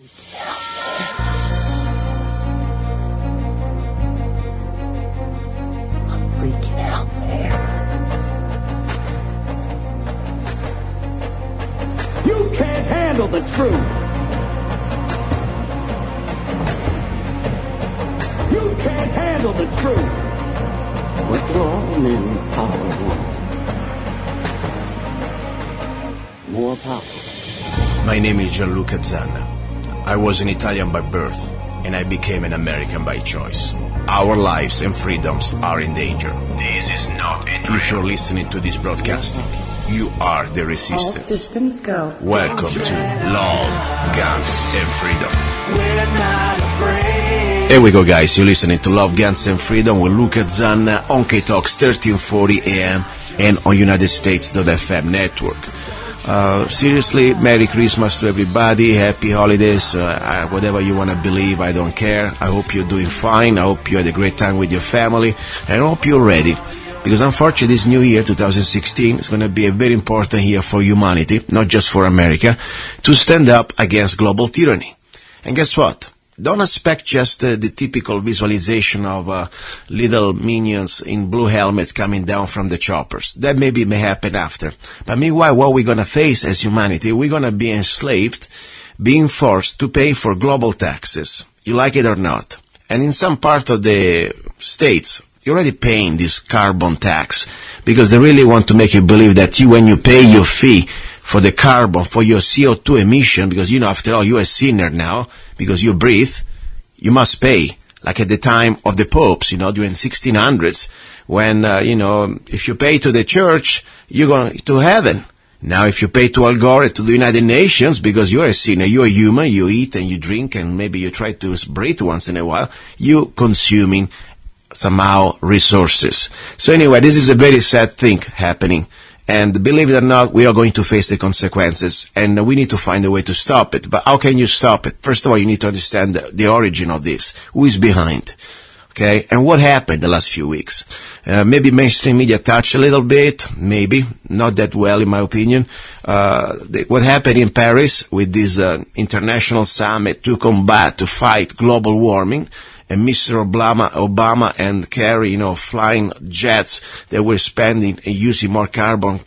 Freaking out, man. You can't handle the truth. You can't handle the truth. What do all men in power want? More power. My name is luca-zanna. I was an Italian by birth, and I became an American by choice. Our lives and freedoms are in danger. This is not a drill. If you're listening to this broadcasting, you are the resistance. All systems go. Welcome to Love, Guns, and Freedom. We're not afraid. Here we go, guys. You're listening to Love, Guns, and Freedom with luca-zanna on KTOX 1340 AM and on United States.FM network. Seriously, Merry Christmas to everybody, Happy Holidays, whatever you want to believe, I don't care. I hope you're doing fine, I hope you had a great time with your family, and I hope you're ready. Because unfortunately this new year, 2016, is going to be a very important year for humanity, not just for America, to stand up against global tyranny. And guess what? Don't expect just the typical visualization of little minions in blue helmets coming down from the choppers. That may happen after. But meanwhile, what we're going to face as humanity, we're going to be enslaved, being forced to pay for global taxes. You like it or not. And in some part of the states, you're already paying this carbon tax because they really want to make you believe that when you pay your fee for the carbon, for your CO2 emission, because, after all, you're a sinner now, because you breathe, you must pay. Like at the time of the popes, during 1600s, when, if you pay to the church, you're going to heaven. Now, if you pay to Al Gore, to the United Nations, because you're a sinner, you're a human, you eat and you drink, and maybe you try to breathe once in a while, you're consuming somehow resources. So anyway, this is a very sad thing happening. And believe it or not, we are going to face the consequences, and we need to find a way to stop it. But how can you stop it? First of all, you need to understand the origin of this. Who is behind? Okay? And what happened the last few weeks? Maybe mainstream media touched a little bit, maybe, not that well in my opinion. What happened in Paris with this international summit to fight global warming, and Mr. Obama and Kerry, flying jets that were spending and using more carbon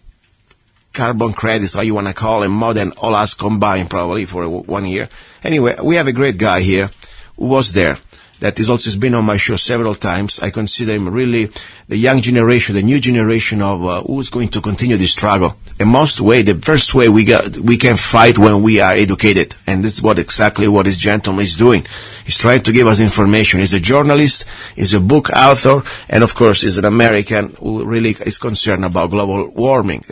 credits, how you want to call them, more than all us combined probably for 1 year. Anyway, we have a great guy here who was there. That is also has been on my show several times. I consider him really the young generation, the new generation of who's going to continue this struggle. The first way we can fight when we are educated, and this is exactly what this gentleman is doing. He's trying to give us information. He's a journalist, he's a book author, and of course he's an American who really is concerned about global warming.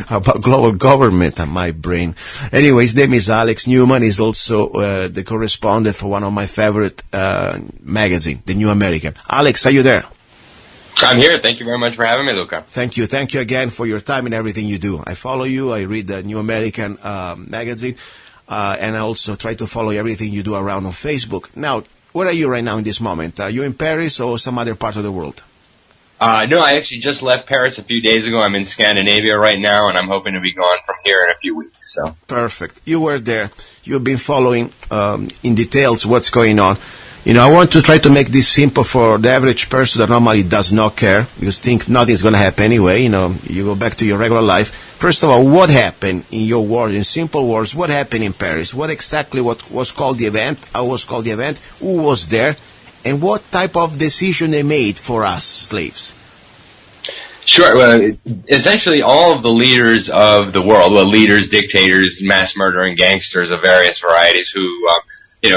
About global government on my brain. Anyway, his name is Alex Newman. He's also the correspondent for one of my favorite magazine, The New American. Alex, are you there? I'm here. Thank you very much for having me, Luca. Thank you. Thank you again for your time and everything you do. I follow you. I read the New American magazine, and I also try to follow everything you do around on Facebook. Now, where are you right now in this moment? Are you in Paris or some other part of the world? No, I actually just left Paris a few days ago. I'm in Scandinavia right now, and I'm hoping to be gone from here in a few weeks. So perfect. You were there. You've been following in details what's going on. I want to try to make this simple for the average person that normally does not care, because think nothing's going to happen anyway. You go back to your regular life. First of all, what happened in your words, in simple words, what happened in Paris? What was called the event? How was called the event? Who was there? And what type of decision they made for us, slaves? Sure. Well, essentially all of the leaders of the world, leaders, dictators, mass murdering gangsters of various varieties who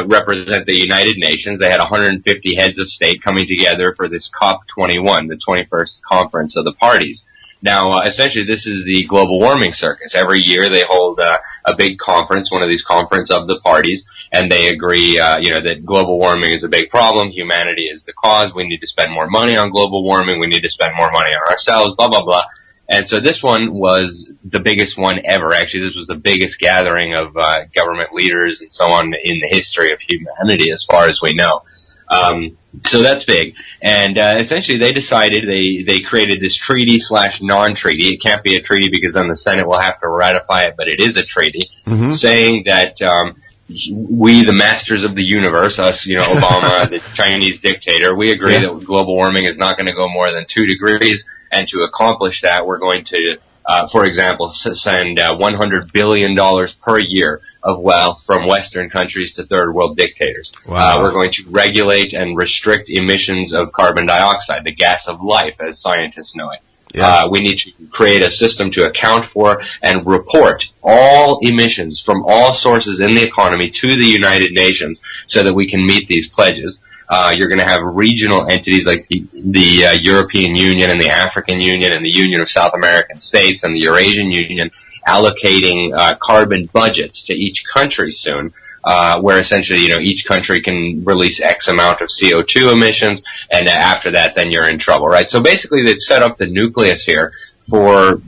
represent the United Nations. They had 150 heads of state coming together for this COP21, the 21st conference of the parties. Now, essentially, this is the global warming circus. Every year they hold a big conference, one of these conferences of the parties, and they agree, that global warming is a big problem. Humanity is the cause. We need to spend more money on global warming. We need to spend more money on ourselves, blah, blah, blah. And so this one was the biggest one ever. Actually, this was the biggest gathering of government leaders and so on in the history of humanity, as far as we know. So that's big. And essentially they decided they created this treaty/non-treaty. It can't be a treaty because then the Senate will have to ratify it, but it is a treaty, saying that we, the masters of the universe, us, Obama, the Chinese dictator, we agree that global warming is not going to go more than 2 degrees. And to accomplish that, we're going to, for example, send $100 billion per year of wealth from Western countries to third world dictators. Wow. We're going to regulate and restrict emissions of carbon dioxide, the gas of life, as scientists know it. Yeah. We need to create a system to account for and report all emissions from all sources in the economy to the United Nations so that we can meet these pledges. You're going to have regional entities like the European Union and the African Union and the Union of South American States and the Eurasian Union allocating carbon budgets to each country soon. Where essentially, each country can release X amount of CO2 emissions, and after that, then you're in trouble, right? So basically, they've set up the nucleus here for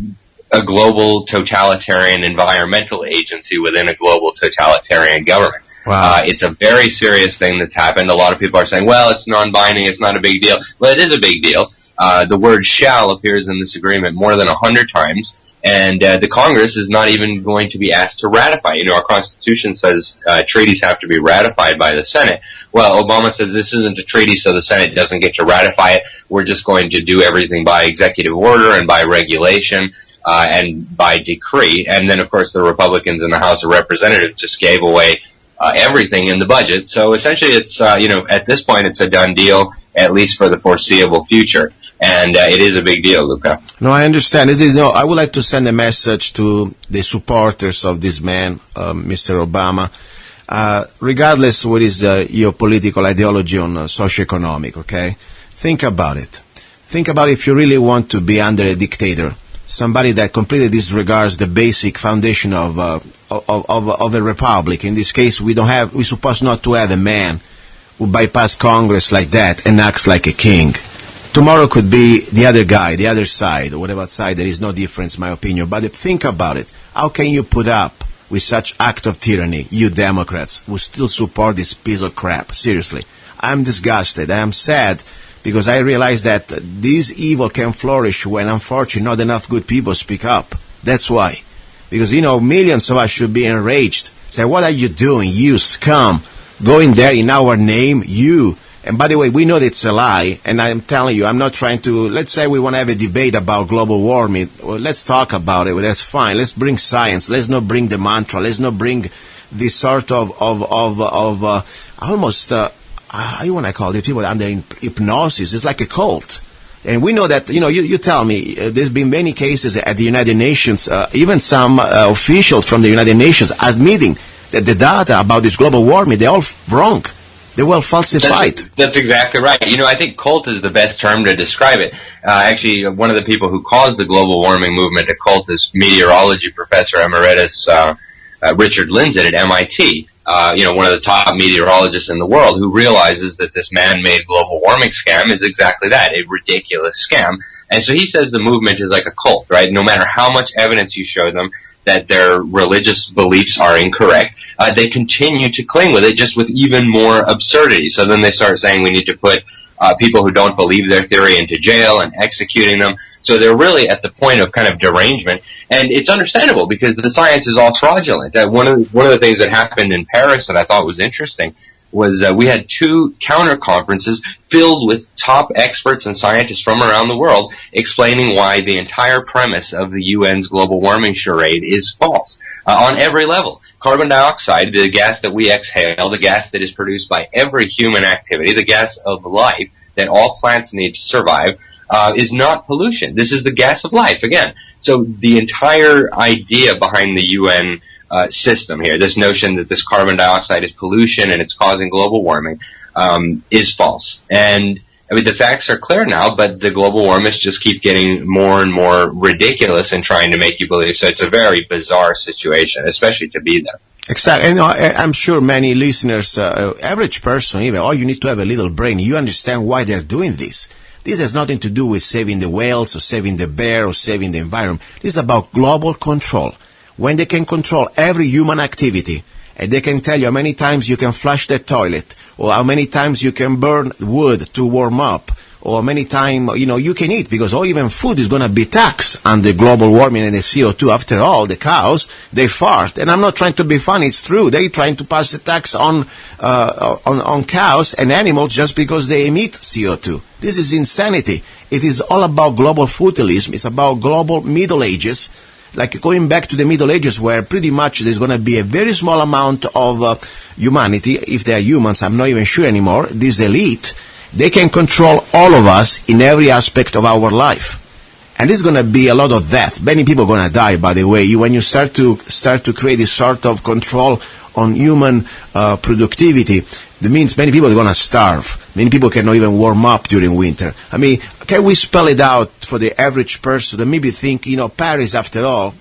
a global totalitarian environmental agency within a global totalitarian government. Wow. It's a very serious thing that's happened. A lot of people are saying, well, it's non-binding, it's not a big deal. Well, it is a big deal. The word shall appears in this agreement more than 100 times. And the Congress is not even going to be asked to ratify. Our Constitution says treaties have to be ratified by the Senate. Well, Obama says this isn't a treaty, so the Senate doesn't get to ratify it. We're just going to do everything by executive order and by regulation and by decree. And then, of course, the Republicans in the House of Representatives just gave away everything in the budget. So essentially, it's at this point, it's a done deal, at least for the foreseeable future. And it is a big deal, Luca. No, I understand. I would like to send a message to the supporters of this man, Mr. Obama, regardless what is your political ideology on socioeconomic, okay? Think about it. Think about if you really want to be under a dictator, somebody that completely disregards the basic foundation of a republic. In this case, we're supposed not to have a man who bypass Congress like that and acts like a king. Tomorrow could be the other guy, the other side, or whatever side. There is no difference, in my opinion. But think about it. How can you put up with such act of tyranny, you Democrats, who still support this piece of crap? Seriously. I'm disgusted. I am sad because I realize that this evil can flourish when, unfortunately, not enough good people speak up. That's why. Because, millions of us should be enraged. Say, what are you doing, you scum? Going there in our name, you. And by the way, we know that it's a lie, and I'm telling you, I'm not trying to, let's say we want to have a debate about global warming. Well, let's talk about it. Well, that's fine. Let's bring science. Let's not bring the mantra. Let's not bring this sort of almost, how you want to call it, people under hypnosis. It's like a cult. And we know that, you tell me, there's been many cases at the United Nations, even some officials from the United Nations admitting that the data about this global warming, they're all wrong. They were falsified. That's exactly right. I think cult is the best term to describe it. Actually, one of the people who caused the global warming movement a cult is meteorology professor emeritus Richard Lindzen at MIT. One of the top meteorologists in the world, who realizes that this man-made global warming scam is exactly that, a ridiculous scam. And so he says the movement is like a cult, right? No matter how much evidence you show them that their religious beliefs are incorrect, they continue to cling with it, just with even more absurdity. So then they start saying we need to put people who don't believe their theory into jail and executing them. So they're really at the point of kind of derangement, and it's understandable because the science is all fraudulent. One of the things that happened in Paris that I thought was interesting was we had 2 counter conferences filled with top experts and scientists from around the world explaining why the entire premise of the UN's global warming charade is false on every level. Carbon dioxide, the gas that we exhale, the gas that is produced by every human activity, the gas of life that all plants need to survive, is not pollution. This is the gas of life, again. So the entire idea behind the UN system here, this notion that this carbon dioxide is pollution and it's causing global warming, is false. And the facts are clear now, but the global warmers just keep getting more and more ridiculous and trying to make you believe. So it's a very bizarre situation, especially to be there. Exactly. And I'm sure many listeners, average person even, all you need to have a little brain. You understand why they're doing this. This has nothing to do with saving the whales or saving the bear or saving the environment. This is about global control. When they can control every human activity, and they can tell you how many times you can flush the toilet, or how many times you can burn wood to warm up, or many times, you can eat, because even food is going to be taxed on the global warming and the CO2. After all, the cows, they fart. And I'm not trying to be funny, it's true. They're trying to pass the tax on cows and animals just because they emit CO2. This is insanity. It is all about global fatalism. It's about global Middle Ages. Like going back to the Middle Ages, where pretty much there's going to be a very small amount of humanity, if they are humans, I'm not even sure anymore, this elite, they can control all of us in every aspect of our life. And there's going to be a lot of death. Many people are going to die, by the way. When you start to create this sort of control on human productivity, that means many people are going to starve. Many people cannot even warm up during winter. I mean, can we spell it out for the average person that maybe think, Paris, after all,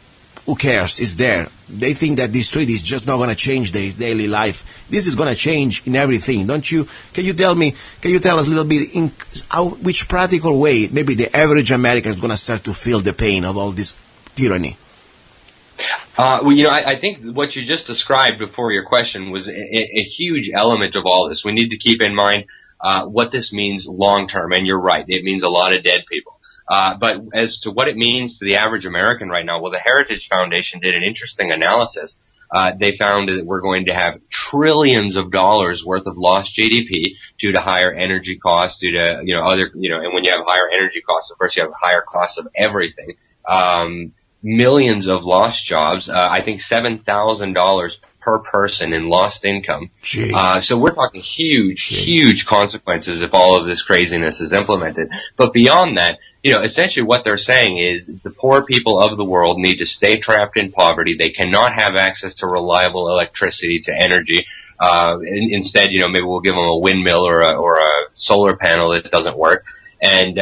who cares? It's there. They think that this treaty is just not going to change their daily life. This is going to change in everything, don't you? Can you tell us a little bit in which practical way maybe the average American is going to start to feel the pain of all this tyranny? I think what you just described before your question was a huge element of all this. We need to keep in mind what this means long term, and you're right, it means a lot of dead people. But as to what it means to the average American right now, well, the Heritage Foundation did an interesting analysis. They found that we're going to have trillions of dollars worth of lost GDP due to higher energy costs, due to, and when you have higher energy costs, of course, you have higher costs of everything. Millions of lost jobs. I think $7,000 per person in lost income. So we're talking huge consequences if all of this craziness is implemented. But beyond that, essentially what they're saying is the poor people of the world need to stay trapped in poverty. They cannot have access to reliable electricity, to energy. Instead, maybe we'll give them a windmill or a solar panel that doesn't work. And,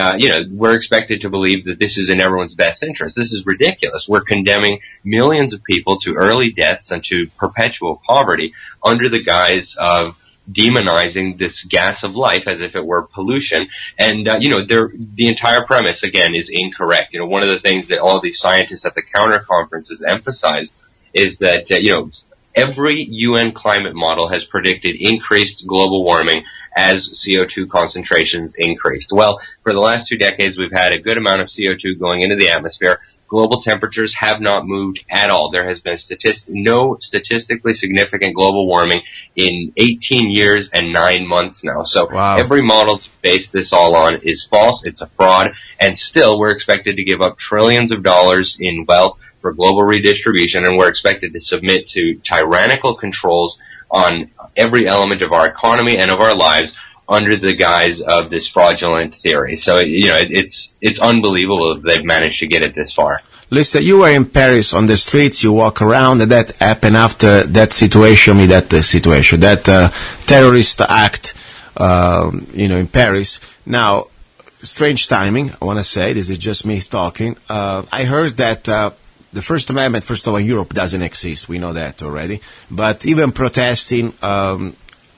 we're expected to believe that this is in everyone's best interest. This is ridiculous. We're condemning millions of people to early deaths and to perpetual poverty under the guise of demonizing this gas of life as if it were pollution. And, the entire premise, again, is incorrect. One of the things that all these scientists at the counter conferences emphasized is that, every UN climate model has predicted increased global warming as CO2 concentrations increased. Well, for the last 2 decades, we've had a good amount of CO2 going into the atmosphere. Global temperatures have not moved at all. There has been no statistically significant global warming in 18 years and 9 months now. So Every model to base this all on is false. It's a fraud. And still, we're expected to give up trillions of dollars in wealth for global redistribution, and we're expected to submit to tyrannical controls on every element of our economy and of our lives under the guise of this fraudulent theory. So, it's unbelievable that they've managed to get it this far. Listen, you were in Paris on the streets, you walk around, and that happened after that terrorist act, in Paris. Now, strange timing, I want to say, this is just me talking. I heard that the First Amendment, first of all, in Europe doesn't exist. We know that already. But even protesting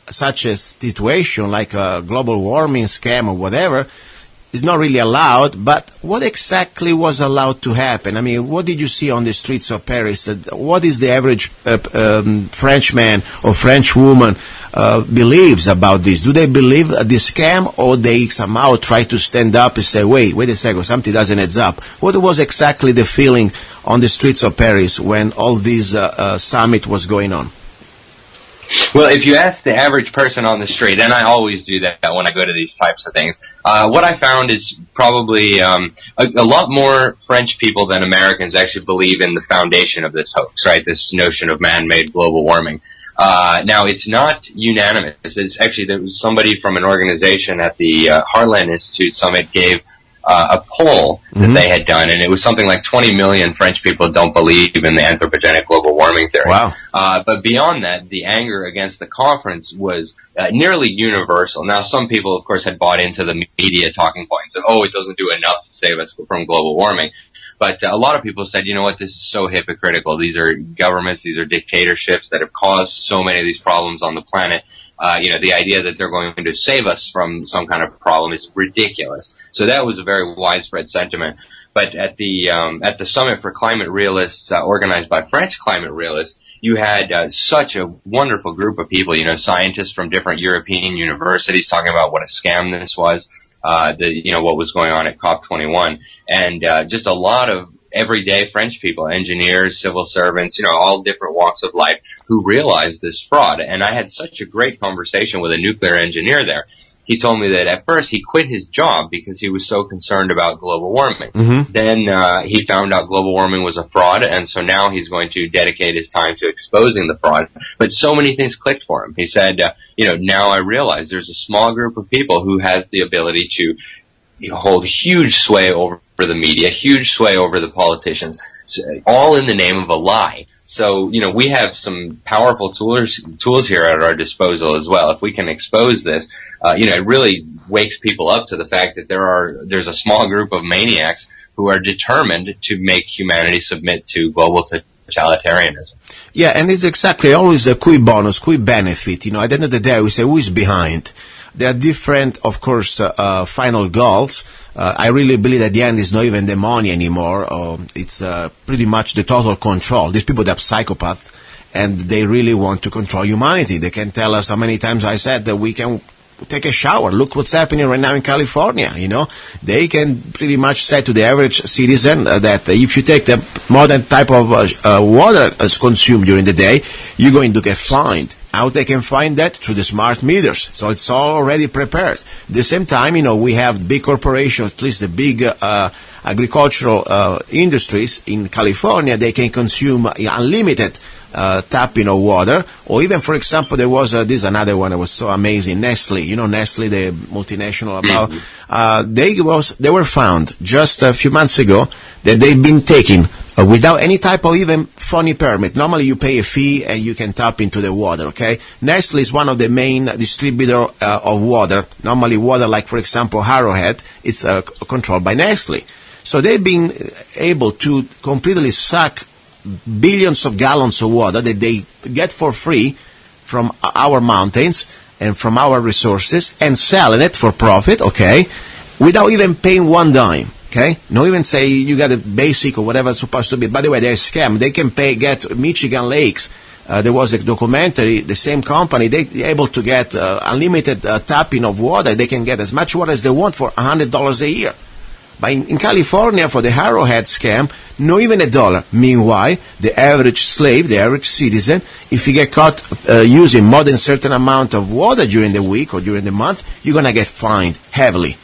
such a situation like a global warming scam or whatever is not really allowed. But what exactly was allowed to happen? I mean, what did you see on the streets of Paris? What is the average Frenchman or French woman believes about this? Do they believe this scam, or they somehow try to stand up and say, wait a second, something doesn't add up? What was exactly the feeling on the streets of Paris when all this summit was going on? Well, if you ask the average person on the street, and I always do that when I go to these types of things, what I found is probably a lot more French people than Americans actually believe in the foundation of this hoax, right? This notion of man-made global warming. Now, it's not unanimous. It's actually, there was somebody from an organization at the Heartland Institute Summit gave a poll that they had done, and it was something like 20 million French people don't believe in the anthropogenic global warming theory. Wow. But beyond that, the anger against the conference was nearly universal. Now, some people, of course, had bought into the media talking points of, it doesn't do enough to save us from global warming. But a lot of people said, you know what, this is so hypocritical. These are governments, these are dictatorships that have caused so many of these problems on the planet. The idea that they're going to save us from some kind of problem is ridiculous. So that was a very widespread sentiment. But at the Summit for Climate Realists, organized by French climate realists, you had such a wonderful group of people, scientists from different European universities talking about what a scam this was. what was going on at COP21, and just a lot of everyday French people, engineers, civil servants, all different walks of life who realized this fraud. And I had such a great conversation with a nuclear engineer there. He told me that at first he quit his job because he was so concerned about global warming. Mm-hmm. Then he found out global warming was a fraud, and so now he's going to dedicate his time to exposing the fraud. But so many things clicked for him. He said, now I realize there's a small group of people who has the ability to hold huge sway over the media, huge sway over the politicians, all in the name of a lie. So, we have some powerful tools here at our disposal as well. If we can expose this, it really wakes people up to the fact that there's a small group of maniacs who are determined to make humanity submit to global totalitarianism. Yeah, and it's exactly always a cui bonus, cui benefit. At the end of the day, we say who is behind. There are different, of course, final goals. I really believe at the end it's not even the money anymore. It's pretty much the total control. These people, they're psychopaths, and they really want to control humanity. They can tell us how many times I said that we can take a shower. Look what's happening right now in California, They can pretty much say to the average citizen that if you take the modern type of water as consumed during the day, you're going to get fined. How they can find that? Through the smart meters. So it's all already prepared. At the same time, we have big corporations, at least the big agricultural industries in California. They can consume unlimited tapping of water. Or even, for example, there was this another one that was so amazing. Nestle, Nestle, the multinational. They were found just a few months ago that they've been taking without any type of even funny permit. Normally you pay a fee and you can tap into the water, okay? Nestle is one of the main distributor of water. Normally water like, for example, Arrowhead, it's controlled by Nestle. So they've been able to completely suck billions of gallons of water that they get for free from our mountains and from our resources and selling it for profit, okay, without even paying one dime. Okay? No even say you got a basic or whatever it's supposed to be. By the way, they're a scam. They can get Michigan lakes. There was a documentary, the same company, they're able to get unlimited tapping of water. They can get as much water as they want for $100 a year. But in California, for the Arrowhead scam, not even $1. Meanwhile, the average slave, the average citizen, if you get caught using more than a certain amount of water during the week or during the month, you're going to get fined heavily.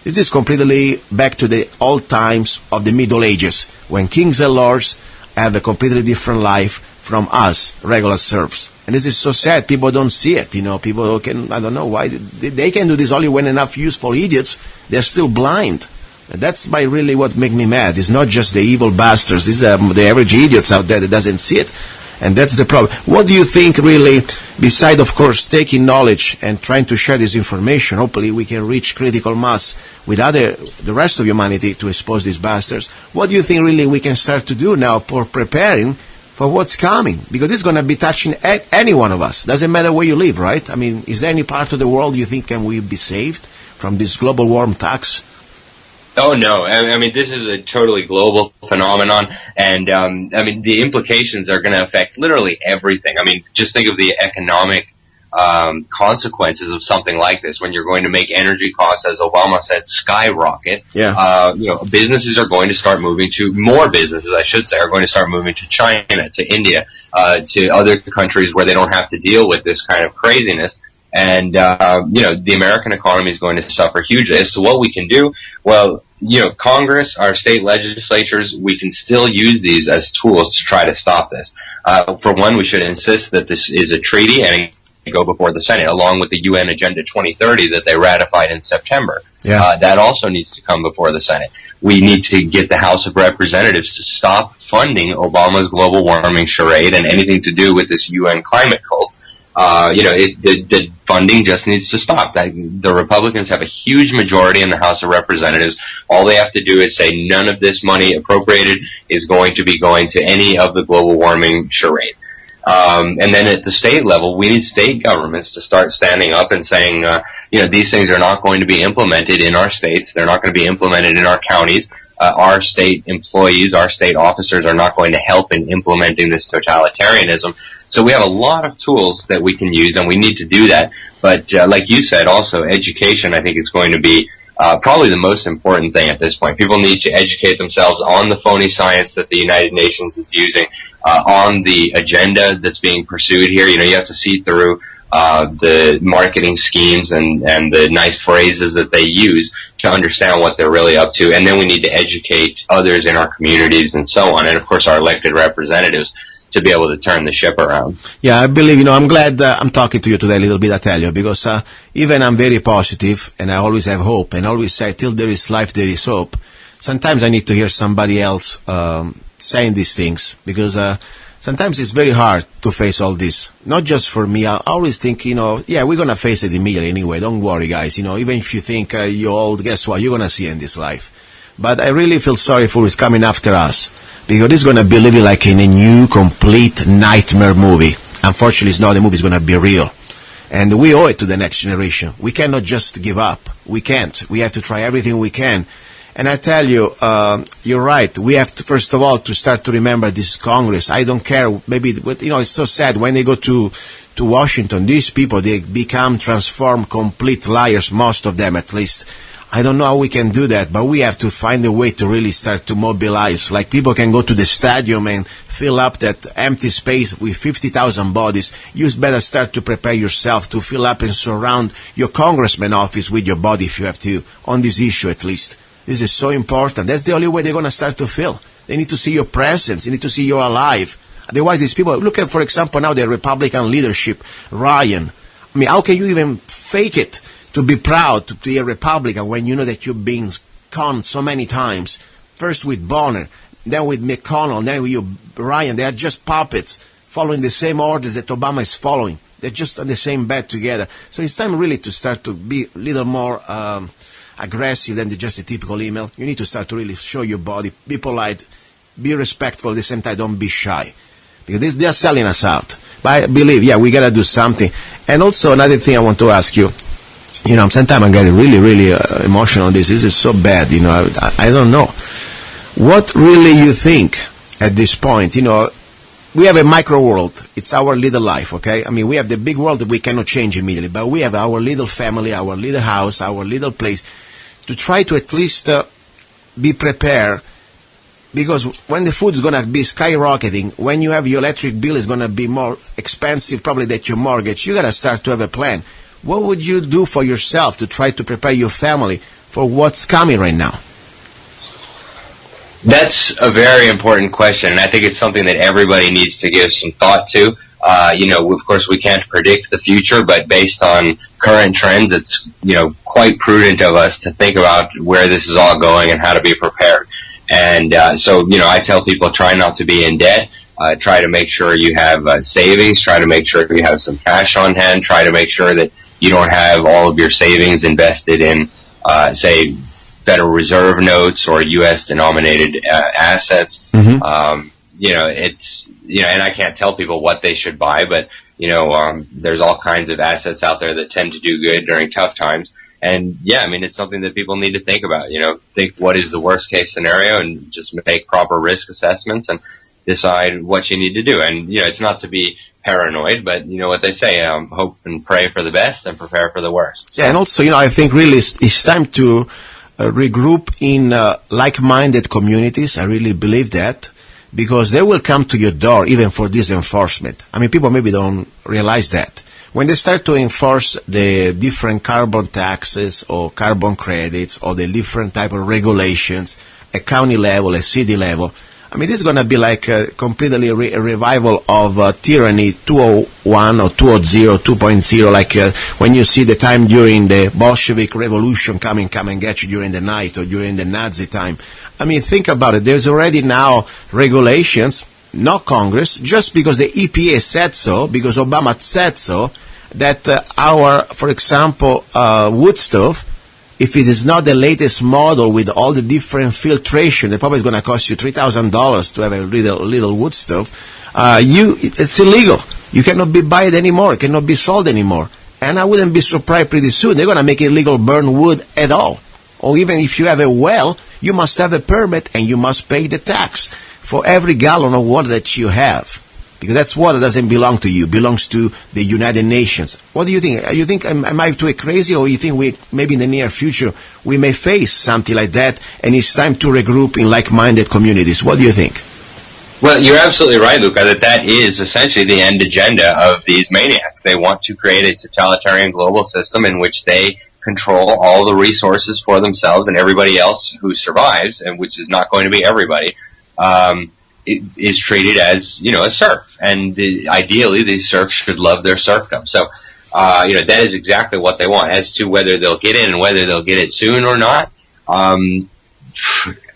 This is completely back to the old times of the Middle Ages, when kings and lords have a completely different life from us, regular serfs. And this is so sad. People don't see it. People can, I don't know why. They can do this only when enough useful idiots, they're still blind. And that's really what makes me mad. It's not just the evil bastards. It's the average idiots out there that doesn't see it. And that's the problem. What do you think really, beside, of course, taking knowledge and trying to share this information, hopefully we can reach critical mass with the rest of humanity to expose these bastards. What do you think really we can start to do now for preparing for what's coming? Because this is going to be touching any one of us. Doesn't matter where you live, right? I mean, is there any part of the world you think can we be saved from this global warm tax? Oh, no. I mean, this is a totally global phenomenon, and, the implications are going to affect literally everything. I mean, just think of the economic consequences of something like this, when you're going to make energy costs, as Obama said, skyrocket. Yeah. Businesses are going to start moving to, more businesses, I should say, are going to start moving to China, to India, to other countries where they don't have to deal with this kind of craziness. And, the American economy is going to suffer hugely. As to what we can do, well, Congress, our state legislatures, we can still use these as tools to try to stop this. For one, we should insist that this is a treaty and go before the Senate, along with the UN Agenda 2030 that they ratified in September. Yeah. That also needs to come before the Senate. We need to get the House of Representatives to stop funding Obama's global warming charade and anything to do with this UN climate cult. The funding just needs to stop. The Republicans have a huge majority in the House of Representatives. All they have to do is say none of this money appropriated is going to be going to any of the global warming charade. And then at the state level, we need state governments to start standing up and saying, these things are not going to be implemented in our states. They're not going to be implemented in our counties. Our state employees, our state officers are not going to help in implementing this totalitarianism. So we have a lot of tools that we can use, and we need to do that. But like you said, also education, I think, is going to be probably the most important thing at this point. People need to educate themselves on the phony science that the United Nations is using, on the agenda that's being pursued here. You have to see through the marketing schemes and the nice phrases that they use to understand what they're really up to. And then we need to educate others in our communities and so on. And, of course, our elected representatives to be able to turn the ship around. Yeah, I believe, I'm glad I'm talking to you today a little bit, I tell you, because even I'm very positive and I always have hope and always say, till there is life, there is hope. Sometimes I need to hear somebody else saying these things, because sometimes it's very hard to face all this. Not just for me. I always think, yeah, we're going to face it immediately anyway. Don't worry, guys. Even if you think you're old, guess what? You're going to see in this life. But I really feel sorry for who's coming after us, because it's going to be living like in a new, complete nightmare movie. Unfortunately, it's not a movie. It's going to be real. And we owe it to the next generation. We cannot just give up. We can't. We have to try everything we can. And I tell you, you're right. We have to, first of all, to start to remember this Congress. I don't care. Maybe, it's so sad when they go to Washington. These people, they become transformed, complete liars, most of them at least. I don't know how we can do that, but we have to find a way to really start to mobilize. Like people can go to the stadium and fill up that empty space with 50,000 bodies. You better start to prepare yourself to fill up and surround your congressman office with your body if you have to, on this issue at least. This is so important. That's the only way they're going to start to feel. They need to see your presence. They need to see you're alive. Otherwise, these people, look at, for example, now the Republican leadership, Ryan. I mean, how can you even fake it to be proud to be a Republican when you know that you've been conned so many times? First with Bonner, then with McConnell, then with Ryan. They are just puppets following the same orders that Obama is following. They're just on the same bed together. So it's time really to start to be a little more aggressive than just a typical email. You need to start to really show your body, be polite, be respectful, at the same time don't be shy. Because they are selling us out. But I believe, yeah, we got to do something. And also another thing I want to ask you, sometimes I'm getting really, really emotional on this. This is so bad, I don't know. What really you think at this point? We have a micro world. It's our little life, okay? I mean, we have the big world that we cannot change immediately, but we have our little family, our little house, our little place, to try to at least be prepared, because when the food is going to be skyrocketing, when you have your electric bill is going to be more expensive probably than your mortgage, you got to start to have a plan. What would you do for yourself to try to prepare your family for what's coming right now? That's a very important question, and I think it's something that everybody needs to give some thought to. Of course, we can't predict the future, but based on current trends, it's, quite prudent of us to think about where this is all going and how to be prepared. And so, I tell people, try not to be in debt. Try to make sure you have savings. Try to make sure you have some cash on hand. Try to make sure that you don't have all of your savings invested in, say, Federal Reserve notes or U.S. denominated assets. Mm-hmm. And I can't tell people what they should buy, but, there's all kinds of assets out there that tend to do good during tough times. And yeah, I mean, it's something that people need to think about, think what is the worst case scenario and just make proper risk assessments and decide what you need to do. And, it's not to be paranoid, but what they say, hope and pray for the best and prepare for the worst. So. Yeah, and also, I think really it's time to regroup in like-minded communities. I really believe that, because they will come to your door even for this enforcement. I mean, people maybe don't realize that. When they start to enforce the different carbon taxes or carbon credits or the different type of regulations at county level, at city level, I mean, this is going to be like a completely a revival of tyranny 201 or 2.0, 2.0, like when you see the time during the Bolshevik Revolution come and get you during the night or during the Nazi time. I mean, think about it. There's already now regulations, not Congress, just because the EPA said so, because Obama said so, that for example, wood stove, if it is not the latest model with all the different filtration, it probably is going to cost you $3,000 to have a little wood stove. It's illegal. You cannot buy it anymore. It cannot be sold anymore. And I wouldn't be surprised pretty soon they're going to make it illegal to burn wood at all. Or even if you have a well, you must have a permit and you must pay the tax for every gallon of water that you have. Because that's water doesn't belong to you, belongs to the United Nations. What do you think? You think, am I too crazy, or you think maybe in the near future we may face something like that, and it's time to regroup in like-minded communities? What do you think? Well, you're absolutely right, Luca, that is essentially the end agenda of these maniacs. They want to create a totalitarian global system in which they control all the resources for themselves, and everybody else who survives, and which is not going to be everybody, is treated as, a serf. And ideally, these serfs should love their serfdom. So, that is exactly what they want. As to whether they'll get it and whether they'll get it soon or not,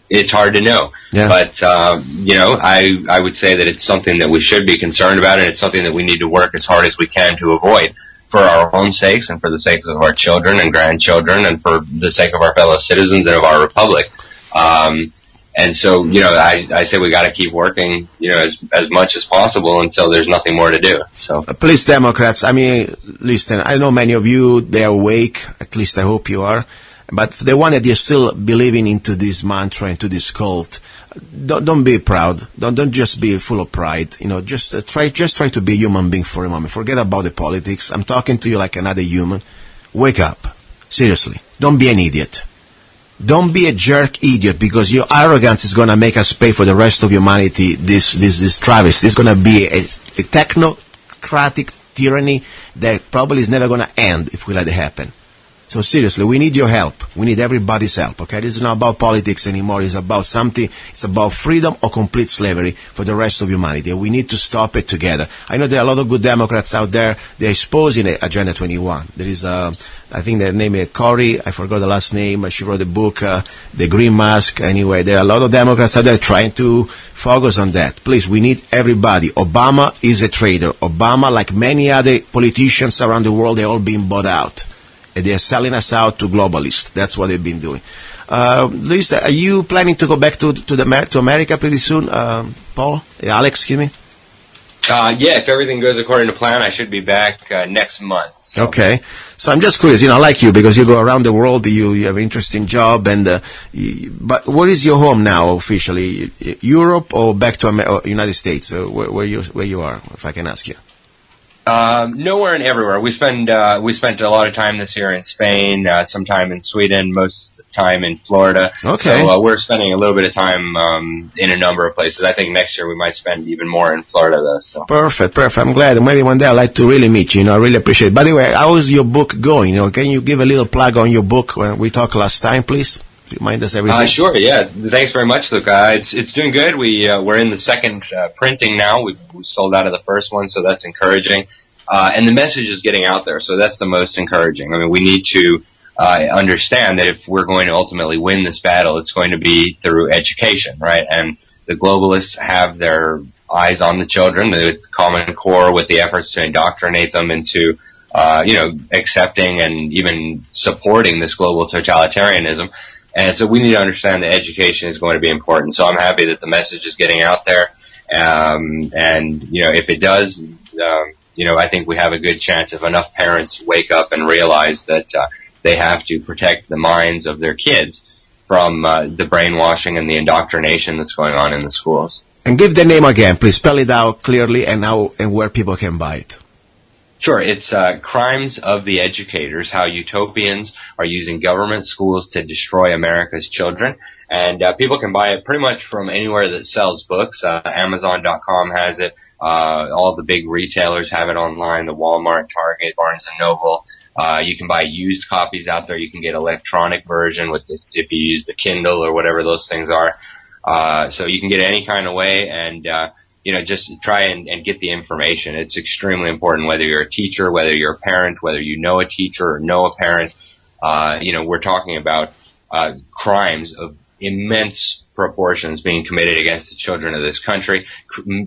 it's hard to know. Yeah. But, I would say that it's something that we should be concerned about, and it's something that we need to work as hard as we can to avoid, for our own sakes and for the sakes of our children and grandchildren and for the sake of our fellow citizens and of our republic. And so, I say we got to keep working, as much as possible until there's nothing more to do. So, please, Democrats, listen, I know many of you, they're awake, at least I hope you are, but the one that you're still believing into this mantra, into this cult, don't be proud. Don't just be full of pride. Just try to be a human being for a moment. Forget about the politics. I'm talking to you like another human. Wake up. Seriously. Don't be an idiot. Don't be a jerk idiot, because your arrogance is going to make us pay for the rest of humanity this travesty. It's going to be a technocratic tyranny that probably is never going to end if we let it happen. So seriously, we need your help. We need everybody's help, okay? This is not about politics anymore. It's about something. It's about freedom or complete slavery for the rest of humanity. We need to stop it together. I know there are a lot of good Democrats out there. They're exposing Agenda 21. There is, I think their name is Corey. I forgot the last name. She wrote a book, The Green Mask. Anyway, there are a lot of Democrats out there trying to focus on that. Please, we need everybody. Obama is a traitor. Obama, like many other politicians around the world, they're all being bought out. They are selling us out to globalists. That's what they've been doing. Lisa, are you planning to go back to America pretty soon, Paul? Alex, excuse me? Yeah, if everything goes according to plan, I should be back next month. So. Okay. So I'm just curious, I like you because you go around the world, you have an interesting job, and but where is your home now officially? Europe or back to United States? Where you are, if I can ask you? Nowhere and everywhere. We spent a lot of time this year in Spain, some time in Sweden, most time in Florida. Okay. So we're spending a little bit of time in a number of places. I think next year we might spend even more in Florida, though. So. Perfect. I'm glad. Maybe one day I'd like to really meet you. I really appreciate it. By the way, how is your book going? Can you give a little plug on your book when we talked last time, please? Remind us everything. Sure, yeah. Thanks very much, Luca. It's doing good. We're in the second printing now. We sold out of the first one, so that's encouraging. And the message is getting out there, so that's the most encouraging. We need to understand that if we're going to ultimately win this battle, it's going to be through education, right? And the globalists have their eyes on the children, the Common Core, with the efforts to indoctrinate them into, accepting and even supporting this global totalitarianism. And so we need to understand that education is going to be important. So I'm happy that the message is getting out there. If it does, I think we have a good chance if enough parents wake up and realize that they have to protect the minds of their kids from the brainwashing and the indoctrination that's going on in the schools. And give the name again, please. Spell it out clearly and where people can buy it. Sure. It's Crimes of the Educators, How Utopians Are Using Government Schools to Destroy America's Children. And people can buy it pretty much from anywhere that sells books. Amazon.com has it. All the big retailers have it online, the Walmart, Target, Barnes & Noble. You can buy used copies out there. You can get electronic version if you use the Kindle or whatever those things are. So you can get it any kind of way, and just try and get the information. It's extremely important, whether you're a teacher, whether you're a parent, whether you know a teacher or know a parent. We're talking about crimes of immense proportions being committed against the children of this country,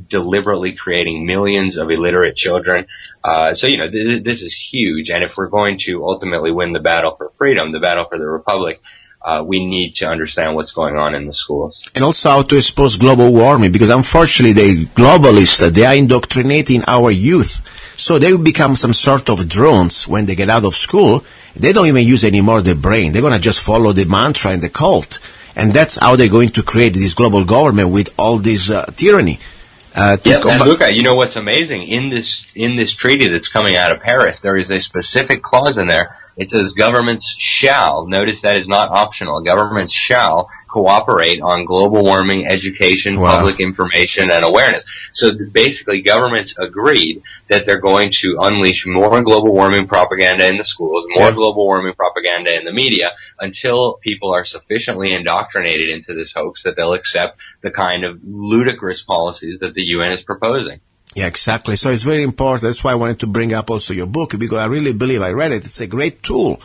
deliberately creating millions of illiterate children. This is huge. And if we're going to ultimately win the battle for freedom, the battle for the republic, we need to understand what's going on in the schools. And also how to expose global warming, because unfortunately the globalists, they are indoctrinating our youth. So they will become some sort of drones when they get out of school. They don't even use anymore their brain. They're going to just follow the mantra and the cult. And that's how they're going to create this global government with all this tyranny. And Luca, you know what's amazing? In this treaty that's coming out of Paris, there is a specific clause in there. It says governments shall, notice that is not optional, governments shall cooperate on global warming, education, public information, and awareness. So basically governments agreed that they're going to unleash more global warming propaganda in the schools, more global warming propaganda in the media, until people are sufficiently indoctrinated into this hoax that they'll accept the kind of ludicrous policies that the UN is proposing. Yeah, exactly. So it's very important. That's why I wanted to bring up also your book, because I really believe, I read it, it's a great tool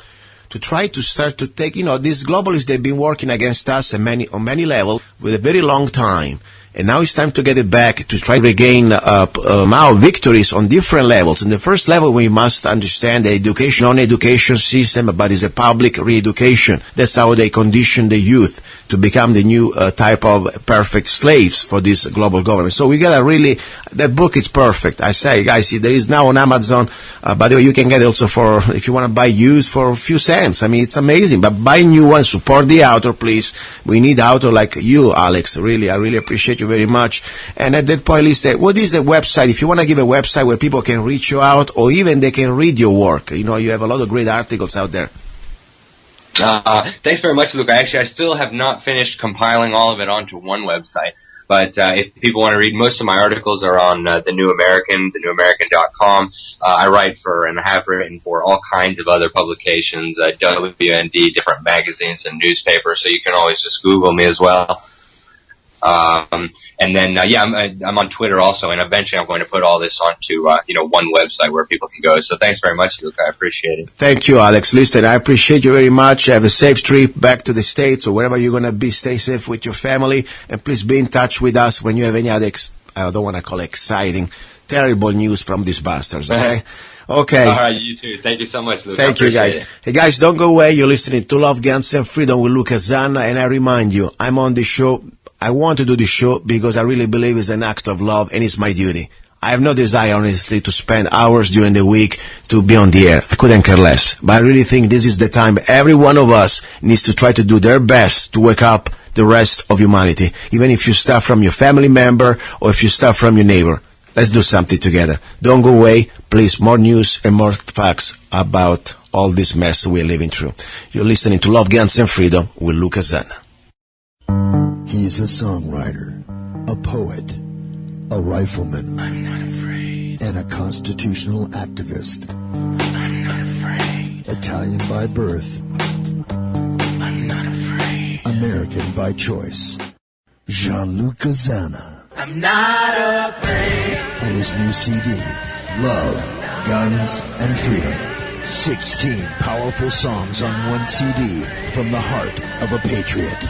to try to start to take, these globalists, they've been working against us on many levels with a very long time. And now it's time to get it back, to try to regain our victories on different levels. In the first level, we must understand the non-education system, but it's a public re-education. That's how they condition the youth to become the new type of perfect slaves for this global government. So we gotta really, that book is perfect. I say, guys, there is now on Amazon. By the way, you can get it also if you want to buy used for a few cents. I mean, it's amazing. But buy new one, support the author, please. We need author like you, Alex. Really, I really appreciate you very much. And at that point, Lisa, what is the website? If you want to give a website where people can reach you out, or even they can read your work. You have a lot of great articles out there. Thanks very much, Luca. Actually, I still have not finished compiling all of it onto one website. But if people want to read, most of my articles are on The New American, thenewamerican.com. I write for and have written for all kinds of other publications, WND, different magazines and newspapers, so you can always just Google me as well. And then, I'm on Twitter also, and eventually I'm going to put all this onto, one website where people can go. So thanks very much, Luke. I appreciate it. Thank you, Alex. Listen, I appreciate you very much. Have a safe trip back to the States or wherever you're going to be. Stay safe with your family, and please be in touch with us when you have any other, I don't want to call it exciting, terrible news from these bastards, okay? Okay. All right, you too. Thank you so much, Luke. Thank you, guys. Hey, guys, don't go away. You're listening to Love, Guns, and Freedom with luca-zanna, and I remind you, I'm on the show. I want to do this show because I really believe it's an act of love, and it's my duty. I have no desire, honestly, to spend hours during the week to be on the air. I couldn't care less. But I really think this is the time every one of us needs to try to do their best to wake up the rest of humanity, even if you start from your family member or if you start from your neighbor. Let's do something together. Don't go away. Please, more news and more facts about all this mess we're living through. You're listening to Love, Guns, and Freedom with luca-zanna. He's a songwriter, a poet, a rifleman, I'm not afraid, and a constitutional activist. I'm not afraid, Italian by birth, I'm not afraid, American by choice. Gianluca Zanna. I'm not afraid. And his new CD, Love, Guns, and Freedom. 16 powerful songs on one CD from the heart of a patriot.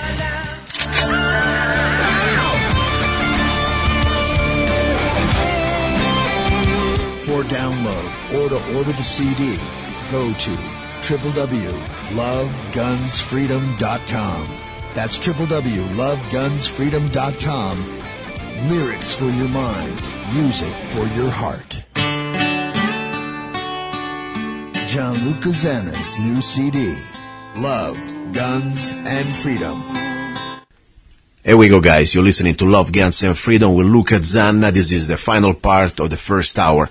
For download or to order the CD, go to www.lovegunsfreedom.com. That's www.lovegunsfreedom.com. Lyrics for your mind, music for your heart. Gianluca Zanna's new CD, Love, Guns, and Freedom. Here we go, guys. You're listening to Love, Guns, and Freedom with luca-zanna. This is the final part of the first hour.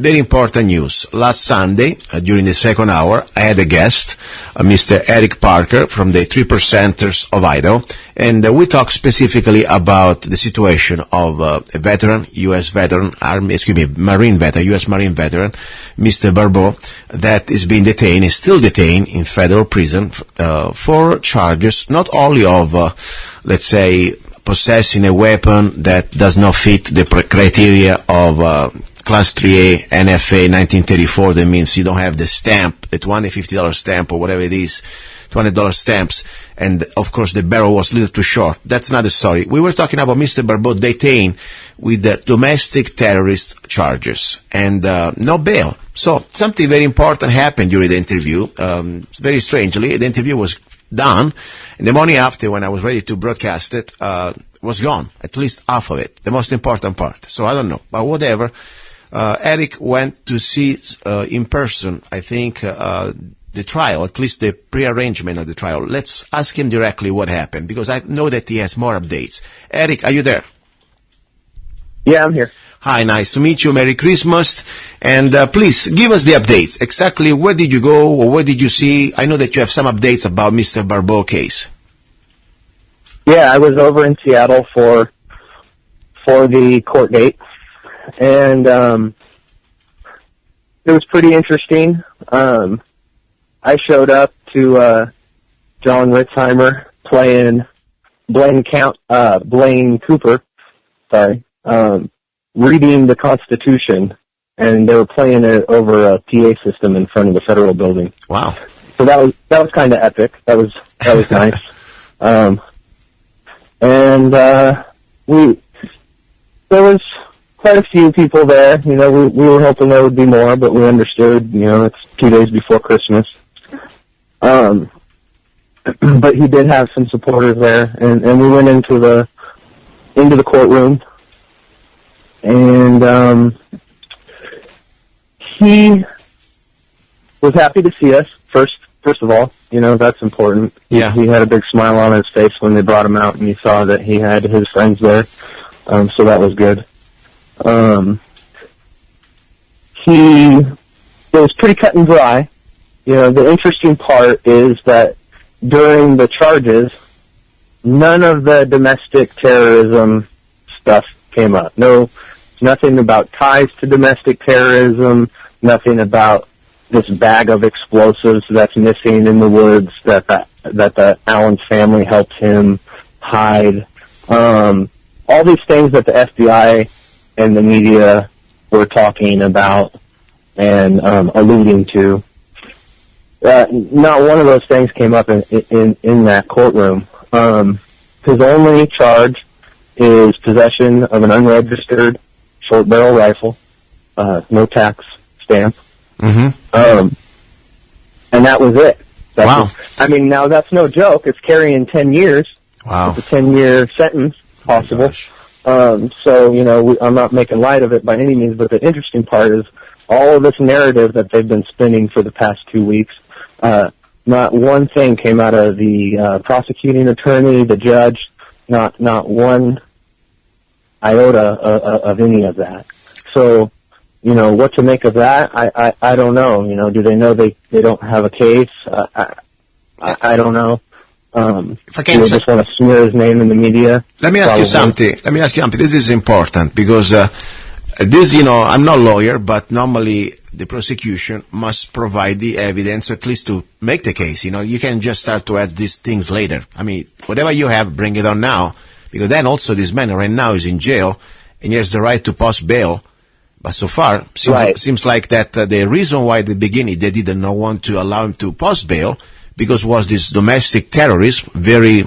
Very important news. Last Sunday, during the second hour, I had a guest, Mr. Eric Parker from the 3%ers of Idaho, and we talked specifically about the situation of a veteran, U.S. Marine veteran, U.S. Marine veteran, Mr. Barbeau, that is being detained, is still detained in federal prison for charges not only of, let's say, possessing a weapon that does not fit the criteria of Class 3A NFA 1934, that means you don't have the stamp, the $250 stamp or whatever it is, $200 stamps, and of course the barrel was a little too short. That's not the story. We were talking about Mr. Barbeau detained with the domestic terrorist charges and no bail. So something very important happened during the interview. Very strangely, the interview was done, and the morning after, when I was ready to broadcast it, was gone, at least half of it, the most important part. So I don't know, but whatever. Eric went to see in person, I think, the trial, at least the pre-arrangement of the trial. Let's ask him directly what happened, because I know that he has more updates. Eric, are you there? Yeah, I'm here. Hi, nice to meet you. Merry Christmas. And please, give us the updates. Exactly where did you go or what did you see? I know that you have some updates about Mr. Barbeau case. Yeah, I was over in Seattle for the court date, and it was pretty interesting. I showed up to John Ritzheimer playing Blaine Cooper, reading the Constitution, and they were playing it over a PA system in front of the federal building. Wow! So that was kind of epic. That was nice. And there was quite a few people there. You know, we were hoping there would be more, but we understood. You know, it's 2 days before Christmas. But he did have some supporters there, and we went into the courtroom, and he was happy to see us. First of all, you know, that's important. Yeah. He had a big smile on his face when they brought him out, and you saw that he had his friends there, so that was good. It was pretty cut and dry. You know, the interesting part is that during the charges, none of the domestic terrorism stuff came up. Nothing about ties to domestic terrorism, nothing about this bag of explosives that's missing in the woods that the Allen family helped him hide. All these things that the FBI and the media were talking about and alluding to. Not one of those things came up in that courtroom. His only charge is possession of an unregistered short barrel rifle, no tax stamp. Mm-hmm. And that was it. Wow. Now that's no joke. It's carrying 10 years. Wow. It's a 10-year sentence possible. So, you know, I'm not making light of it by any means, but the interesting part is all of this narrative that they've been spinning for the past 2 weeks, not one thing came out of the prosecuting attorney, the judge, not one iota of any of that. So, you know, what to make of that, I don't know. You know, do they know they don't have a case? I don't know. If I can do they just want to smear his name in the media? Let me ask you something. This is important because this, you know, I'm not a lawyer, but normally the prosecution must provide the evidence, or at least to make the case. You know, you can just start to add these things later. I mean, whatever you have, bring it on now, because then also this man right now is in jail and he has the right to post bail. But so far, seems like that the reason why at the beginning they didn't want to allow him to post bail because was this domestic terrorism, very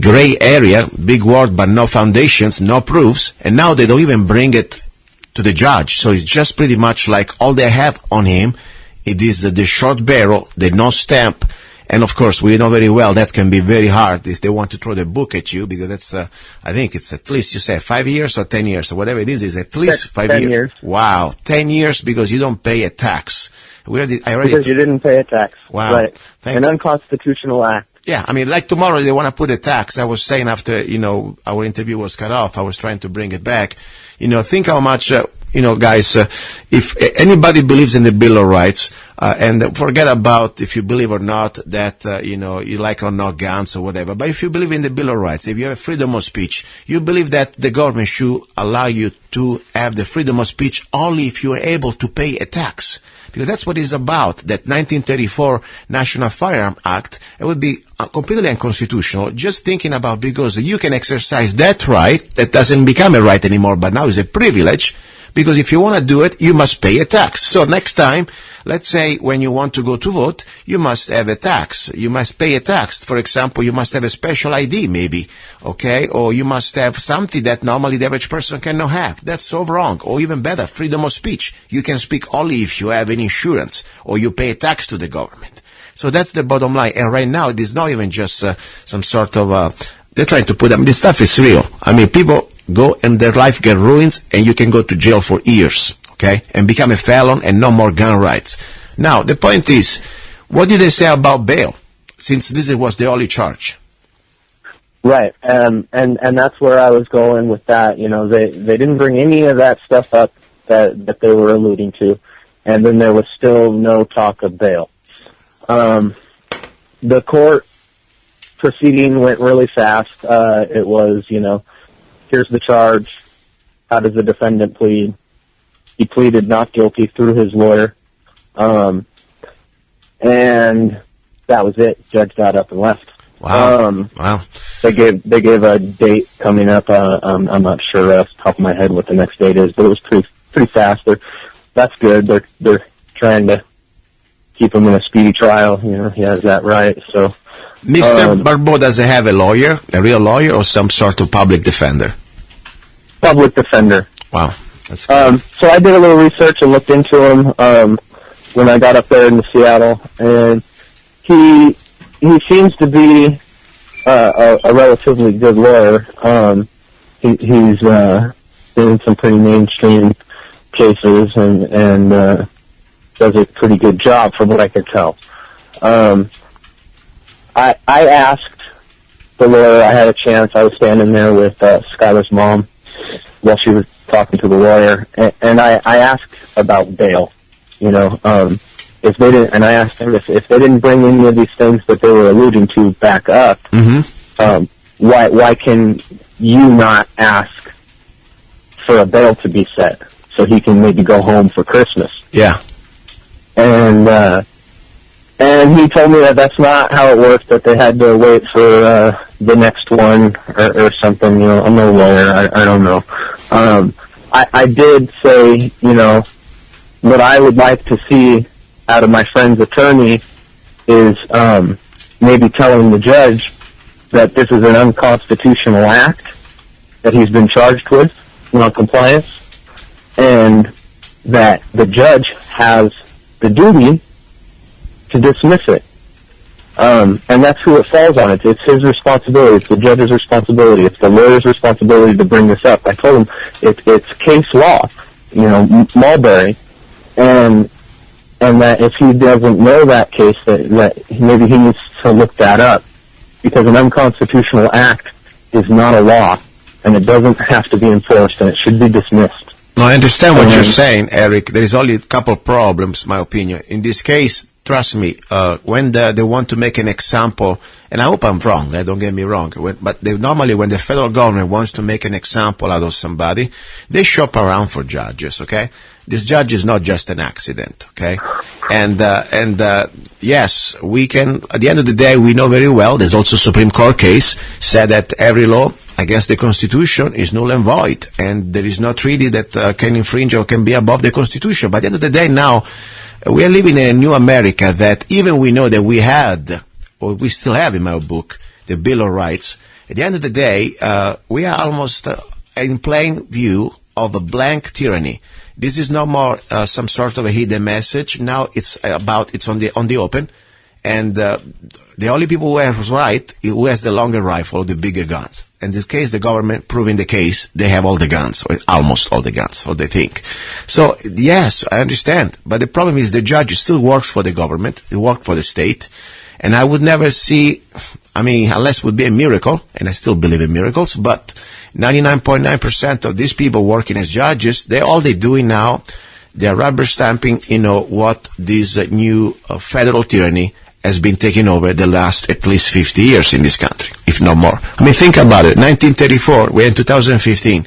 gray area, big word, but no foundations, no proofs, and now they don't even bring it to the judge. So it's just pretty much like all they have on him. It is the short barrel, the no stamp, and of course we know very well that can be very hard if they want to throw the book at you, because that's, I think it's at least, you say 5 years or 10 years, or whatever it is at least 5 years. Wow, 10 years because you don't pay a tax. Because you didn't pay a tax. Wow. Right. An unconstitutional act. Yeah, I mean, like tomorrow they want to put a tax. I was saying after, you know, our interview was cut off, I was trying to bring it back. You know, think how much, you know, guys, if anybody believes in the Bill of Rights, and forget about if you believe or not that, you know, you like or not guns or whatever, but if you believe in the Bill of Rights, if you have freedom of speech, you believe that the government should allow you to have the freedom of speech only if you are able to pay a tax. Because that's what it's about, that 1934 National Firearms Act. It would be completely unconstitutional, just thinking about, because you can exercise that right, that doesn't become a right anymore, but now is a privilege, because if you want to do it, you must pay a tax. So next time, let's say when you want to go to vote, you must have a tax. You must pay a tax. For example, you must have a special ID maybe, okay? Or you must have something that normally the average person cannot have. That's so wrong. Or even better, freedom of speech. You can speak only if you have an insurance or you pay a tax to the government. So that's the bottom line. And right now, it is not even just some sort of, they're trying to put, I mean, this stuff is real. I mean, people go and their life get ruined and you can go to jail for years, okay, and become a felon and no more gun rights. Now, the point is, what did they say about bail, since this was the only charge? Right, and that's where I was going with that. You know, they didn't bring any of that stuff up that they were alluding to, and then there was still no talk of bail. The court proceeding went really fast. It was, you know, here's the charge. How does the defendant plead? He pleaded not guilty through his lawyer, and that was it. Judge got up and left. Wow. Wow. They gave a date coming up. I'm not sure off the top of my head what the next date is, but it was pretty fast. That's good. They're trying to keep him in a speedy trial. You know, he has that right. So, Mr. Barbeau, does he have a lawyer, a real lawyer, or some sort of public defender? Public defender. Wow, that's good. So I did a little research and looked into him when I got up there in Seattle, and he seems to be a relatively good lawyer. He's doing some pretty mainstream cases and does a pretty good job from what I could tell. I asked the lawyer, I had a chance, I was standing there with Skylar's mom while she was talking to the lawyer, and I asked about bail, you know, if they didn't, and I asked him if they didn't bring any of these things that they were alluding to back up, why can you not ask for a bail to be set so he can maybe go home for Christmas? Yeah. And he told me that that's not how it worked, that they had to wait for the next one or something. You know, I'm no lawyer. I don't know. I did say, you know, what I would like to see out of my friend's attorney is maybe telling the judge that this is an unconstitutional act that he's been charged with, non-compliance, and that the judge has the duty to dismiss it. And that's who it falls on. It's his responsibility. It's the judge's responsibility. It's the lawyer's responsibility to bring this up. I told him it's case law, you know, Mulberry, and that if he doesn't know that case, that maybe he needs to look that up, because an unconstitutional act is not a law, and it doesn't have to be enforced, and it should be dismissed. No, I understand what you're saying, Eric. There is only a couple of problems, my opinion. In this case, trust me, when they want to make an example, and I hope I'm wrong, don't get me wrong, but normally when the federal government wants to make an example out of somebody, they shop around for judges, okay? This judge is not just an accident, okay? And yes, we can, at the end of the day, we know very well, there's also a Supreme Court case, said that every law against the Constitution is null and void, and there is no treaty that can infringe or can be above the Constitution. But at the end of the day now, we are living in a new America that even we know that we had, or we still have in my book, the Bill of Rights. At the end of the day, we are almost in plain view of a blank tyranny. This is no more some sort of a hidden message. Now it's on the open, and the only people who are right, who has the longer rifle, the bigger guns. In this case, the government proving the case, they have all the guns, or almost all the guns, or they think. So, yes, I understand. But the problem is the judge still works for the government, he works for the state, and I would never see, I mean, unless it would be a miracle, and I still believe in miracles, but 99.9% of these people working as judges, all they're doing now, they're rubber stamping, you know, what this new federal tyranny has been taking over the last at least 50 years in this country, if not more. I mean, think about it. 1934, we're in 2015.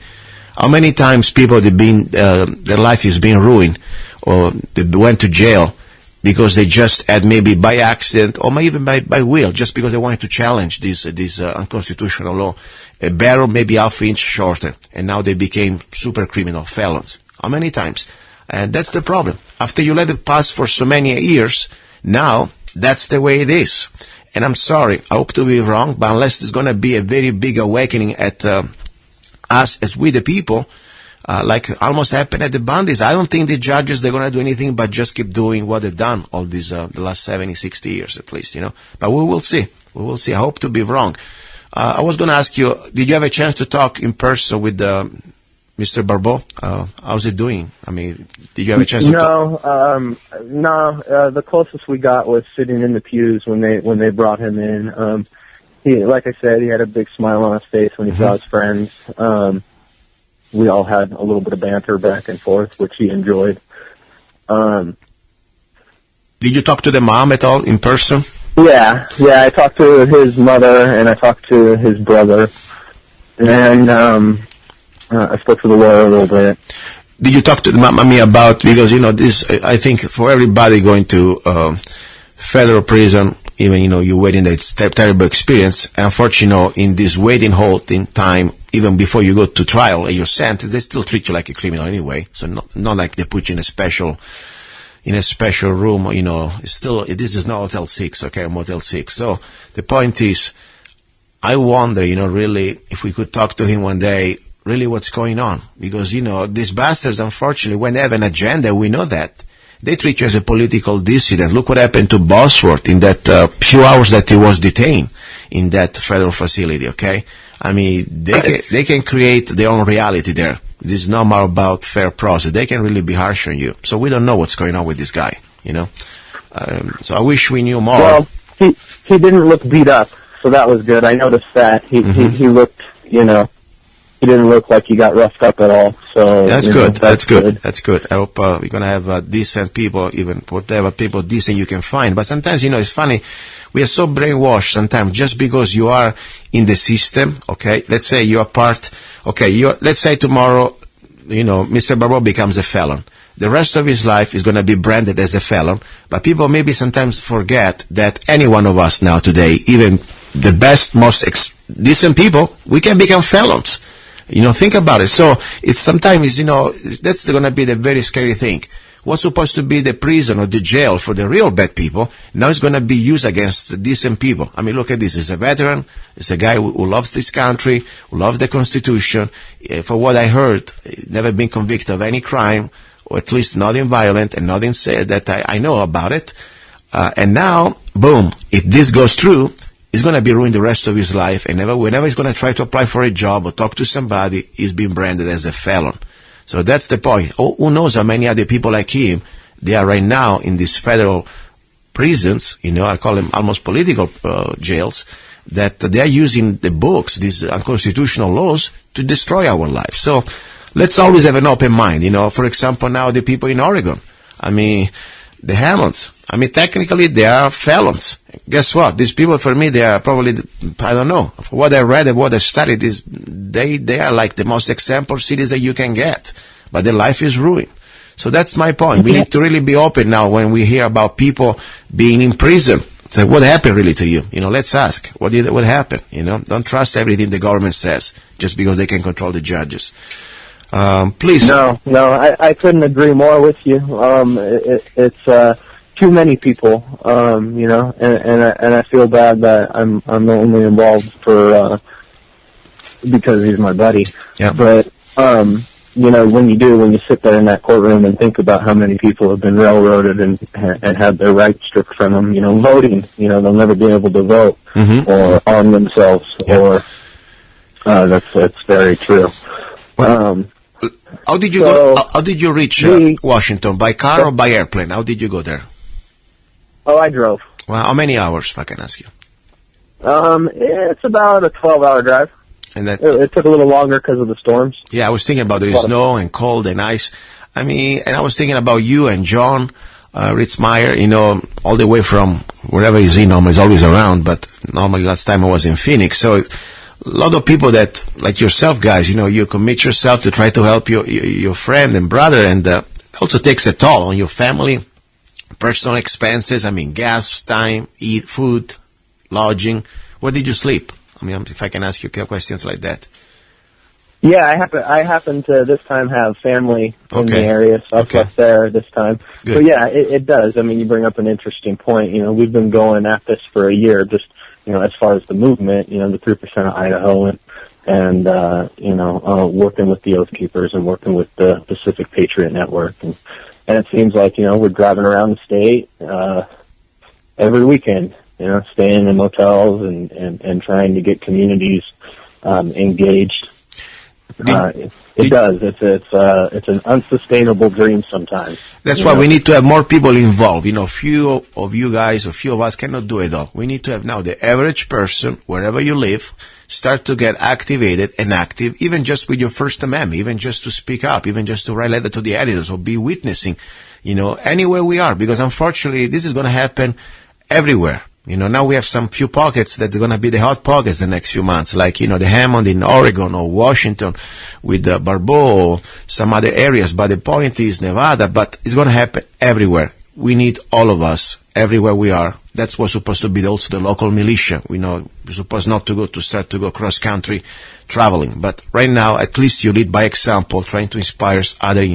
How many times people their life is being ruined, or they went to jail because they just had, maybe by accident or even by will, just because they wanted to challenge this unconstitutional law, a barrel maybe half inch shorter, and now they became super criminal felons. How many times? And that's the problem. After you let it pass for so many years, now that's the way it is. And I'm sorry, I hope to be wrong, but unless there's going to be a very big awakening at us as we the people, like almost happened at the Bundys, I don't think the judges, they're going to do anything but just keep doing what they've done all these, the last 70, 60 years at least, you know. But we will see. We will see. I hope to be wrong. I was going to ask you, did you have a chance to talk in person with Mr. Barbeau? How's it doing? I mean, did you have a chance to talk? No. The closest we got was sitting in the pews when they brought him in. like I said, he had a big smile on his face when he saw his friends. We all had a little bit of banter back and forth, which he enjoyed. Did you talk to the mom at all in person? Yeah, I talked to his mother and I talked to his brother, and I spoke to the lawyer a little bit. Did you talk to the mommy about, because, this, I think for everybody going to federal prison, even, you waiting, it's a terrible experience. Unfortunately, in this waiting holding time, even before you go to trial and you're sentenced, they still treat you like a criminal anyway. So not like they put you in a special room, it's still, this is not Hotel 6, okay, Motel 6. So the point is, I wonder, really, if we could talk to him one day, really what's going on. Because, these bastards, unfortunately, when they have an agenda, we know that. They treat you as a political dissident. Look what happened to Bosworth in that few hours that he was detained in that federal facility, okay? I mean, they can create their own reality there. This is not more about fair process. They can really be harsh on you. So we don't know what's going on with this guy, So I wish we knew more. Well, he didn't look beat up, so that was good. I noticed that. He looked, he didn't look like he got roughed up at all. So that's good. That's good. I hope we're going to have decent people, even whatever people decent you can find. But sometimes, it's funny. We are so brainwashed sometimes just because you are in the system, okay? Let's say you are part, okay, let's say tomorrow, Mr. Barbeau becomes a felon. The rest of his life is going to be branded as a felon. But people maybe sometimes forget that any one of us now today, even the best, most decent people, we can become felons. Think about it. So it's sometimes, that's going to be the very scary thing. What's supposed to be the prison or the jail for the real bad people, now it's going to be used against decent people. I mean, look at this. He's a veteran. He's a guy who loves this country, who loves the Constitution. For what I heard, never been convicted of any crime, or at least nothing violent and nothing said that I know about it. And now, boom, if this goes through, he's going to be ruined the rest of his life, and whenever he's going to try to apply for a job or talk to somebody, he's being branded as a felon. So that's the point. Who knows how many other people like him, they are right now in these federal prisons, I call them almost political jails, that they are using the books, these unconstitutional laws, to destroy our lives. So let's always have an open mind. For example, now the people in Oregon, the Hammonds, technically they are felons. Guess what? These people, for me, they are probably, I don't know, for what I read and what I studied, is they are like the most example citizens you can get, but their life is ruined. So that's my point. We need to really be open now when we hear about people being in prison. It's like, what happened really to you? Let's ask, what happened? Don't trust everything the government says just because they can control the judges. Please. No, I couldn't agree more with you. It's too many people, and I feel bad that I'm only involved because he's my buddy. Yeah. But when you sit there in that courtroom and think about how many people have been railroaded and had their rights stripped from them, voting, they'll never be able to vote or arm themselves, or that's very true. Well, how did you go? How did you reach Washington? By car or by airplane? How did you go there? Oh, I drove. Well, how many hours, if I can ask you? It's about a 12-hour drive. And it took a little longer because of the storms. Yeah, I was thinking about there is snow and cold and ice. And I was thinking about you and John Ritzmeyer, all the way from wherever he's in. Normally he's always around, but normally last time I was in Phoenix. So a lot of people that, like yourself guys, you commit yourself to try to help your friend and brother, and also takes a toll on your family, personal expenses, gas, time, eat, food, lodging. Where did you sleep? If I can ask you questions like that. Yeah, I happen to this time have family in the area, so I slept there this time. Good. But yeah, it does. You bring up an interesting point. We've been going at this for a year, just, as far as the movement, the 3% of Idaho and working with the Oath Keepers and working with the Pacific Patriot Network. And it seems like, we're driving around the state, every weekend, staying in motels and trying to get communities, engaged. It does. It's an unsustainable dream sometimes. That's why we need to have more people involved. Few of you guys or few of us cannot do it all. We need to have now the average person, wherever you live, start to get activated and active, even just with your First Amendment, even just to speak up, even just to write letter to the editors or be witnessing, anywhere we are. Because unfortunately, this is going to happen everywhere. Now we have some few pockets that are going to be the hot pockets the next few months, like, the Hammond in Oregon or Washington with Barbeau or some other areas. But the point is Nevada, but it's going to happen everywhere. We need all of us everywhere we are. That's what's supposed to be also the local militia. We're supposed not to start to go cross country traveling. But right now, at least you lead by example, trying to inspire others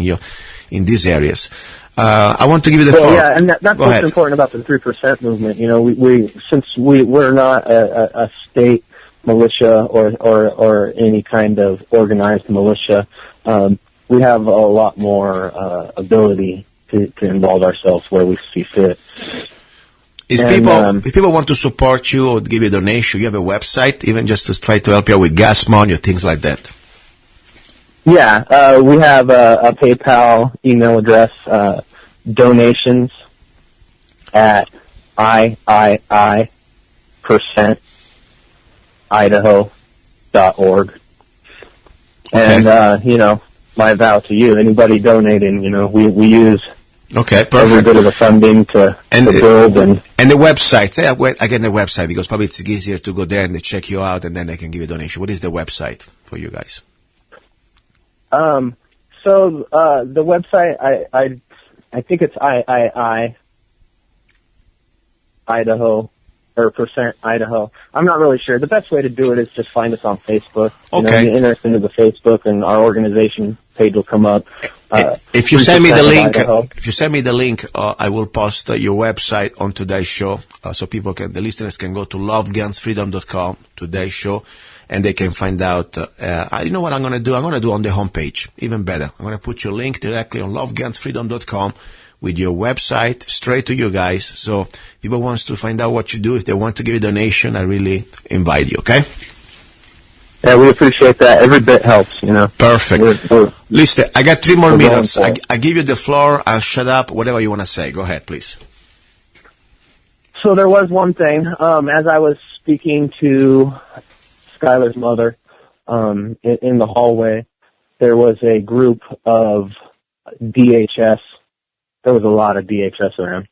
in these areas. I want to give you the floor. Yeah, and that's what's important about the 3% movement. Since we're not a state militia or any kind of organized militia, we have a lot more ability to involve ourselves where we see fit. If people want to support you or give you a donation, you have a website, even just to try to help you out with gas money or things like that. Yeah, we have a PayPal email address, donations at %idaho.org. Okay. And, my vow to you, anybody donating, we use every bit of the funding to build and the website. Again, the website, because probably it's easier to go there and they check you out and then they can give you a donation. What is the website for you guys? So the website, I think it's Idaho or %Idaho. I'm not really sure. The best way to do it is just find us on Facebook. Okay. You enter us into the Facebook and our organization page will come up. If you send me the link, I will post your website on today's show, so the listeners can go to lovegunsfreedom.com, today's show, and they can find out. You know what I'm going to do? I'm going to do on the homepage, even better. I'm going to put your link directly on lovegunsfreedom.com with your website straight to you guys. So if people wants to find out what you do, if they want to give a donation, I really invite you. Okay. Yeah, we appreciate that. Every bit helps, Perfect. Listen, I got 3 more minutes. I give you the floor. I'll shut up. Whatever you want to say. Go ahead, please. So there was one thing. As I was speaking to Skylar's mother in the hallway, there was a group of DHS. There was a lot of DHS around.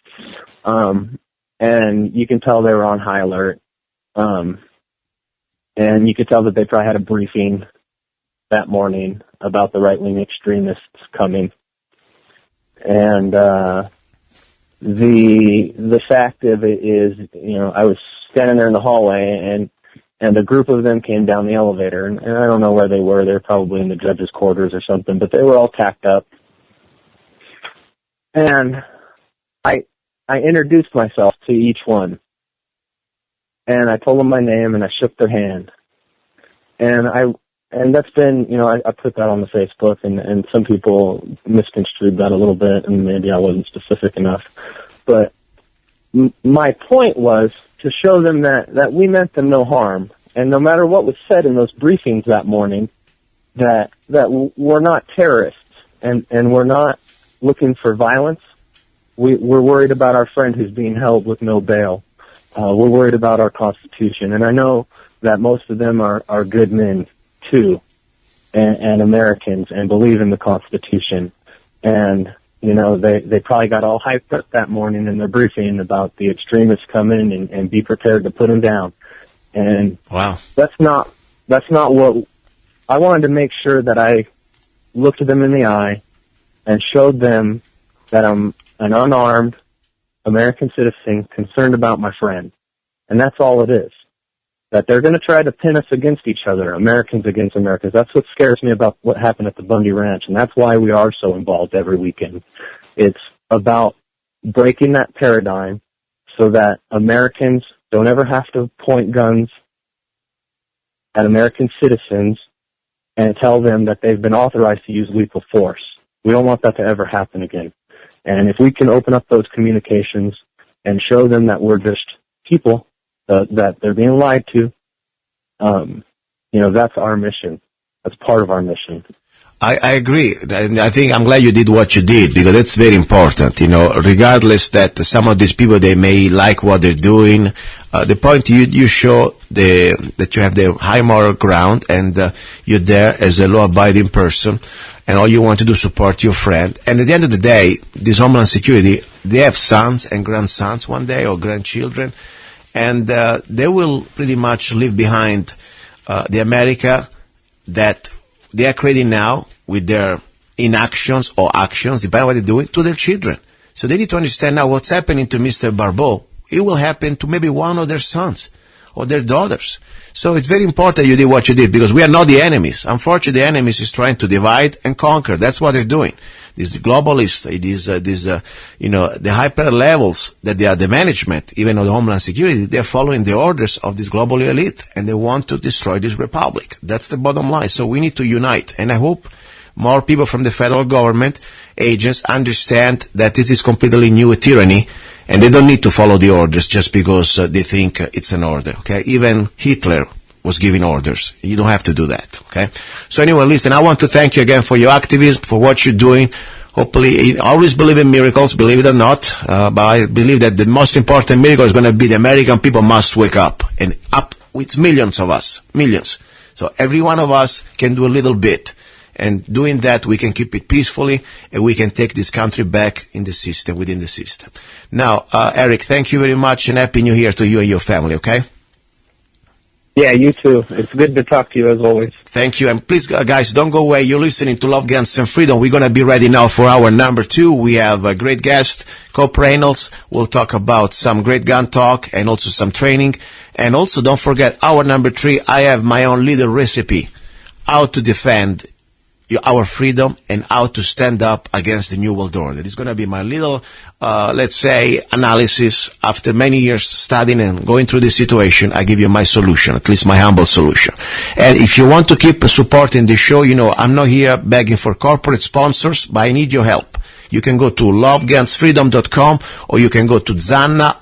And you can tell they were on high alert. And you could tell that they probably had a briefing that morning about the right-wing extremists coming. And the fact of it is, I was standing there in the hallway, and a group of them came down the elevator, and I don't know where they were. They were probably in the judge's quarters or something, but they were all tacked up. And I introduced myself to each one. And I told them my name, and I shook their hand. And that's been, I put that on the Facebook, and some people misconstrued that a little bit, and maybe I wasn't specific enough. But my point was to show them that we meant them no harm, and no matter what was said in those briefings that morning, that we're not terrorists, and we're not looking for violence. We're worried about our friend who's being held with no bail. We're worried about our Constitution, and I know that most of them are good men too, and Americans, and believe in the Constitution. And they probably got all hyped up that morning in their briefing about the extremists coming and be prepared to put them down. And wow, that's not what I wanted to make sure that I looked them in the eye and showed them that I'm an unarmed American citizen concerned about my friend. And that's all it is. That they're going to try to pin us against each other, Americans against Americans. That's what scares me about what happened at the Bundy Ranch, and that's why we are so involved every weekend. It's about breaking that paradigm so that Americans don't ever have to point guns at American citizens and tell them that they've been authorized to use lethal force. We don't want that to ever happen again. And if we can open up those communications and show them that we're just people, that they're being lied to, that's our mission. That's part of our mission. I agree. And I think I'm glad you did what you did, because that's very important, regardless that some of these people, they may like what they're doing. The point you show that you have the high moral ground, and you're there as a law-abiding person, and all you want to do is support your friend. And at the end of the day, this Homeland Security, they have sons and grandsons one day, or grandchildren, and they will pretty much leave behind the America that they are creating now with their inactions or actions, depending on what they're doing, to their children. So they need to understand now what's happening to Mr. Barbeau. It will happen to maybe one of their sons or their daughters. So it's very important you did what you did, because we are not the enemies. Unfortunately, the enemies is trying to divide and conquer. That's what they're doing. These globalists, the hyper levels that they are the management, even of the Homeland Security, they're following the orders of this global elite, and they want to destroy this republic. That's the bottom line. So we need to unite, and I hope more people from the federal government, agents, understand that this is completely new tyranny, and they don't need to follow the orders just because they think it's an order, okay? Even Hitler was giving orders. You don't have to do that, okay? So anyway, listen, I want to thank you again for your activism, for what you're doing. Hopefully, I always believe in miracles, believe it or not, but I believe that the most important miracle is going to be the American people must wake up, and up with millions of us, millions. So every one of us can do a little bit. And doing that, we can keep it peacefully, and we can take this country back in the system, within the system. Now, Eric, thank you very much, and Happy New Year to you and your family, okay? Yeah, you too. It's good to talk to you, as always. Thank you. And please, guys, don't go away. You're listening to Love, Guns, and Freedom. We're going to be ready now for our number 2. We have a great guest, Cope Reynolds. We'll talk about some great gun talk and also some training. And also, don't forget, our number 3, I have my own little recipe, how to defend our freedom and how to stand up against the New World Order. It's going to be my little, let's say, analysis. After many years studying and going through this situation, I give you my solution, at least my humble solution. And if you want to keep supporting the show, I'm not here begging for corporate sponsors, but I need your help. You can go to lovegunsfreedom.com, or you can go to zanna.com.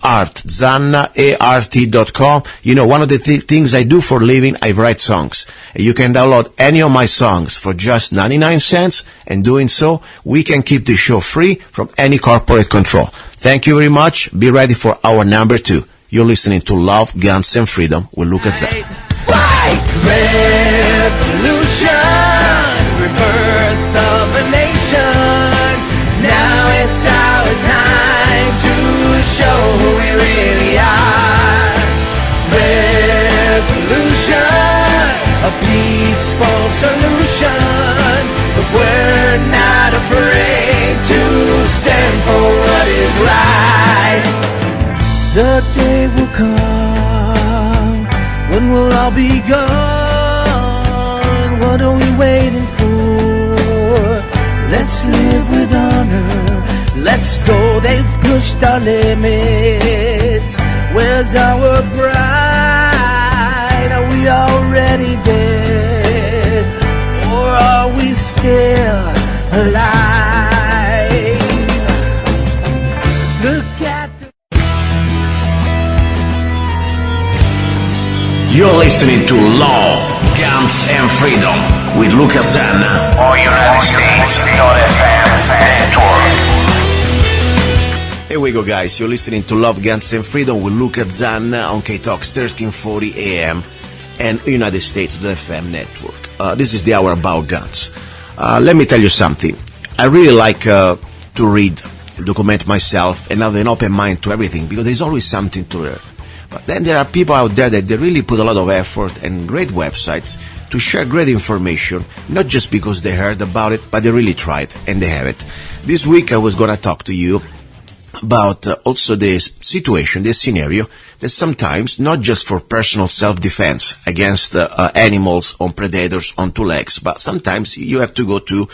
One of the things I do for a living, I write songs. You can download any of my songs for just 99 cents, and doing so, we can keep the show free from any corporate control. Thank you very much. Be ready for our number 2. You're listening to Love, Guns, and Freedom with luca-zanna. White revolution, rebirth of a nation. Now it's our time to show who we really are. Revolution, a peaceful solution, but we're not afraid to stand for what is right. The day will come when we'll all be gone. What are we waiting for? Let's live with honor. Let's go. They've pushed our limits. Where's our pride? Are we already dead? Or are we still alive? Look at the... You're listening to Love, Guns, and Freedom with luca-zanna on United States .fm network. Here we go, guys. You're listening to Love, Guns, and Freedom with luca-zanna on KTOX 1340 AM and United States .fm network. This is the hour about guns. Let me tell you something. I really like to read, document myself, and have an open mind to everything, because there's always something to learn. But then there are people out there that they really put a lot of effort and great websites to share great information, not just because they heard about it, but they really tried, and they have it. This week I was going to talk to you about also this situation, this scenario, that sometimes, not just for personal self-defense against animals on predators on 2 legs, but sometimes you have to go to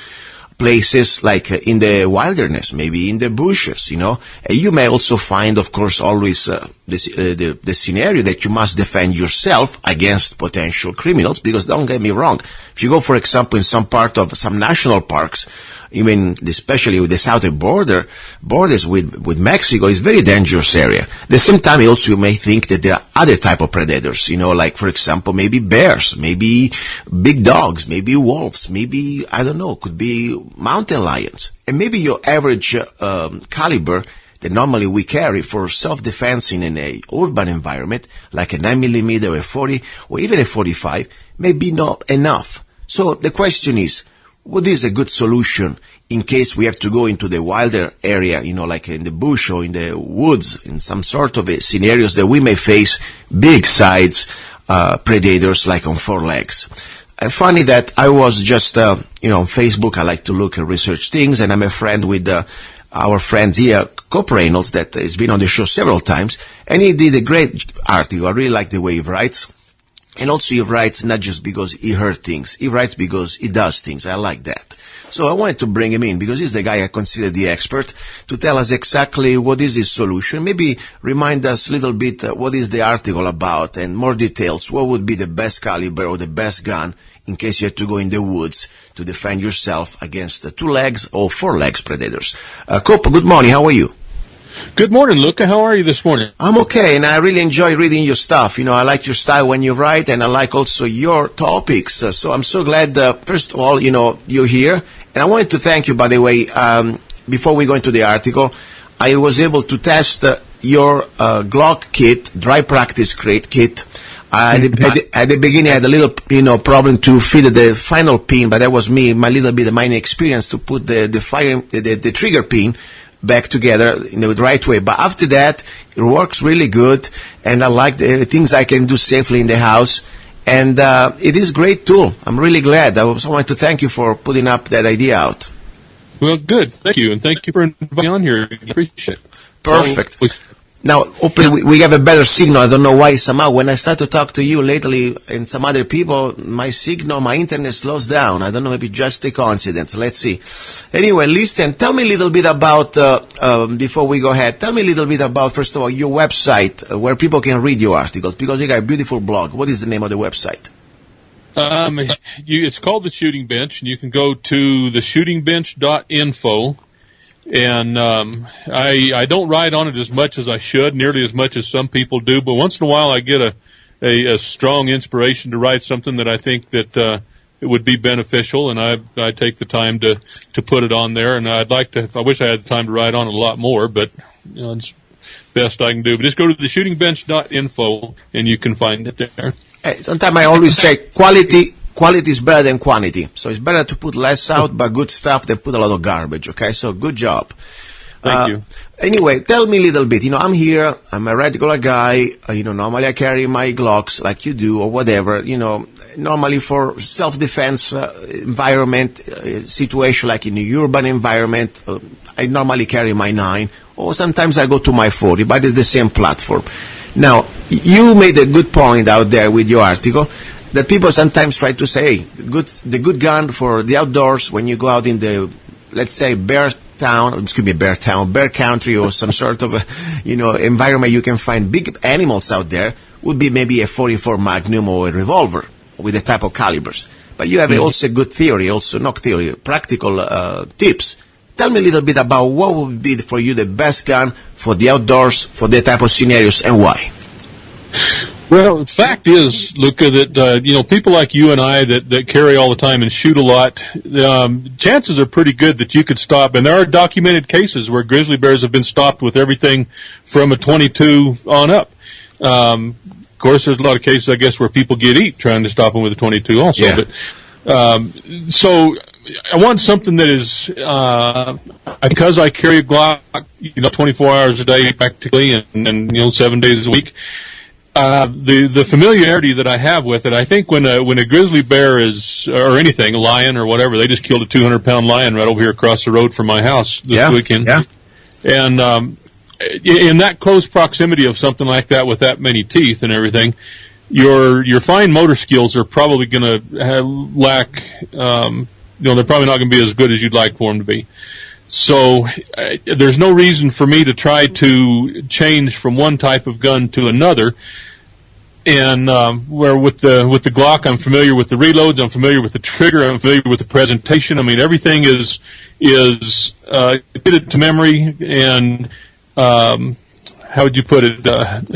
places like in the wilderness, maybe in the bushes, And you may also find, of course, always the scenario that you must defend yourself against potential criminals, because don't get me wrong, if you go, for example, in some part of some national parks, even especially with the southern borders with Mexico, is very dangerous area. At the same time, also you may think that there are other type of predators, like for example, maybe bears, maybe big dogs, maybe wolves, maybe, I don't know, could be mountain lions. And maybe your average caliber that normally we carry for self-defense in an urban environment, like a 9mm, a 40, or even a 45, may be not enough. So the question is, what is a good solution in case we have to go into the wilder area, like in the bush or in the woods, in some sort of scenarios that we may face big size predators like on four legs? Funny that I was just, on Facebook, I like to look and research things, and I'm a friend with our friend here, Cope Reynolds, that has been on the show several times, and he did a great article. I really like the way he writes. And also he writes not just because he heard things, he writes because he does things. I like that. So I wanted to bring him in because he's the guy I consider the expert to tell us exactly what is his solution. Maybe remind us a little bit what is the article about and more details. What would be the best caliber or the best gun in case you have to go in the woods to defend yourself against the 2 legs or 4 legs predators. Cope, good morning. How are you? Good morning, Luca. How are you this morning? I'm okay, and I really enjoy reading your stuff. I like your style when you write, and I like also your topics. So I'm so glad, first of all, you're here. And I wanted to thank you, by the way, before we go into the article, I was able to test your Glock kit, dry practice kit. At the beginning, I had a little, problem to fit the final pin, but that was me, my little bit of my inexperience to put the trigger pin back together in the right way. But after that, it works really good, and I like the things I can do safely in the house. And it is a great tool. I'm really glad. I also want to thank you for putting up that idea out. Well, good. Thank you, and thank you for inviting me on here. I appreciate it. Perfect. Now, hopefully we have a better signal. I don't know why. Somehow, when I start to talk to you lately and some other people, my signal, my internet slows down. I don't know, maybe just a coincidence. Let's see. Anyway, listen, tell me a little bit about, before we go ahead, tell me a little bit about, first of all, your website, where people can read your articles, because you got a beautiful blog. What is the name of the website? It's called The Shooting Bench, and you can go to theshootingbench.info. And I don't write on it as much as I should, nearly as much as some people do. But once in a while, I get a strong inspiration to write something that I think that it would be beneficial, and I take the time to put it on there. And I wish I had time to write on it a lot more, but it's best I can do. But just go to theshootingbench.info, and you can find it there. Sometimes I always say quality is better than quantity. So it's better to put less out, but good stuff, than put a lot of garbage, okay? So good job. Thank you. Anyway, tell me a little bit. I'm here. I'm a regular guy. Normally I carry my Glocks like you do or whatever. Normally for self-defense environment, situation like in a urban environment, I normally carry my 9, or sometimes I go to my 40, but it's the same platform. Now, you made a good point out there with your article, that people sometimes try to say, the good gun for the outdoors when you go out in the, let's say, bear country, or some sort of, environment you can find big animals out there, would be maybe a 44 Magnum or a revolver with the type of calibers. But you have also a good theory, practical tips. Tell me a little bit about what would be for you the best gun for the outdoors, for the type of scenarios, and why. Well, the fact is, Luca, that, people like you and I that carry all the time and shoot a lot, chances are pretty good that you could stop. And there are documented cases where grizzly bears have been stopped with everything from a 22 on up. Of course, there's a lot of cases, I guess, where people get eat trying to stop them with a 22 also. Yeah. But, so I want something that is, because I carry a Glock, 24 hours a day practically, and 7 days a week. The familiarity that I have with it, I think when a grizzly bear or anything, a lion or whatever, they just killed a 200-pound lion right over here across the road from my house this weekend. Yeah. And, in that close proximity of something like that with that many teeth and everything, your fine motor skills are probably going to lack, they're probably not going to be as good as you'd like for them to be. So there's no reason for me to try to change from one type of gun to another. And where with the Glock, I'm familiar with the reloads, I'm familiar with the trigger, I'm familiar with the presentation. I mean, everything is committed to memory and how would you put it?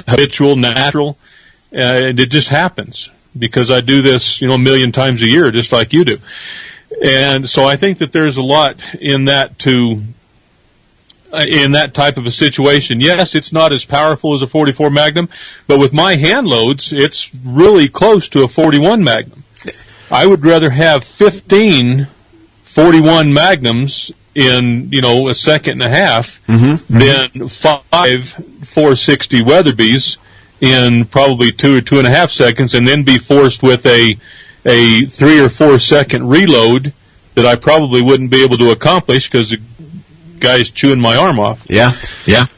Habitual, natural, and it just happens because I do this, a million times a year, just like you do. And so I think that there's a lot in that in that type of a situation. Yes, it's not as powerful as a 44 Magnum, but with my hand loads, it's really close to a 41 Magnum. I would rather have 15 41 Magnums in, a second and a half than 5 460 Weatherbys in probably 2 or 2.5 seconds, and then be forced with a 3 or 4 second reload that I probably wouldn't be able to accomplish because the guy's chewing my arm off. Yeah.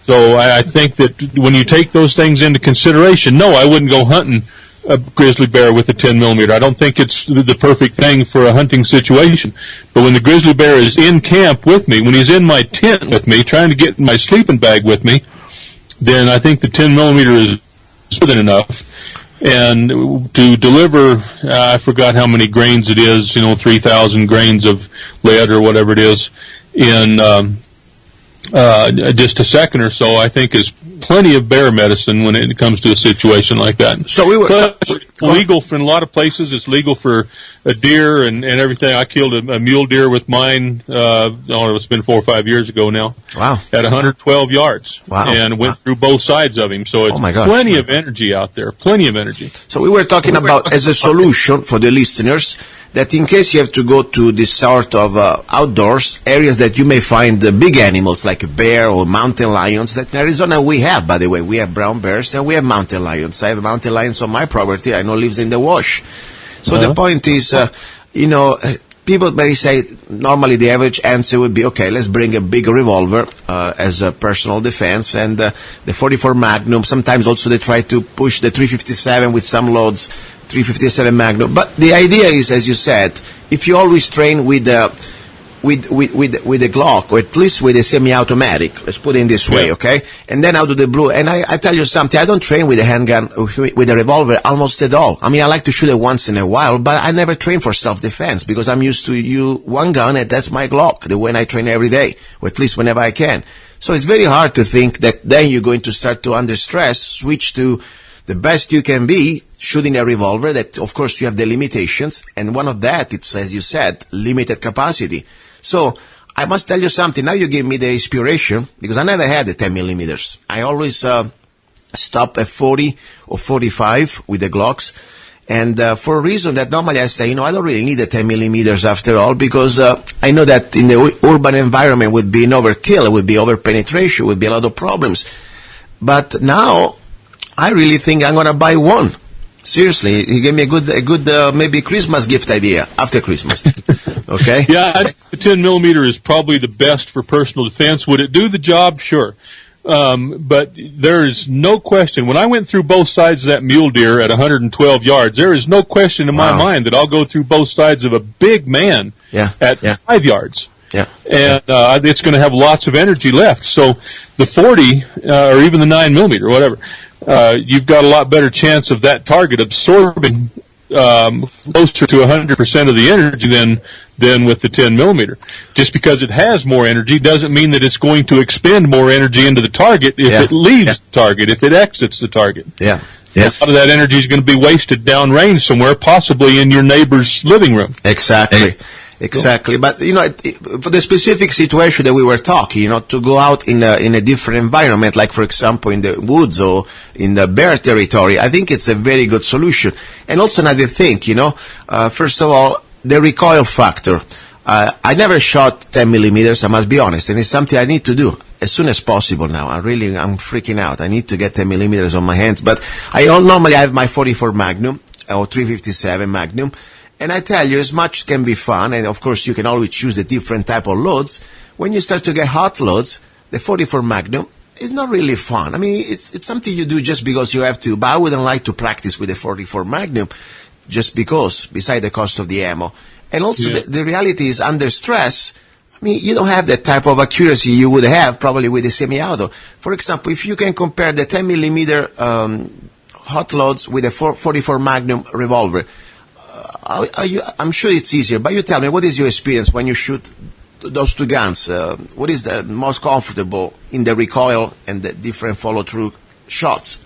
So I think that when you take those things into consideration, no, I wouldn't go hunting a grizzly bear with a 10 millimeter. I don't think it's the perfect thing for a hunting situation. But when the grizzly bear is in camp with me, when he's in my tent with me, trying to get my sleeping bag with me, then I think the 10 millimeter is more than enough. And to deliver, I forgot how many grains it is, 3,000 grains of lead or whatever it is in just a second or so, I think is plenty of bear medicine when it comes to a situation like that. So we were legal for in a lot of places. It's legal for a deer and everything. I killed a mule deer with mine. It's been 4 or 5 years ago now. Wow! At 112 yards. Wow! And went through both sides of him. So it's plenty of energy out there. Plenty of energy. So we were talking about as a solution for the listeners that in case you have to go to this sort of outdoors areas that you may find big animals like a bear or mountain lions. That in Arizona we have, by the way, we have brown bears and we have mountain lions. I have mountain lions on my property. I know lives in the wash. So the point is, people may say normally the average answer would be, okay, let's bring a big revolver as a personal defense, and the 44 Magnum. Sometimes also they try to push the 357 with some loads, 357 Magnum. But the idea is, as you said, if you always train with a Glock, or at least with a semi-automatic, let's put it in this way, okay? And then out of the blue, and I tell you something, I don't train with a handgun, with a revolver almost at all. I mean, I like to shoot it once in a while, but I never train for self-defense because I'm used to use one gun and that's my Glock, the one I train every day, or at least whenever I can. So it's very hard to think that then you're going to start to, under stress, switch to the best you can be, shooting a revolver that, of course, you have the limitations, and one of that, it's, as you said, limited capacity. So I must tell you something. Now you give me the inspiration, because I never had the 10 millimeters. I always stop at 40 or 45 with the Glocks. And for a reason that normally I say, I don't really need the 10 millimeters after all, because I know that in the urban environment would be an overkill, it would be overpenetration, it would be a lot of problems. But now I really think I'm going to buy one. Seriously, he gave me a good maybe Christmas gift idea after Christmas. Okay? Yeah, the 10 millimeter is probably the best for personal defense. Would it do the job? Sure. But there is no question. When I went through both sides of that mule deer at 112 yards, there is no question in my mind that I'll go through both sides of a big man at 5 yards. Yeah. And it's going to have lots of energy left. So the 40 or even the 9 millimeter, whatever, you've got a lot better chance of that target absorbing closer to 100% of the energy than with the 10 millimeter. Just because it has more energy doesn't mean that it's going to expend more energy into the target if it leaves the target, if it exits the target. Yeah. A lot of that energy is going to be wasted downrange somewhere, possibly in your neighbor's living room. Exactly. Exactly. But, for the specific situation that we were talking, to go out in a different environment, like, for example, in the woods or in the bear territory, I think it's a very good solution. And also another thing, first of all, the recoil factor. I never shot 10 millimeters, I must be honest, and it's something I need to do as soon as possible now. I'm freaking out. I need to get 10 millimeters on my hands. But normally I have my 44 Magnum or 357 Magnum. And I tell you, as much can be fun, and of course you can always choose a different type of loads. When you start to get hot loads, the 44 Magnum is not really fun. I mean, it's something you do just because you have to, but I wouldn't like to practice with the 44 Magnum just because, beside the cost of the ammo. And also the reality is, under stress, I mean, you don't have that type of accuracy you would have probably with a semi-auto. For example, if you can compare the 10 millimeter hot loads with a 44 Magnum revolver. I'm sure it's easier, but you tell me, what is your experience when you shoot those two guns? What is the most comfortable in the recoil and the different follow-through shots?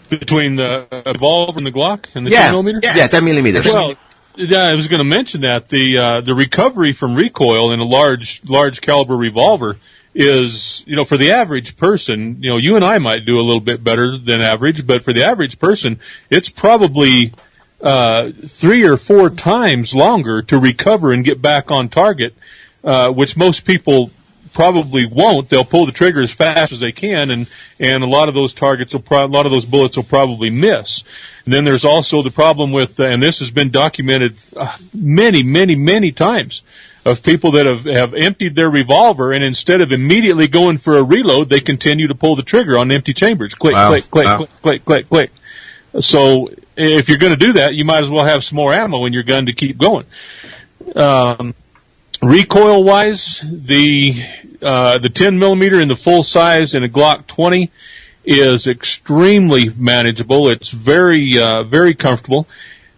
Between the revolver and the Glock and the 10 millimeter? Yeah, 10 millimeters. Well, yeah, I was going to mention that the recovery from recoil in a large caliber revolver is, for the average person, you and I might do a little bit better than average, but for the average person, it's probably 3 or 4 times longer to recover and get back on target, which most people probably won't. They'll pull the trigger as fast as they can, and a lot of those targets a lot of those bullets will probably miss. And then there's also the problem with, and this has been documented many times, of people that have emptied their revolver, and instead of immediately going for a reload, they continue to pull the trigger on empty chambers. Click, click, click, click, click, click, click. So if you're going to do that, you might as well have some more ammo in your gun to keep going. Recoil-wise, the 10 millimeter in the full size in a Glock 20 is extremely manageable. It's very comfortable.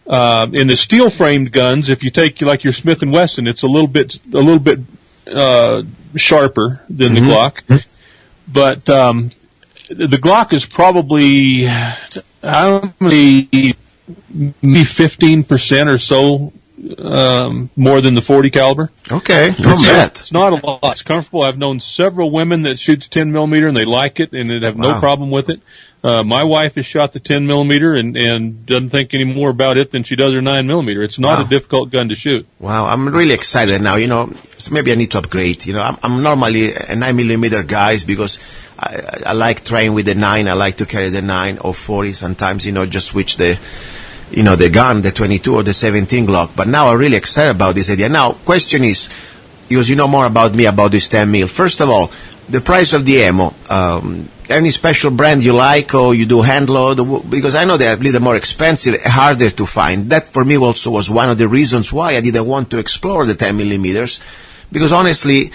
In the steel-framed guns, if you take like your Smith & Wesson, it's a little bit sharper than the Glock. But the Glock is probably, maybe 15% or so more than the 40 caliber. Okay, it's not a lot. It's comfortable. I've known several women that shoots 10 millimeter and they like it and they have no problem with it. My wife has shot the 10 millimeter and doesn't think any more about it than she does her 9 millimeter. It's not a difficult gun to shoot. Wow, I'm really excited now. So maybe I need to upgrade. I'm normally a 9 millimeter guy because I like trying with the 9. I like to carry the 9 or 40 sometimes. Just switch the gun, the 22 or the 17 Glock. But now I'm really excited about this idea. Now, question is, because you know more about me about this 10 mil. First of all, the price of the ammo. Any special brand you like, or you do hand load? Because I know they're a little more expensive, harder to find. That for me also was one of the reasons why I didn't want to explore the 10 millimeters. Because honestly,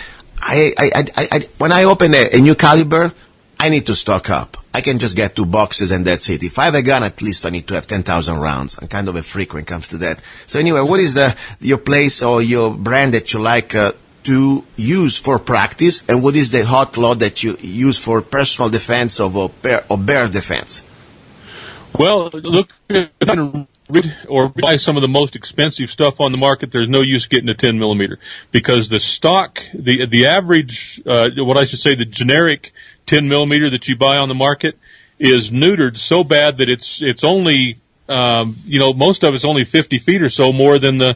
when I open a new caliber, I need to stock up. I can just get 2 boxes and that's it. If I have a gun, at least I need to have 10,000 rounds. I'm kind of a freak when it comes to that. So anyway, what is your place or your brand that you like to use for practice, and what is the hot load that you use for personal defense or bear defense? Well, look or buy some of the most expensive stuff on the market. There's no use getting a 10 millimeter because the stock, the average, the generic 10 millimeter that you buy on the market is neutered so bad that it's only, most of it's only 50 feet or so more than the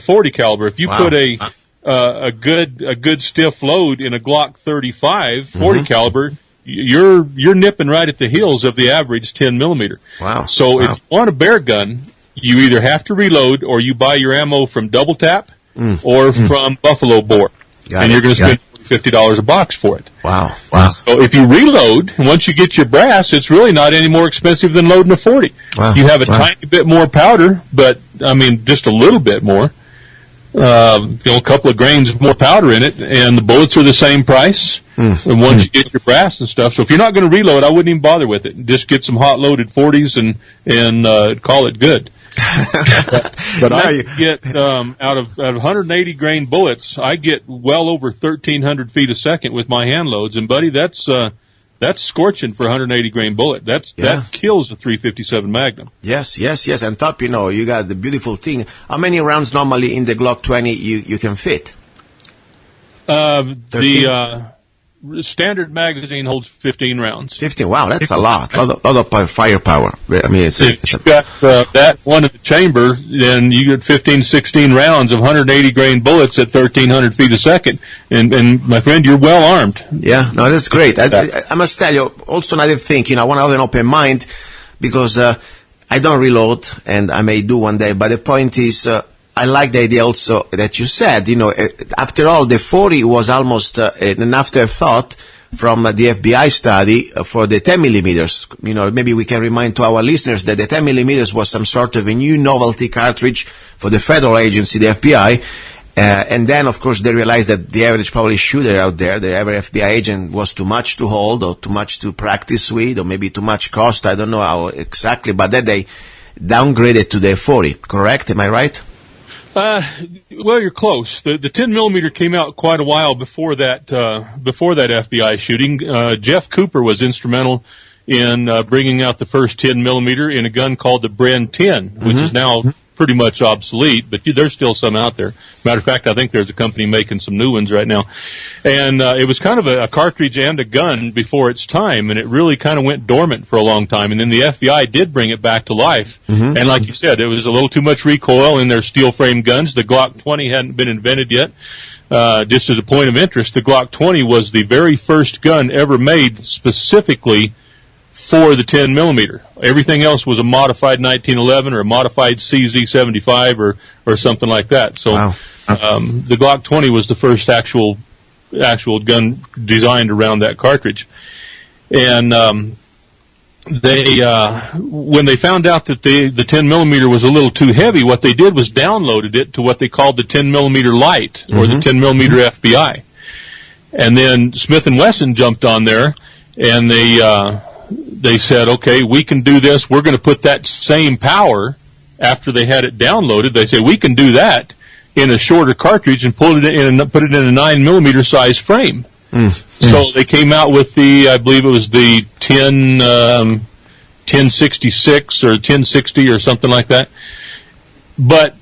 40 caliber. If you put a good stiff load in a Glock 35 40 caliber, you're nipping right at the heels of the average 10 millimeter. Wow. So if you want a bear gun, you either have to reload or you buy your ammo from Double Tap or from Buffalo Bore. And you're going to spend $50 a box for it. Wow. So if you reload, and once you get your brass, it's really not any more expensive than loading a 40. Wow. You have a tiny bit more powder, but just a little bit more. A couple of grains more powder in it, and the bullets are the same price. And once you get your brass and stuff, so if you're not going to reload, I wouldn't even bother with it. Just get some hot loaded 40s and call it good. But I get out of 180 grain bullets, I get well over 1,300 feet a second with my hand loads, and buddy, that's scorching for a 180 grain bullet. That kills a 357 Magnum. Yes. And top, you got the beautiful thing. How many rounds normally in the Glock 20 you can fit? The standard magazine holds 15 rounds. 15. Wow, that's a lot. A lot of firepower. I mean, if you got that one in the chamber, then you get 15, 16 rounds of 180 grain bullets at 1,300 feet a second. And my friend, you're well armed. Yeah, no, that's great. I must tell you, also another thing, I want to have an open mind because I don't reload, and I may do one day, but the point is, I like the idea also that you said, after all, the 40 was almost an afterthought from the FBI study for the 10 millimeters. Maybe we can remind to our listeners that the 10 millimeters was some sort of a new novelty cartridge for the federal agency, the FBI, And then, of course, they realized that the average probably shooter out there, the average FBI agent, was too much to hold or too much to practice with or maybe too much cost. I don't know how exactly, but then they downgraded to the 40, correct? Am I right? Well, you're close. The 10 millimeter came out quite a while before that FBI shooting. Jeff Cooper was instrumental in bringing out the first 10 millimeter in a gun called the Bren 10, which is now pretty much obsolete, but there's still some out there. Matter of fact, I think there's a company making some new ones right now. And it was kind of a cartridge and a gun before its time, and it really kind of went dormant for a long time. And then the FBI did bring it back to life. And like you said, it was a little too much recoil in their steel frame guns. The Glock 20 hadn't been invented yet. Just as a point of interest, the Glock 20 was the very first gun ever made specifically for the 10 millimeter. Everything else was a modified 1911 or a modified CZ75 or something like that. So the Glock 20 was the first actual gun designed around that cartridge. And they when they found out that the 10 millimeter was a little too heavy, what they did was downloaded it to what they called the 10 millimeter light or the 10 millimeter FBI. And then Smith & Wesson jumped on there, and they said, okay, we can do this. We're going to put that same power after they had it downloaded. They said, we can do that in a shorter cartridge and put it in a 9 millimeter size frame. So they came out with I believe it was the 1066 or 1060 or something like that. But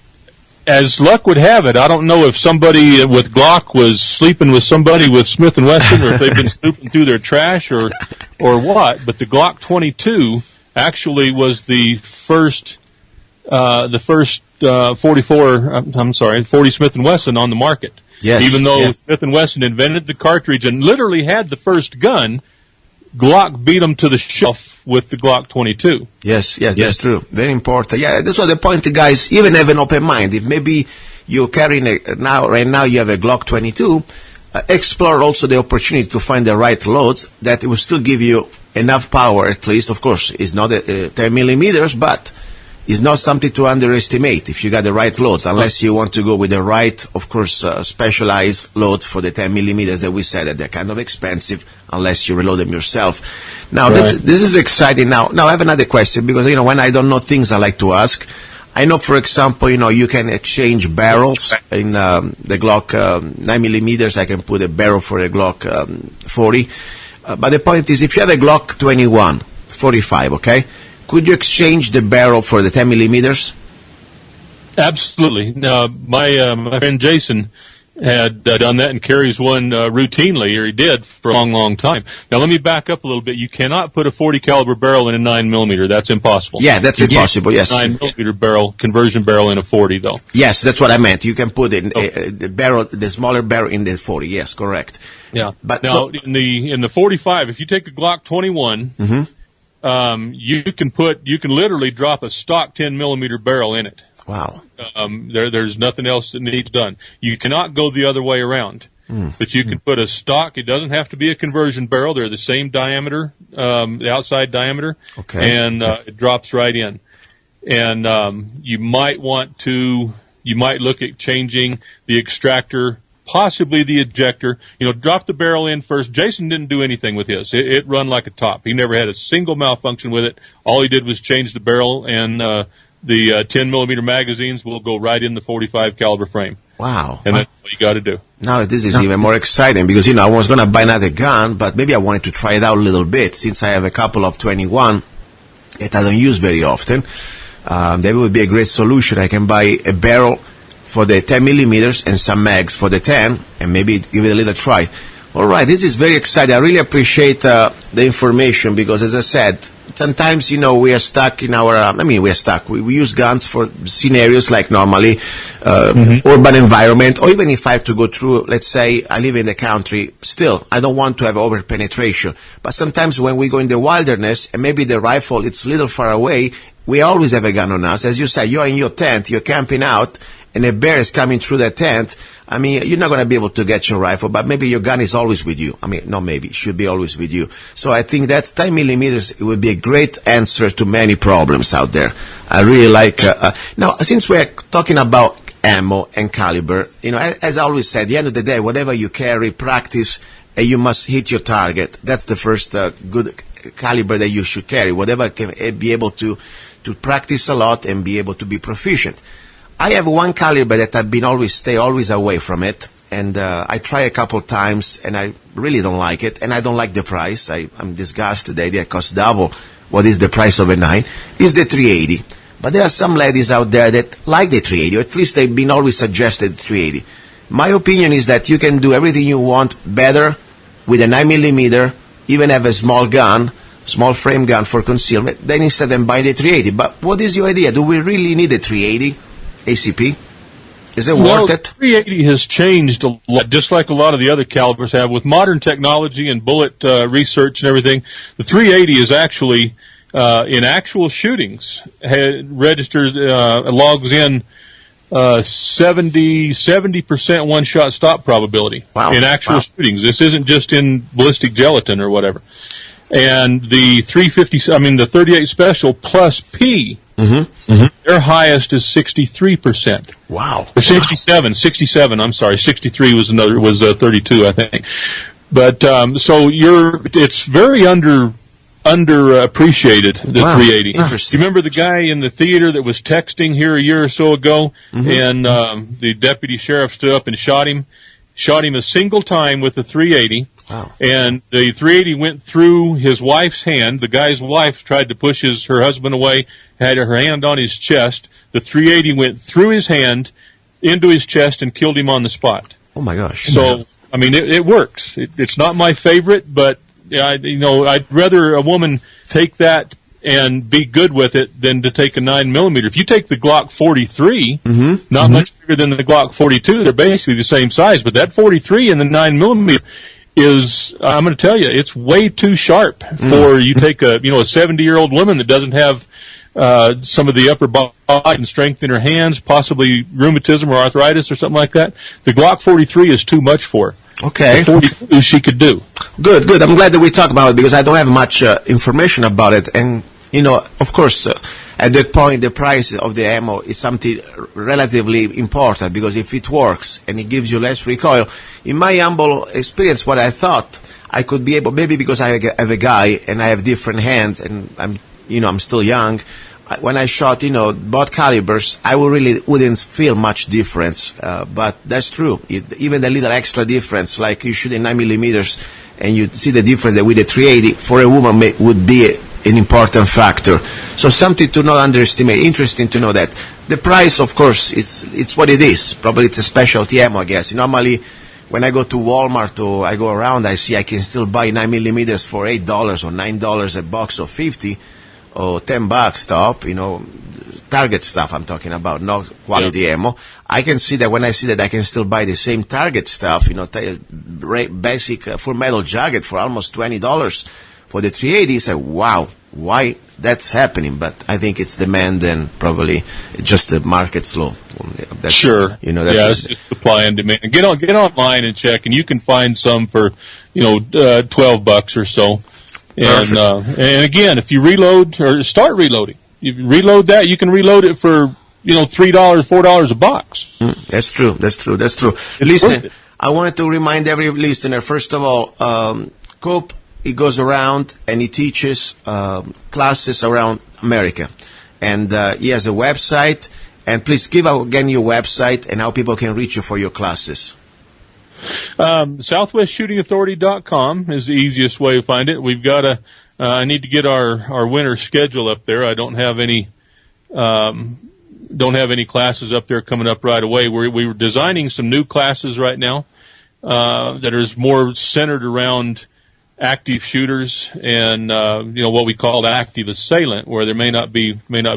as luck would have it, I don't know if somebody with Glock was sleeping with somebody with Smith & Wesson, or if they've been snooping through their trash or what, but the Glock 22 actually was the first 40 Smith & Wesson on the market. Yes. Even though Smith & Wesson invented the cartridge and literally had the first gun, Glock beat them to the shelf with the Glock 22. Yes, that's true. Very important. Yeah, that's what the point, guys. Even have an open mind. If maybe you're carrying right now you have a Glock 22, explore also the opportunity to find the right loads that will still give you enough power. At least, of course, it's not 10 millimeters, but it's not something to underestimate if you got the right loads, unless you want to go with the right, of course, specialized load for the 10 millimeters that we said that they're kind of expensive unless you reload them yourself. Now, this is exciting. Now I have another question, because, when I don't know things, I like to ask. I know, for example, you can exchange barrels in the Glock 9 millimeters. I can put a barrel for a Glock 40. But the point is, if you have a Glock 21, 45, okay? Could you exchange the barrel for the 10 millimeters? Absolutely. My friend Jason had done that and carries one routinely, or he did for a long, long time. Now, let me back up a little bit. You cannot put a 40 caliber barrel in a 9 millimeter. That's impossible. Yeah, that's impossible. Yes. 9 millimeter barrel, conversion barrel in a 40, though. Yes, that's what I meant. You can put the smaller barrel in the 40. Yes, correct. Yeah. But now, in the 45, if you take a Glock 21. You can literally drop a stock 10 millimeter barrel in it. Wow. There's nothing else that needs done. You cannot go the other way around. But you can put a stock. It doesn't have to be a conversion barrel. They're the same diameter, the outside diameter. Okay. And it drops right in. And you might look at changing the extractor, possibly the ejector. Drop the barrel in first. Jason didn't do anything with his. It run like a top. He never had a single malfunction with it. All he did was change the barrel, and the 10 millimeter magazines will go right in the 45 caliber frame. Wow. And that's what you got to do. Now this is even more exciting, because I was going to buy another gun, but maybe I wanted to try it out a little bit, since I have a couple of 21 that I don't use very often. That would be a great solution. I can buy a barrel for the 10 millimeters and some mags for the 10, and maybe give it a little try. All right, this is very exciting. I really appreciate the information, because, as I said, sometimes, we are stuck in we are stuck. We use guns for scenarios like normally, urban environment, or even if I have to go through, let's say, I live in the country, still, I don't want to have over penetration. But sometimes when we go in the wilderness, and maybe the rifle, it's a little far away, we always have a gun on us. As you say, you're in your tent, you're camping out, and a bear is coming through the tent. You're not going to be able to get your rifle, but maybe your gun is always with you. Not maybe, it should be always with you. So I think that 10 millimeters, it would be a great answer to many problems out there. I really like, now, since we're talking about ammo and caliber. As I always say, at the end of the day, whatever you carry, practice, you must hit your target. That's the first good caliber that you should carry. Whatever can be able to practice a lot and be able to be proficient. I have one caliber that I've been always away from it, and I try a couple times, and I really don't like it, and I don't like the price. I'm disgusted. The idea it costs double what is the price of a 9. Is the 380. But there are some ladies out there that like the 380, or at least they've been always suggested 380. My opinion is that you can do everything you want better with a 9mm, even have a small frame gun for concealment, then instead of buy the 380. But what is your idea? Do we really need a 380 ACP? Is it worth it? 380 has changed a lot, just like a lot of the other calibers have. With modern technology and bullet research and everything, the 380 is actually, in actual shootings, logs in 70% one-shot stop probability in actual shootings. This isn't just in ballistic gelatin or whatever. And the 38 Special plus P, their highest is 63%. Wow. Or 67, I'm sorry. 63 was 32, I think. But, it's very underappreciated, the 380. Interesting. You remember the guy in the theater that was texting here a year or so ago, and the deputy sheriff stood up and shot him a single time with the 380. Wow. And the 380 went through his wife's hand. The guy's wife tried to push her husband away, had her hand on his chest. The 380 went through his hand into his chest and killed him on the spot. Oh my gosh. So, it works. It's not my favorite, but I'd rather a woman take that and be good with it than to take a 9mm. If you take the Glock 43, not much bigger than the Glock 42, they're basically the same size, but that 43 and the 9mm is, I'm going to tell you, it's way too sharp for you take a 70-year-old woman that doesn't have some of the upper body and strength in her hands, possibly rheumatism or arthritis or something like that. The Glock 43 is too much for her. Okay. The 42 she could do. Good. I'm glad that we talk about it because I don't have much information about it. And, of course, at that point, the price of the ammo is something relatively important because if it works and it gives you less recoil, in my humble experience, what I thought I could be able, maybe because I have a guy and I have different hands and I'm still young. When I shot, both calibers, I wouldn't feel much difference. But that's true. Even the little extra difference, like you shoot in 9mm and you see the difference with the 380 for a woman would be an important factor. So something to not underestimate. Interesting to know that. The price, of course, it's what it is. Probably it's a specialty ammo, I guess. Normally, when I go to Walmart or I go around, I see I can still buy 9mm for $8 or $9 a box or 50 or $10 top, target stuff I'm talking about, not quality ammo. I can see that when I see that I can still buy the same target stuff, basic full metal jacket for almost $20 for the 380. Say, wow, why that's happening? But I think it's demand and probably just the market's low. Sure. It's just supply and demand. Get online and check, and you can find some for, $12 or so. And again, if you reload or start reloading, you reload that, you can reload it for, $3, $4 a box. That's true. Listen, I wanted to remind every listener, first of all, Cope, he goes around and he teaches classes around America. And he has a website. And please give out again your website and how people can reach you for your classes. SouthwestShootingAuthority.com is the easiest way to find it. We've got I need to get our winter schedule up there. I don't have any classes up there coming up right away. We were designing some new classes right now, that is more centered around active shooters and, what we call active assailant, where there may not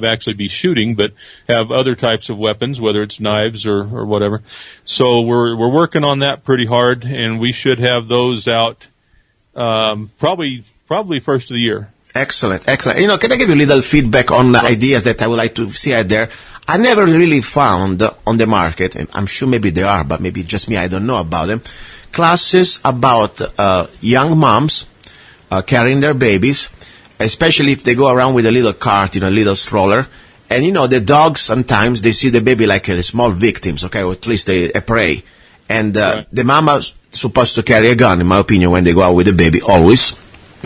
actually be shooting, but have other types of weapons, whether it's knives or whatever. So we're working on that pretty hard, and we should have those out, probably first of the year. Excellent. Can I give you a little feedback on the ideas that I would like to see out there? I never really found on the market, and I'm sure maybe there are, but maybe just me, I don't know about them, classes about young moms carrying their babies, especially if they go around with a little cart, a little stroller, And the dogs sometimes they see the baby like a small victims, okay, or at least a prey. And the mama's supposed to carry a gun, in my opinion, when they go out with the baby, always.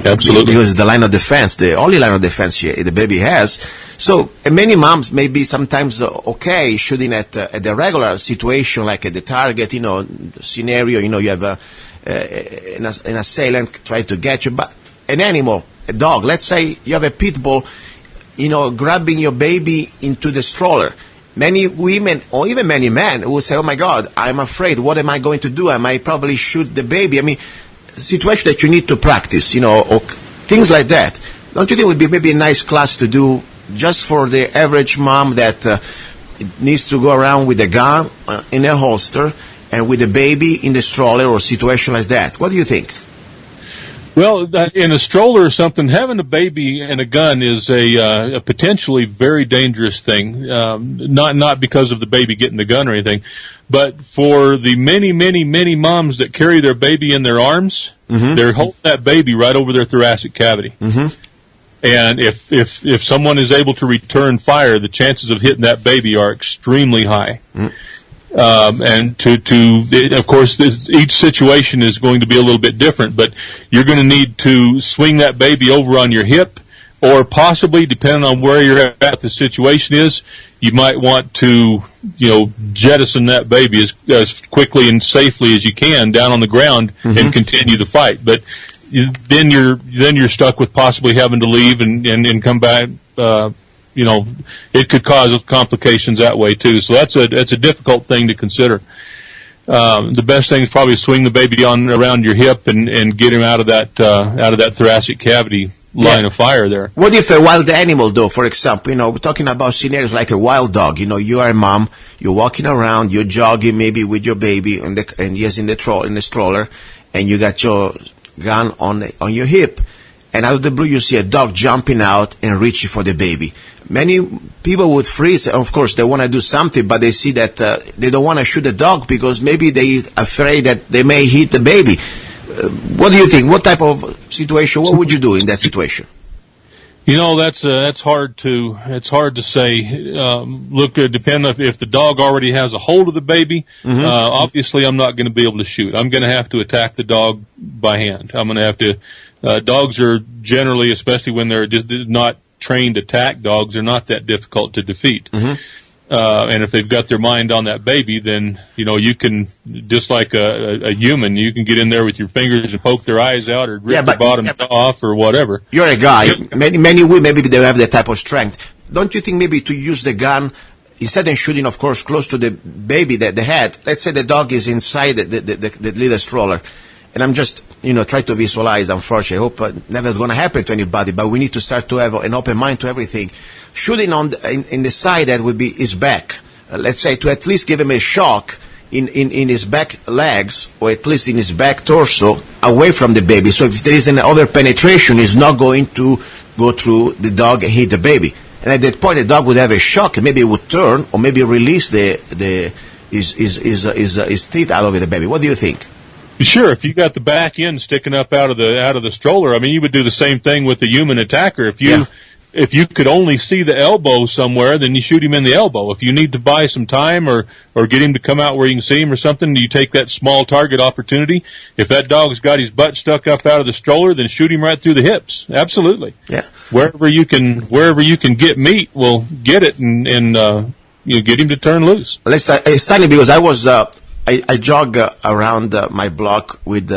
Absolutely. Because it's the line of defense, the only line of defense the baby has. So many moms may be sometimes okay shooting at the regular situation, like at the target, scenario. You have an assailant trying to get you, but an animal, a dog. Let's say you have a pit bull, grabbing your baby into the stroller. Many women or even many men will say, "Oh my God, I'm afraid. What am I going to do? I might probably shoot the baby." I mean, situation that you need to practice, or things like that. Don't you think it would be maybe a nice class to do just for the average mom that needs to go around with a gun in a holster and with a baby in the stroller or situation like that? What do you think? Well, in a stroller or something, having a baby and a gun is a potentially very dangerous thing. Not because of the baby getting the gun or anything, but for the many, many, many moms that carry their baby in their arms, they're holding that baby right over their thoracic cavity. And if someone is able to return fire, the chances of hitting that baby are extremely high. And of course, each situation is going to be a little bit different, but you're going to need to swing that baby over on your hip, or possibly, depending on where you're at, the situation is, you might want to, jettison that baby as quickly and safely as you can down on the ground and continue the fight. But then you're stuck with possibly having to leave and come back. It could cause complications that way too. So that's a difficult thing to consider. The best thing is probably swing the baby around your hip and get him out of that thoracic cavity line of fire there. What if a wild animal, though? For example, we're talking about scenarios like a wild dog. You are a mom, you're walking around, you're jogging maybe with your baby in the stroller, and you got your gun on your hip. And out of the blue, you see a dog jumping out and reaching for the baby. Many people would freeze. Of course, they want to do something, but they see that they don't want to shoot the dog because maybe they're afraid that they may hit the baby. What do you think? What type of situation? What would you do in that situation? That's hard to say. Look, depending if the dog already has a hold of the baby, obviously I'm not going to be able to shoot. I'm going to have to attack the dog by hand. I'm going to have to. Dogs are generally, especially when they're just not trained attack dogs, are not that difficult to defeat. And if they've got their mind on that baby, then you can, just like a human, you can get in there with your fingers and poke their eyes out or rip the bottom off or whatever. You're a guy. Many women, maybe they have that type of strength. Don't you think maybe to use the gun instead of shooting, of course, close to the baby, the head? Let's say the dog is inside the little stroller. And I'm just, trying to visualize, unfortunately. I hope never going to happen to anybody, but we need to start to have an open mind to everything. Shooting in the side that would be his back. Let's say to at least give him a shock in his back legs, or at least in his back torso, away from the baby. So if there is an over penetration, he's not going to go through the dog and hit the baby. And at that point, the dog would have a shock, and maybe it would turn, or maybe release his teeth out of the baby. What do you think? Sure, if you got the back end sticking up out of the stroller, I mean, you would do the same thing with the human attacker. If you could only see the elbow somewhere, then you shoot him in the elbow. If you need to buy some time or get him to come out where you can see him or something, you take that small target opportunity. If that dog's got his butt stuck up out of the stroller, then shoot him right through the hips. Absolutely. Yeah. Wherever you can get meat, well, get it and get him to turn loose. It's funny because I jog around my block with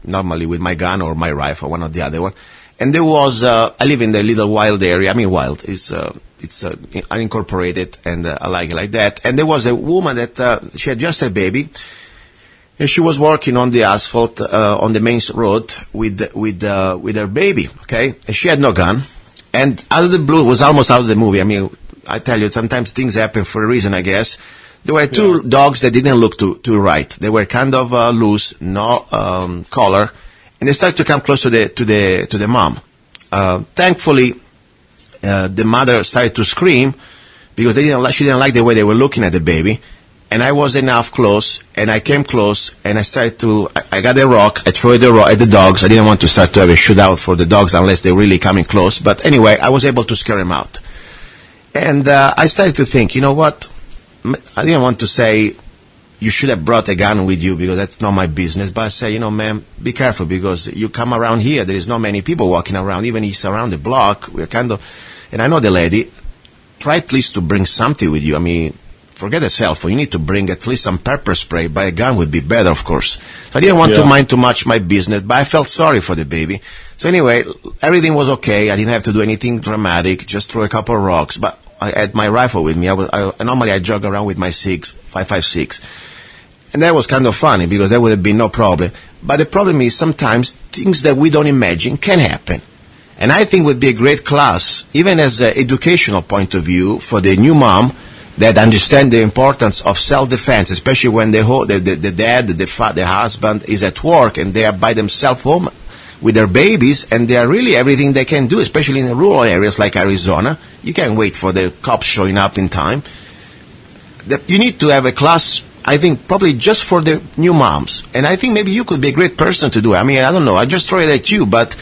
normally with my gun or my rifle, one or the other one. And there was I live in the little wild area. I mean, wild. It's unincorporated, and I like it like that. And there was a woman that she had just a baby, and she was working on the asphalt on the main road with her baby. Okay, and she had no gun. And out of the blue, it was almost out of the movie. I mean, I tell you, sometimes things happen for a reason, I guess. There were two dogs that didn't look too right. They were kind of loose, no collar, and they started to come close to the mom. Thankfully, the mother started to scream because she didn't like the way they were looking at the baby. And I was enough close, and I came close, and I got a rock, I threw the rock at the dogs. I didn't want to start to have a shootout for the dogs unless they're really coming close. But anyway, I was able to scare them out. And I started to think, you know what? I didn't want to say you should have brought a gun with you because that's not my business. But I say, you know, ma'am, be careful because you come around here, there is not many people walking around. Even if it's around the block, we're kind of, and I know the lady, try at least to bring something with you. I mean, forget a cell phone. You need to bring at least some pepper spray, but a gun would be better, of course. So I didn't want to mind too much my business, but I felt sorry for the baby. So anyway, everything was okay. I didn't have to do anything dramatic, just throw a couple of rocks. But I had my rifle with me. Normally I jog around with my 5.56. And that was kind of funny because there would have been no problem. But the problem is sometimes things that we don't imagine can happen. And I think it would be a great class, even as an educational point of view, for the new mom that understand the importance of self-defense, especially when the dad, the husband is at work and they are by themselves home with their babies and they are really everything they can do, especially in the rural areas like Arizona. You can't wait for the cops showing up in time. You need to have a class, I think, probably just for the new moms. And I think maybe you could be a great person to do it. I mean, I don't know. I just throw it at you, but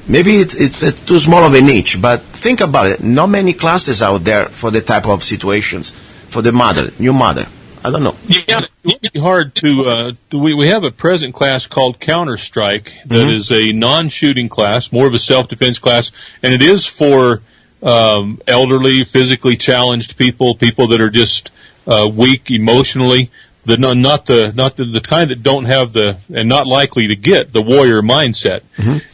maybe it's too small of a niche. But think about it. Not many classes out there for the type of situations. For the mother, new mother. I don't know. Yeah, it would be hard to, we have a present class called Counter-Strike that is a non-shooting class, more of a self-defense class, and it is for elderly, physically challenged people that are just weak emotionally, not the kind that don't have and not likely to get the warrior mindset.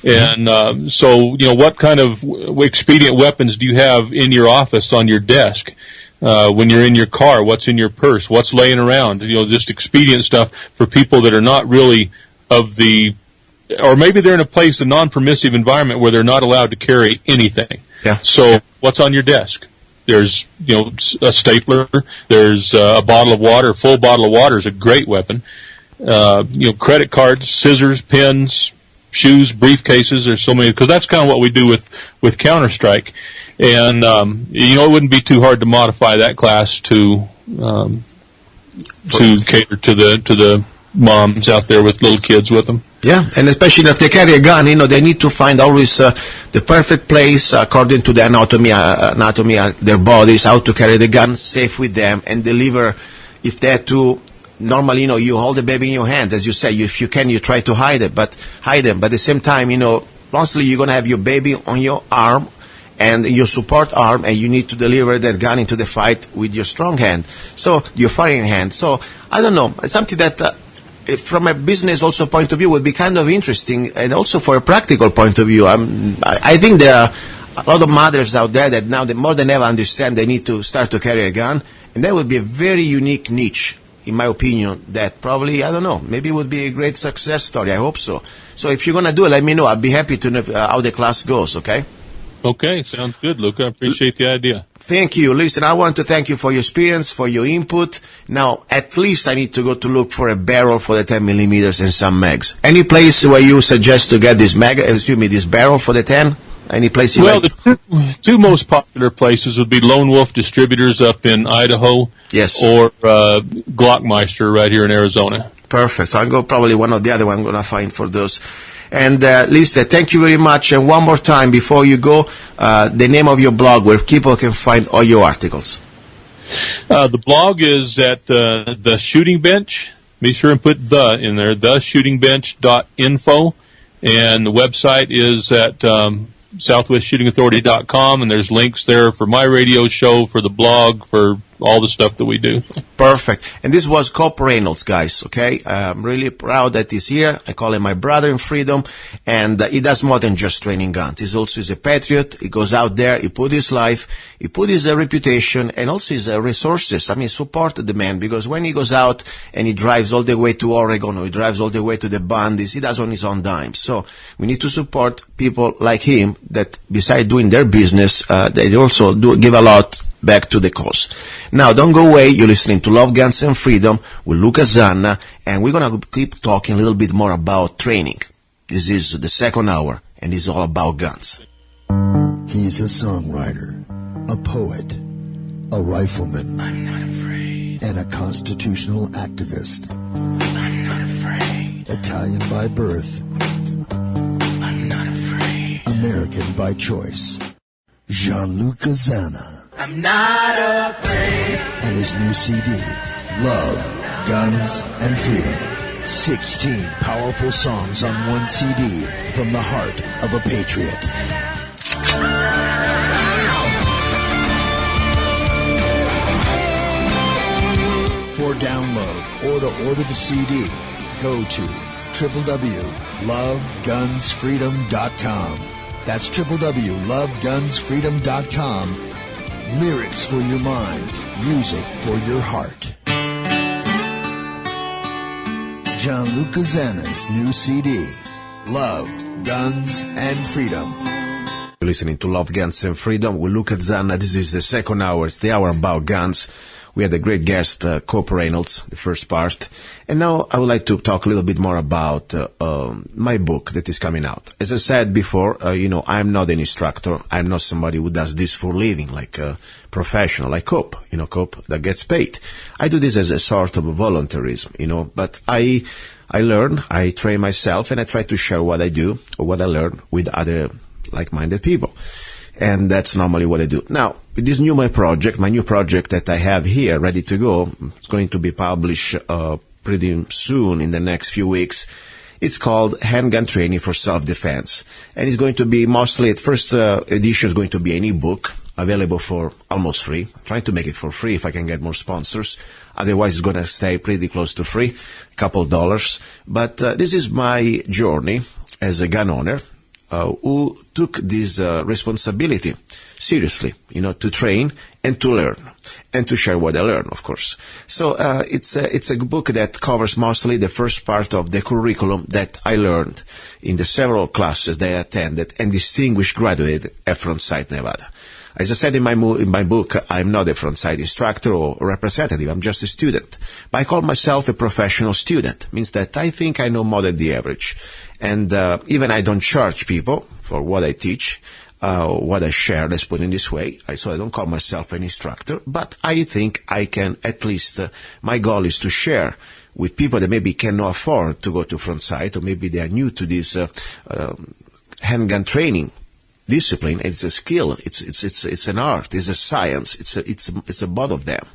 And so, you know, what kind of expedient weapons do you have in your office on your desk? When you're in your car, what's in your purse, what's laying around, you know, just expedient stuff for people that are not really or maybe they're in a non-permissive environment where they're not allowed to carry anything. Yeah. So what's on your desk? There's, you know, a stapler, there's a bottle of water, full bottle of water is a great weapon. You know, credit cards, scissors, pens, shoes, briefcases, there's so many, because that's kind of what we do with Counter-Strike. And, you know, it wouldn't be too hard to modify that class to cater to the moms out there with little kids with them. Yeah, and especially if they carry a gun, you know, they need to find always the perfect place according to the anatomy their bodies, how to carry the gun safe with them and deliver. If they have to, normally, you know, you hold the baby in your hand, as you say, if you can, you try to hide them. But at the same time, you know, mostly you're going to have your baby on your arm and your support arm, and you need to deliver that gun into the fight with your strong hand, so your firing hand. So I don't know, it's something that from a business also point of view would be kind of interesting, and also for a practical point of view. I think there are a lot of mothers out there that now, more than ever, understand they need to start to carry a gun, and that would be a very unique niche, in my opinion, that probably, I don't know, maybe would be a great success story. I hope so. So if you're going to do it, let me know. I'd be happy to know how the class goes, okay? Okay, sounds good, Luca. I appreciate the idea. Thank you. Listen, I want to thank you for your experience, for your input. Now, at least I need to go to look for a barrel for the 10 millimeters and some mags. Any place where you suggest to get this this barrel for the 10? Any place you like? Well, the two most popular places would be Lone Wolf Distributors up in Idaho. Yes. Or Glockmeister right here in Arizona. Perfect. So I'll go probably one or the other one I'm going to find for those. And Lisa, thank you very much. And one more time before you go, the name of your blog where people can find all your articles. The blog is at The Shooting Bench. Be sure and put the in there, theshootingbench.info. And the website is at southwestshootingauthority.com, and there's links there for my radio show, for the blog, for all the stuff that we do. Perfect. And this was Cope Reynolds, guys, okay? I'm really proud that he's here. I call him my brother in freedom, and he does more than just training guns. He's a patriot. He goes out there, he put his life, he put his reputation, and also his resources. I mean, support the man, because when he goes out and he drives all the way to Oregon, or he drives all the way to the Bundys, he does on his own dime. So we need to support people like him that, besides doing their business, they also give a lot back to the cause. Now, don't go away. You're listening to Love, Guns, and Freedom with luca-zanna, and we're going to keep talking a little bit more about training. This is the second hour, and it's all about guns. He's a songwriter, a poet, a rifleman, I'm not afraid, and a constitutional activist. I'm not afraid, Italian by birth, I'm not afraid, American by choice. Luca-Zanna. I'm not afraid. And his new CD, Love, Guns, and Freedom. 16 powerful songs on one CD from the heart of a patriot. For download or to order the CD, go to www.lovegunsfreedom.com. That's www.lovegunsfreedom.com. Lyrics for your mind, music for your heart. John luca-zanna's new CD, Love, Guns, and Freedom. You're listening to Love, Guns, and Freedom with luca-zanna. This is the second hour. It's the hour about guns. We had a great guest, Cope Reynolds, the first part. And now I would like to talk a little bit more about my book that is coming out. As I said before, I'm not an instructor. I'm not somebody who does this for a living, like a professional, like Cope, Cope that gets paid. I do this as a sort of voluntarism, but I learn, I train myself, and I try to share what I do or what I learn with other like-minded people. And that's normally what I do. Now, with this my new project that I have here ready to go, it's going to be published pretty soon in the next few weeks. It's called Handgun Training for Self-Defense. And it's going to be mostly, first edition is going to be an e-book available for almost free. I'm trying to make it for free if I can get more sponsors. Otherwise, it's going to stay pretty close to free, a couple $. But this is my journey as a gun owner. Who took this responsibility seriously, to train and to learn and to share what I learned, of course. So it's a book that covers mostly the first part of the curriculum that I learned in the several classes that I attended and distinguished graduate at Frontside, Nevada. As I said in my book, I'm not a Frontside instructor or representative. I'm just a student. But I call myself a professional student. Means that I think I know more than the average. And even I don't charge people for what I teach, what I share, let's put it in this way. So I don't call myself an instructor. But I think I can at least, my goal is to share with people that maybe cannot afford to go to Frontside, or maybe they are new to this handgun training discipline. It's a skill. It's an art. It's a science. It's a both of them.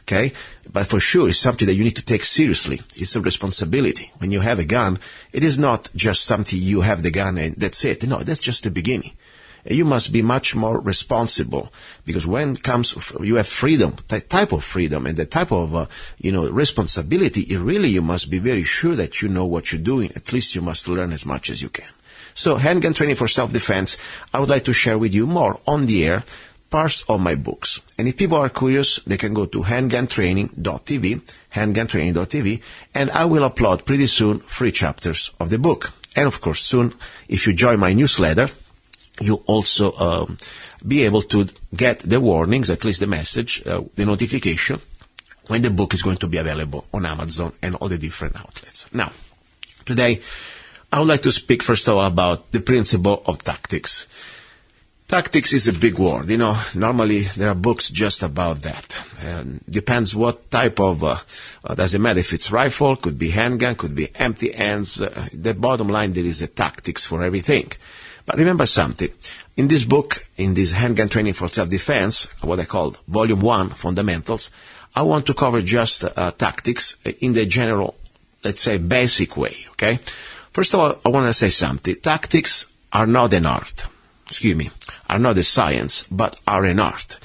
Okay? But for sure, it's something that you need to take seriously. It's a responsibility. When you have a gun, it is not just something you have the gun and that's it. No, that's just the beginning. You must be much more responsible, because when it comes, you have freedom, type of freedom and the type of, responsibility, you must be very sure that you know what you're doing. At least you must learn as much as you can. So Handgun Training for Self-Defense, I would like to share with you more on the air parts of my books. And if people are curious, they can go to handguntraining.tv, and I will upload pretty soon free chapters of the book. And of course, soon, if you join my newsletter, you also be able to get the warnings, at least the message, the notification, when the book is going to be available on Amazon and all the different outlets. Now, today, I would like to speak first of all about the principle of tactics. Tactics is a big word. Normally there are books just about that. Depends what type of, doesn't matter if it's rifle, could be handgun, could be empty hands. The bottom line, there is a tactics for everything. But remember something. In this book, in this Handgun Training for Self-Defense, what I call Volume 1, Fundamentals, I want to cover just tactics in the general, let's say, basic way, okay? First of all, I want to say something. Tactics are not an art. Are not a science, but are an art.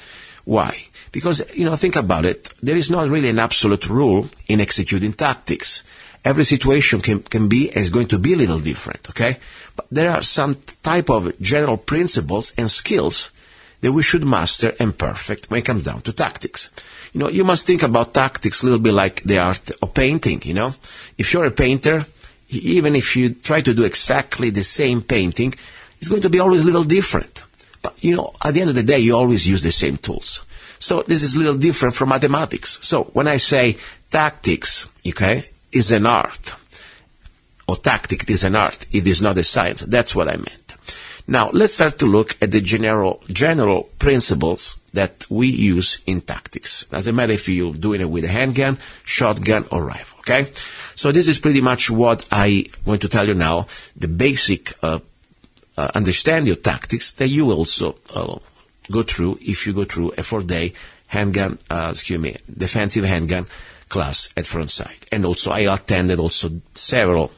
Why? Because, think about it. There is not really an absolute rule in executing tactics. Every situation can be and is going to be a little different, okay? But there are some type of general principles and skills that we should master and perfect when it comes down to tactics. You must think about tactics a little bit like the art of painting, If you're a painter, even if you try to do exactly the same painting, it's going to be always a little different. But, at the end of the day, you always use the same tools. So this is a little different from mathematics. So when I say tactics, okay, is an art, or tactic is an art, it is not a science. That's what I meant. Now, let's start to look at the general principles that we use in tactics. Doesn't matter if you're doing it with a handgun, shotgun, or rifle, okay? So this is pretty much what I'm going to tell you now, the basic understanding of tactics that you also if you go through a 4-day defensive handgun class at Frontside. And also I attended also several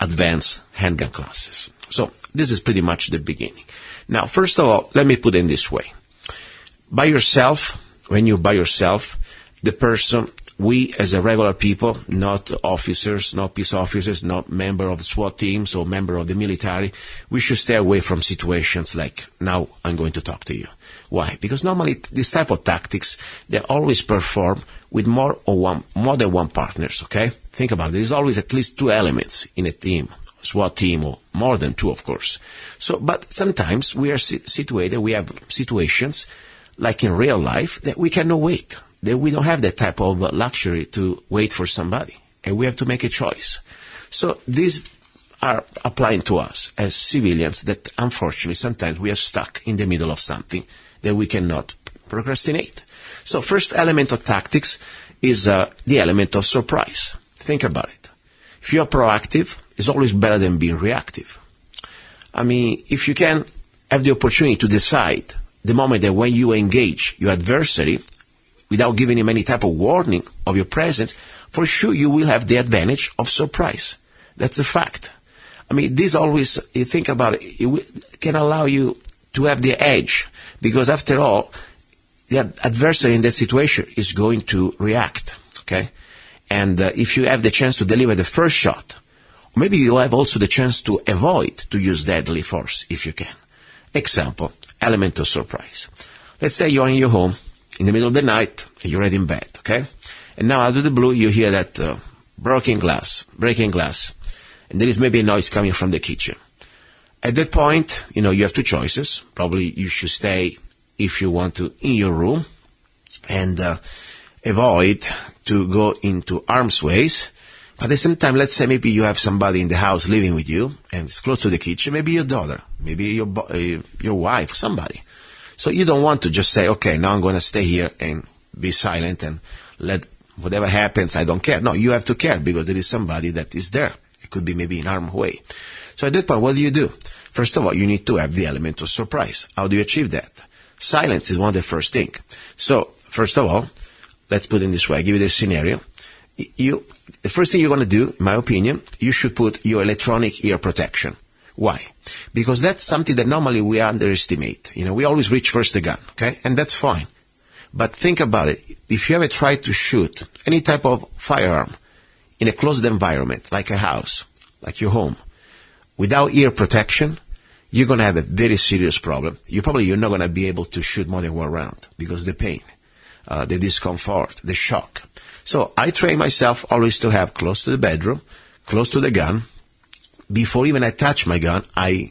advanced handgun classes. So this is pretty much the beginning. Now, first of all, let me put it this way. When you're by yourself, the person, we as a regular people, not officers, not peace officers, not member of the SWAT teams or member of the military, we should stay away from situations like now I'm going to talk to you. Why? Because normally this type of tactics, they always perform with more than one partners, okay? Think about it. There's always at least 2 elements in a team, SWAT team, or more than 2, of course. So, but sometimes we are situated, we have situations like in real life that we cannot wait. That we don't have that type of luxury to wait for somebody, and we have to make a choice. So these are applying to us as civilians that unfortunately sometimes we are stuck in the middle of something that we cannot procrastinate. So first element of tactics is the element of surprise. Think about it. If you are proactive, it's always better than being reactive. I mean, if you can have the opportunity to decide the moment that when you engage your adversary, without giving him any type of warning of your presence, for sure you will have the advantage of surprise. That's a fact. I mean, this always, you think about it, it can allow you to have the edge, because after all, the adversary in that situation is going to react, okay? And if you have the chance to deliver the first shot, maybe you have also the chance to avoid to use deadly force if you can. Example, element of surprise. Let's say you're in your home, in the middle of the night, you're already in bed, okay? And now out of the blue, you hear that breaking glass, and there is maybe a noise coming from the kitchen. At that point, you have 2 choices. Probably you should stay, if you want to, in your room and avoid to go into harm's ways. But at the same time, let's say maybe you have somebody in the house living with you and it's close to the kitchen, maybe your daughter, maybe your wife, somebody. So you don't want to just say, okay, now I'm going to stay here and be silent and let whatever happens, I don't care. No, you have to care because there is somebody that is there. It could be maybe in harm's way. So at that point, what do? First of all, you need to have the element of surprise. How do you achieve that? Silence is one of the first things. So, first of all, let's put it in this way. I give you this scenario. The first thing you're going to do, in my opinion, you should put your electronic ear protection. Why? Because that's something that normally we underestimate. We always reach first the gun, okay? And that's fine. But think about it. If you ever try to shoot any type of firearm in a closed environment, like a house, like your home, without ear protection, you're going to have a very serious problem. You're not going to be able to shoot more than 1 round because the pain, the discomfort, the shock. So I train myself always to have close to the bedroom, close to the gun. Before even I touch my gun,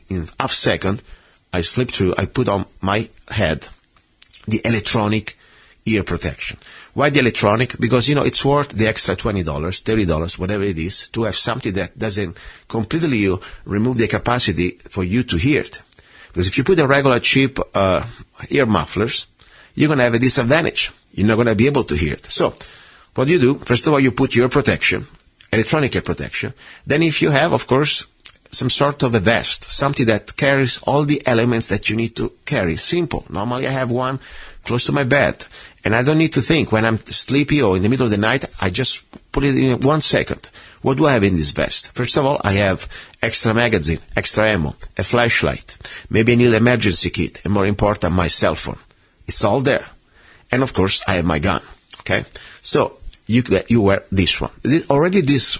in half second, I slip through, I put on my head the electronic ear protection. Why the electronic? Because, it's worth the extra $20, $30, whatever it is, to have something that doesn't completely remove the capacity for you to hear it. Because if you put a regular cheap ear mufflers, you're going to have a disadvantage. You're not going to be able to hear it. So, what do? First of all, you put ear protection, electronic ear protection. Then if you have, of course, some sort of a vest, something that carries all the elements that you need to carry. Simple. Normally I have one close to my bed, and I don't need to think when I'm sleepy or in the middle of the night. I just put it in 1 second. What do I have in this vest? First of all, I have extra magazine, extra ammo, a flashlight, maybe I need an emergency kit, and more important, my cell phone. It's all there. And of course, I have my gun. Okay? So, you wear this one. Already this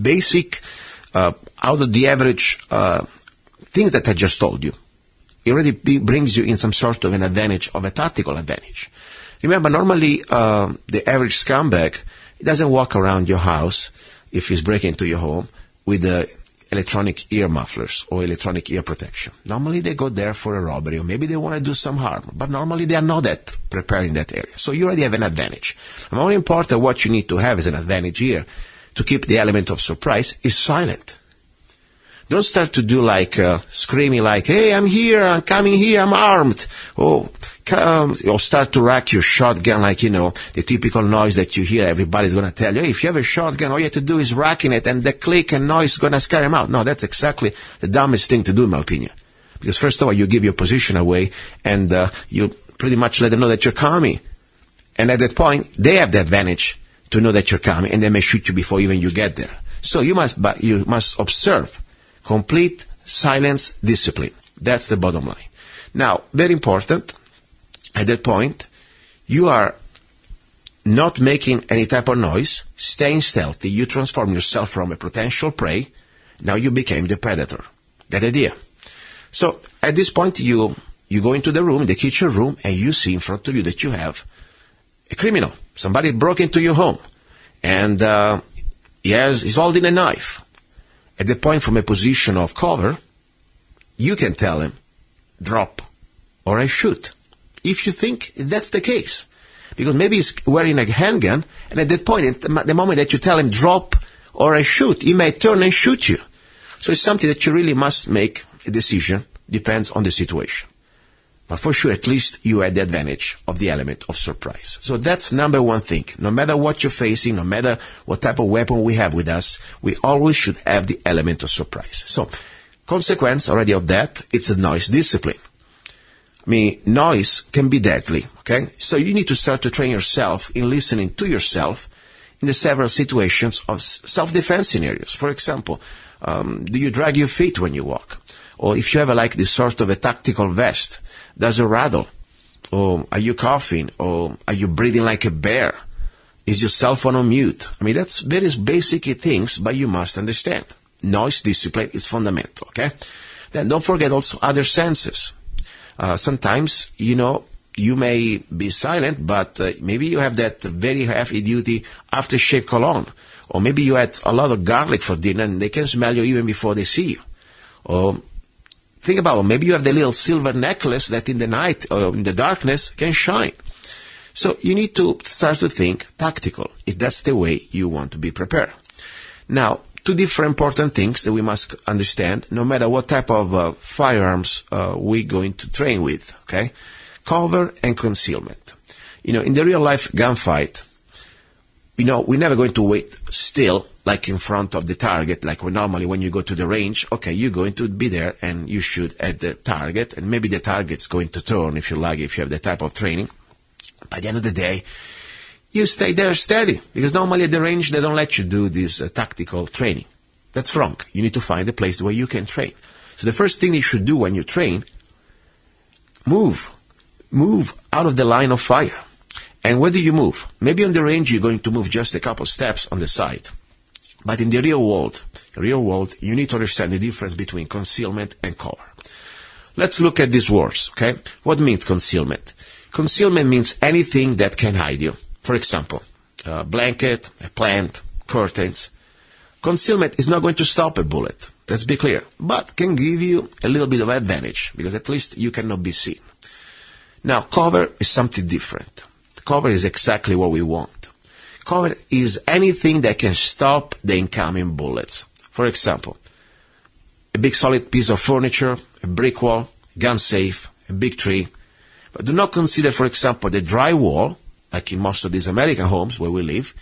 basic, out of the average things that I just told you, it already brings you in some sort of an advantage, of a tactical advantage. Remember, normally the average scumbag doesn't walk around your house if he's breaking into your home with electronic ear mufflers or electronic ear protection. Normally they go there for a robbery, or maybe they want to do some harm, but normally they are not that prepared in that area. So you already have an advantage. And more important, what you need to have as an advantage here to keep the element of surprise is silent. Don't start to do like screaming like, hey, I'm here, I'm coming here, I'm armed. Or start to rack your shotgun like, the typical noise that you hear. Everybody's going to tell you, hey, if you have a shotgun, all you have to do is racking it, and the click and noise is going to scare him out. No, that's exactly the dumbest thing to do, in my opinion. Because first of all, you give your position away, and you pretty much let them know that you're coming. And at that point, they have the advantage to know that you're coming, and they may shoot you before even you get there. So you must observe complete silence, discipline. That's the bottom line. Now, very important, at that point, you are not making any type of noise, staying stealthy. You transform yourself from a potential prey. Now you became the predator. That idea. So at this point, you go into the room, the kitchen room, and you see in front of you that you have a criminal. Somebody broke into your home, and he's holding a knife. At the point, from a position of cover, you can tell him, drop, or I shoot. If you think that's the case. Because maybe he's wearing a handgun, and at that point, at the moment that you tell him, drop, or I shoot, he may turn and shoot you. So it's something that you really must make a decision, depends on the situation. But for sure, at least you had the advantage of the element of surprise. So that's number one thing. No matter what you're facing, no matter what type of weapon we have with us, we always should have the element of surprise. So, consequence already of that, it's a noise discipline. I mean, noise can be deadly, okay? So you need to start to train yourself in listening to yourself in the several situations of self-defense scenarios. For example, do you drag your feet when you walk? Or if you have like this sort of a tactical vest, does it rattle? Or are you coughing? Or are you breathing like a bear? Is your cell phone on mute? I mean, that's very basic things, but you must understand. Noise discipline is fundamental, okay? Then don't forget also other senses. Sometimes, you may be silent, but maybe you have that very heavy-duty aftershave cologne. Or maybe you had a lot of garlic for dinner, and they can smell you even before they see you. Or think about it, maybe you have the little silver necklace that in the night or in the darkness can shine. So you need to start to think tactical, if that's the way you want to be prepared. Now, two different important things that we must understand, no matter what type of firearms we're going to train with, okay? Cover and concealment. In the real-life gunfight, we're never going to wait still, like in front of the target, like normally when you go to the range, okay, you're going to be there and you shoot at the target, and maybe the target's going to turn, if you like, if you have that type of training. By the end of the day, you stay there steady, because normally at the range they don't let you do this tactical training. That's wrong. You need to find a place where you can train. So the first thing you should do when you train, move out of the line of fire. And where do you move? Maybe on the range you're going to move just a couple steps on the side. But in the real world, you need to understand the difference between concealment and cover. Let's look at these words, okay? What means concealment? Concealment means anything that can hide you. For example, a blanket, a plant, curtains. Concealment is not going to stop a bullet, let's be clear, but can give you a little bit of advantage, because at least you cannot be seen. Now, cover is something different. Cover is exactly what we want. Cover is anything that can stop the incoming bullets. For example, a big solid piece of furniture, a brick wall, gun safe, a big tree. But do not consider, for example, the dry wall, like in most of these American homes where we live,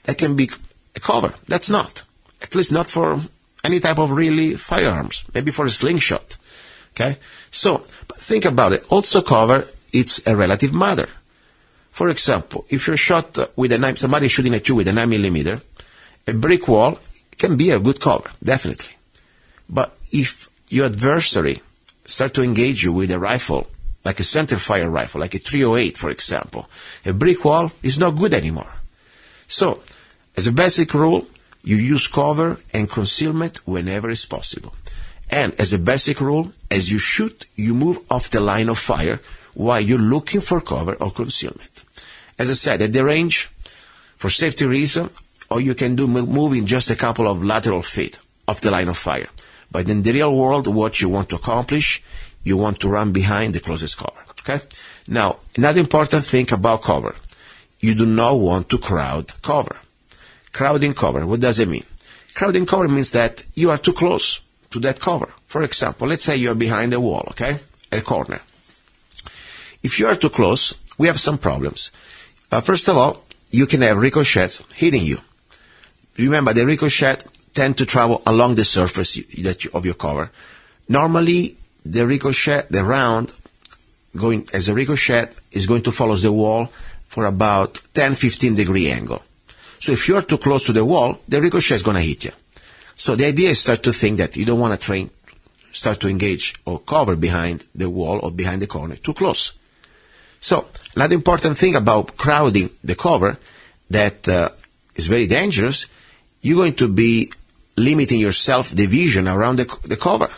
that can be a cover. That's not. At least not for any type of really firearms. Maybe for a slingshot. Okay? So, but think about it. Also cover, it's a relative matter. For example, if you're shot with a knife, somebody shooting at you with a 9mm, a brick wall can be a good cover, definitely. But if your adversary starts to engage you with a rifle, like a centerfire rifle, like a .308, for example, a brick wall is not good anymore. So, as a basic rule, you use cover and concealment whenever it's possible. And as a basic rule, as you shoot, you move off the line of fire while you're looking for cover or concealment. As I said, at the range, for safety reason, all you can do moving just a couple of lateral feet off the line of fire. But in the real world, what you want to accomplish, you want to run behind the closest cover. Okay? Now, another important thing about cover, you do not want to crowd cover. Crowding cover, what does it mean? Crowding cover means that you are too close to that cover. For example, let's say you're behind a wall, okay? A corner. If you are too close, we have some problems. First of all, you can have ricochets hitting you. Remember, the ricochet tend to travel along the surface of your cover. Normally, the round, going as a ricochet, is going to follow the wall for about 10-15 degree angle. So if you're too close to the wall, the ricochet is going to hit you. So the idea is start to think that you don't want to start to engage or cover behind the wall or behind the corner too close. So another important thing about crowding the cover that is very dangerous, you're going to be limiting yourself the vision around the cover.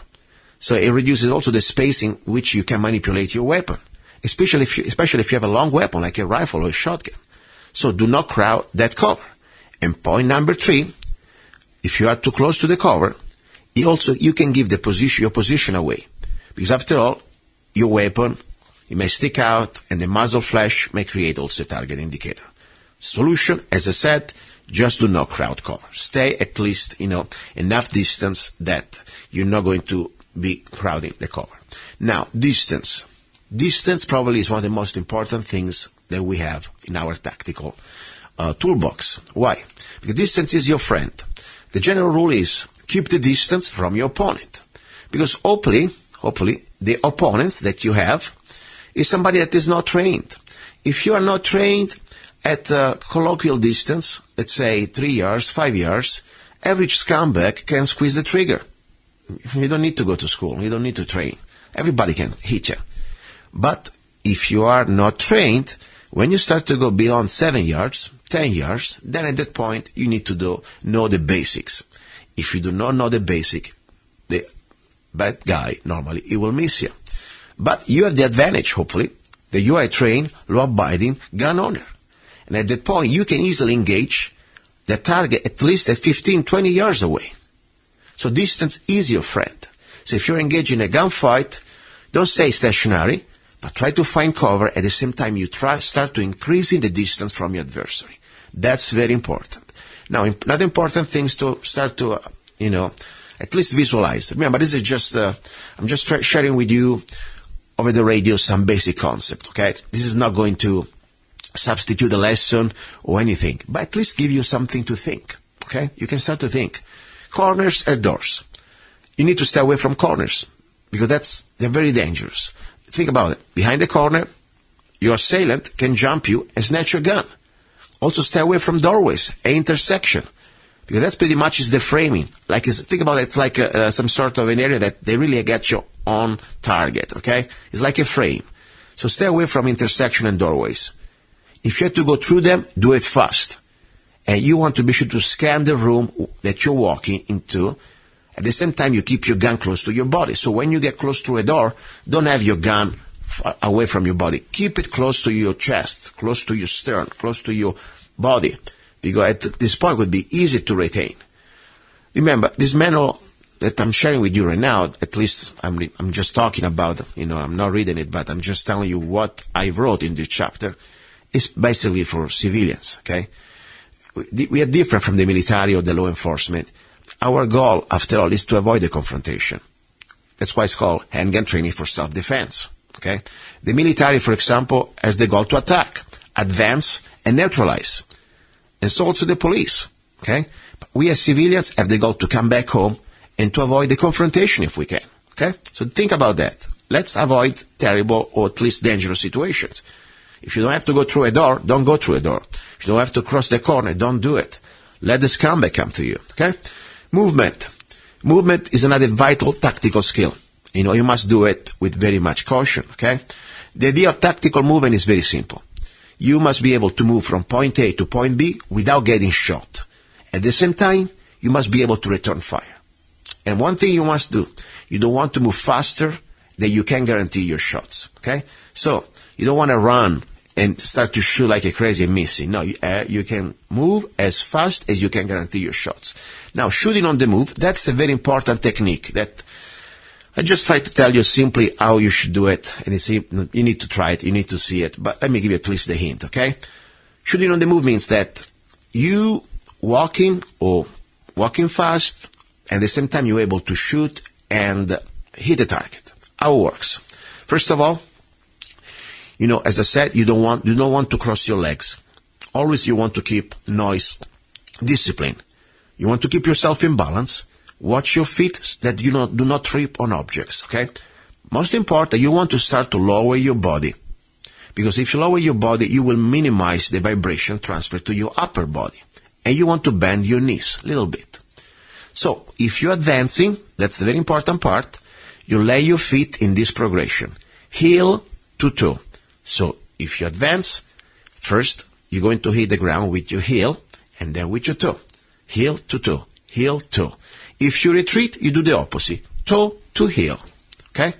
So it reduces also the space in which you can manipulate your weapon, especially if you have a long weapon like a rifle or a shotgun. So do not crowd that cover. And point number 3, if you are too close to the cover, you can give your position away. Because after all, your weapon, it may stick out and the muzzle flash may create also a target indicator. Solution, as I said, just do not crowd cover. Stay at least, enough distance that you're not going to be crowding the cover. Now, distance. Distance probably is one of the most important things that we have in our tactical toolbox. Why? Because distance is your friend. The general rule is keep the distance from your opponent. Because hopefully, the opponents that you have is somebody that is not trained. If you are not trained at a colloquial distance, let's say 3 yards, 5 yards, average scumbag can squeeze the trigger. You don't need to go to school. You don't need to train. Everybody can hit you. But if you are not trained, when you start to go beyond 7 yards, 10 yards, then at that point you need to know the basics. If you do not know the basic, the bad guy, normally, he will miss you. But you have the advantage, hopefully, that you are a trained, law-abiding gun owner. And at that point, you can easily engage the target at least at 15, 20 yards away. So distance is your friend. So if you're engaged in a gunfight, don't stay stationary, but try to find cover. At the same time, you start to increasing the distance from your adversary. That's very important. Now, another important thing is to start to, at least visualize. Remember, this is just, I'm just sharing with you over the radio some basic concept, okay? This is not going to substitute a lesson or anything, but at least give you something to think, okay? You can start to think. Corners and doors. You need to stay away from corners because they're very dangerous. Think about it. Behind the corner, your assailant can jump you and snatch your gun. Also stay away from doorways, an intersection, because that's pretty much is the framing. Think about it, it's like some sort of an area that they really get you on target, okay? It's like a frame. So stay away from intersection and doorways. If you have to go through them, do it fast. And you want to be sure to scan the room that you're walking into. At the same time, you keep your gun close to your body. So when you get close to a door, don't have your gun far away from your body. Keep it close to your chest, close to your stern, close to your body. Because at this point it would be easy to retain. Remember, this manual that I'm sharing with you right now, at least I'm just talking about, I'm not reading it, but I'm just telling you what I wrote in this chapter, is basically for civilians, okay? We are different from the military or the law enforcement. Our goal, after all, is to avoid the confrontation. That's why it's called handgun training for self-defense, okay? The military, for example, has the goal to attack, advance, and neutralize. And so also the police, okay? But we as civilians have the goal to come back home and to avoid the confrontation if we can, okay? So think about that. Let's avoid terrible or at least dangerous situations. If you don't have to go through a door, don't go through a door. If you don't have to cross the corner, don't do it. Let the scumbag come to you, okay? Movement. Movement is another vital tactical skill. You must do it with very much caution, okay? The idea of tactical movement is very simple. You must be able to move from point A to point B without getting shot. At the same time, you must be able to return fire. And one thing you must do, you don't want to move faster than you can guarantee your shots, okay? So, you don't want to run and start to shoot like a crazy and missing. No, you can move as fast as you can guarantee your shots. Now, shooting on the move, that's a very important technique that I just try to tell you simply how you should do it. And you need to try it, you need to see it. But let me give you at least the hint, okay? Shooting on the move means that you walking fast, and at the same time you're able to shoot and hit the target. How it works? First of all, as I said, you don't want to cross your legs. Always you want to keep noise discipline. You want to keep yourself in balance. Watch your feet that do not trip on objects, okay? Most important, you want to start to lower your body. Because if you lower your body, you will minimize the vibration transfer to your upper body. And you want to bend your knees a little bit. So, if you're advancing, that's the very important part, you lay your feet in this progression. Heel to toe. So, if you advance, first, you're going to hit the ground with your heel, and then with your toe. Heel to toe. Heel, toe. If you retreat, you do the opposite. Toe to heel. Okay?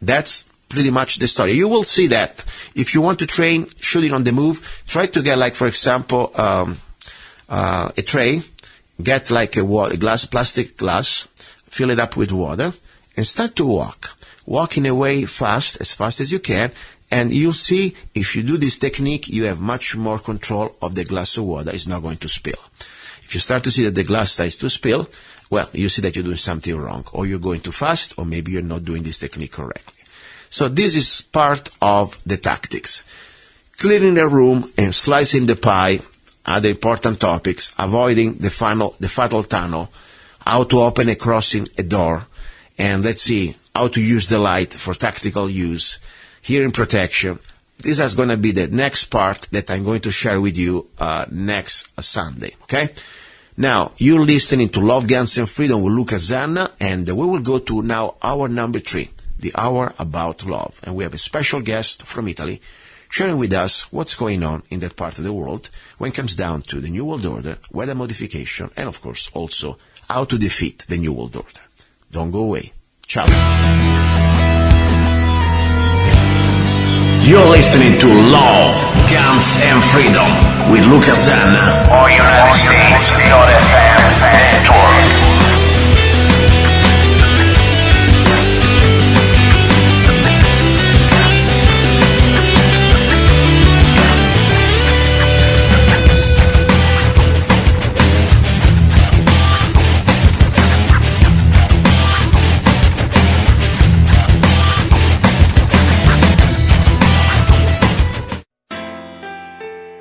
That's pretty much the story. You will see that. If you want to train shooting on the move, try to get, like, for example, a tray, get like a plastic glass, fill it up with water, and start to walk. Walk in a way fast as you can, and you'll see if you do this technique, you have much more control of the glass of water. It's not going to spill. If you start to see that the glass starts to spill, well, you see that you're doing something wrong, or you're going too fast, or maybe you're not doing this technique correctly. So this is part of the tactics. Clearing the room and slicing the pie, other important topics, avoiding the fatal tunnel, how to open and crossing a door, and let's see, how to use the light for tactical use, hearing protection. This is going to be the next part that I'm going to share with you next Sunday, okay? Now, you're listening to Love, Guns, and Freedom with luca-zanna, and we will go to now hour number 3, the hour about love. And we have a special guest from Italy sharing with us what's going on in that part of the world when it comes down to the New World Order, weather modification, and of course also how to defeat the New World Order. Don't go away. Ciao. You're listening to Love, Guns, and Freedom with luca-zanna on United States.fm network.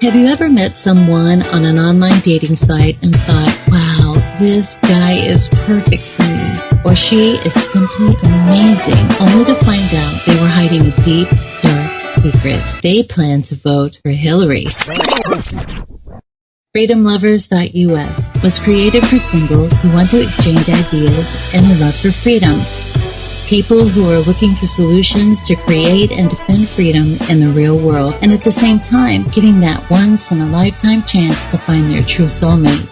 Have you ever met someone on an online dating site and thought, wow, this guy is perfect for me, or she is simply amazing, only to find out they were hiding a deep, dark secret? They plan to vote for Hillary. FreedomLovers.us was created for singles who want to exchange ideas and a love for freedom. People who are looking for solutions to create and defend freedom in the real world, and at the same time getting that once-in-a-lifetime chance to find their true soulmate.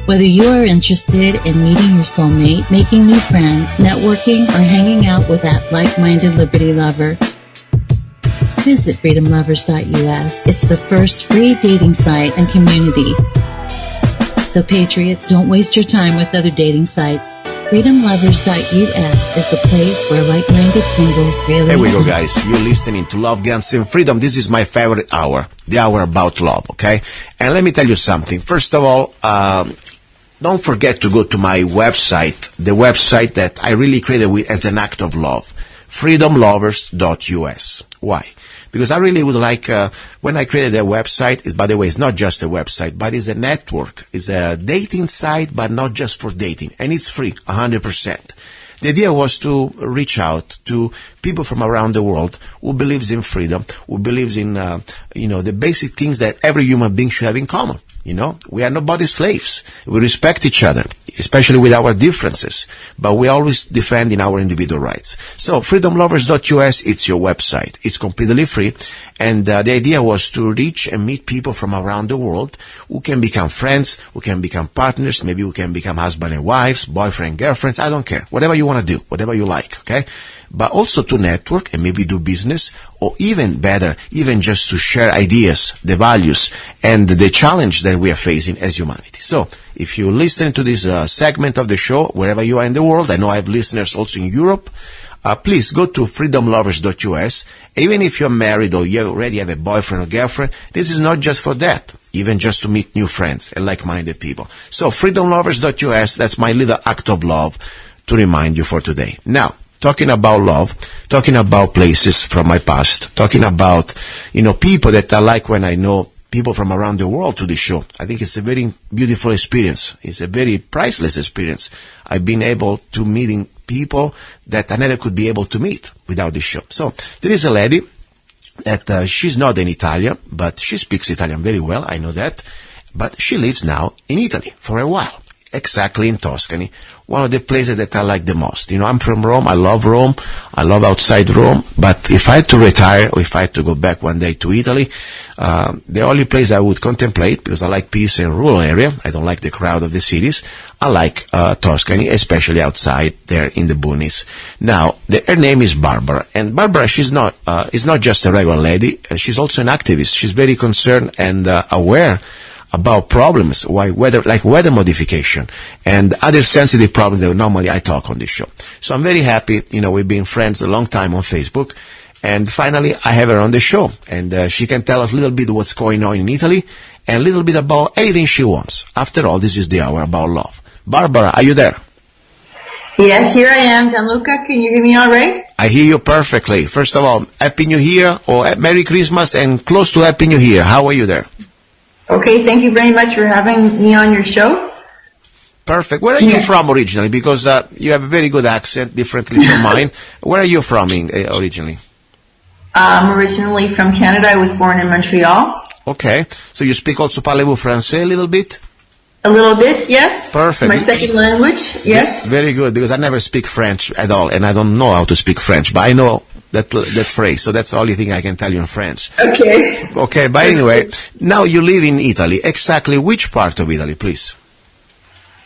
Whether you are interested in meeting your soulmate, making new friends, networking, or hanging out with that like-minded liberty lover, visit FreedomLovers.us. It's the first free dating site and community. So patriots, don't waste your time with other dating sites. FreedomLovers.us is the place where like-minded singles really... There we go, guys. You're listening to Love, Guns, and Freedom. This is my favorite hour, the hour about love, okay? And let me tell you something. First of all, don't forget to go to my website, the website that I really created as an act of love, freedomlovers.us. Why? Because I really would like, when I created a website, by the way, it's not just a website, but it's a network. It's a dating site, but not just for dating. And it's free, 100%. The idea was to reach out to people from around the world who believes in freedom, who believes in, the basic things that every human being should have in common. We are nobody's slaves. We respect each other, especially with our differences, but we always defend in our individual rights. So, freedomlovers.us, it's your website. It's completely free, and the idea was to reach and meet people from around the world who can become friends, who can become partners, maybe who can become husband and wives, boyfriend, girlfriends, I don't care. Whatever you want to do, whatever you like, okay? But also to network and maybe do business, or even better, even just to share ideas, the values, and the challenge that we are facing as humanity. So, if you listen to this segment of the show, wherever you are in the world, I know I have listeners also in Europe, please go to freedomlovers.us. Even if you're married or you already have a boyfriend or girlfriend, this is not just for that, even just to meet new friends and like-minded people. So, freedomlovers.us, that's my little act of love to remind you for today. Now, talking about love, talking about places from my past, talking about, people that I like when I know people from around the world to the show. I think it's a very beautiful experience. It's a very priceless experience. I've been able to meeting people that I never could be able to meet without this show. So there is a lady that she's not an Italian, but she speaks Italian very well, I know that, but she lives now in Italy for a while, exactly in Tuscany, one of the places that I like the most. I'm from Rome, I love outside Rome, but if I had to retire, or if I had to go back one day to Italy, the only place I would contemplate, because I like peace and rural area, I don't like the crowd of the cities, I like Tuscany, especially outside there in the boonies. Now, her name is Barbara, and Barbara, she's not is not just a regular lady, she's also an activist. She's very concerned and aware about problems, like weather modification and other sensitive problems that normally I talk on this show. So I'm very happy, we've been friends a long time on Facebook, and finally I have her on the show, and she can tell us a little bit what's going on in Italy, and a little bit about anything she wants. After all, this is the hour about love. Barbara, are you there? Yes, here I am, Gianluca. Can you hear me all right? I hear you perfectly. First of all, Happy New Year, or Merry Christmas, and close to Happy New Year. How are you there? Okay, thank you very much for having me on your show. Perfect. Where are you from originally? Because you have a very good accent, differently from mine. Where are you from originally? I'm originally from Canada. I was born in Montreal. Okay. So you speak also parlez-vous français a little bit? A little bit, yes. Perfect. My second language, yes. Very good, because I never speak French at all, and I don't know how to speak French, but I know that phrase, so that's the only thing I can tell you in French. Okay. Okay, but anyway, now you live in Italy. Exactly which part of Italy, please?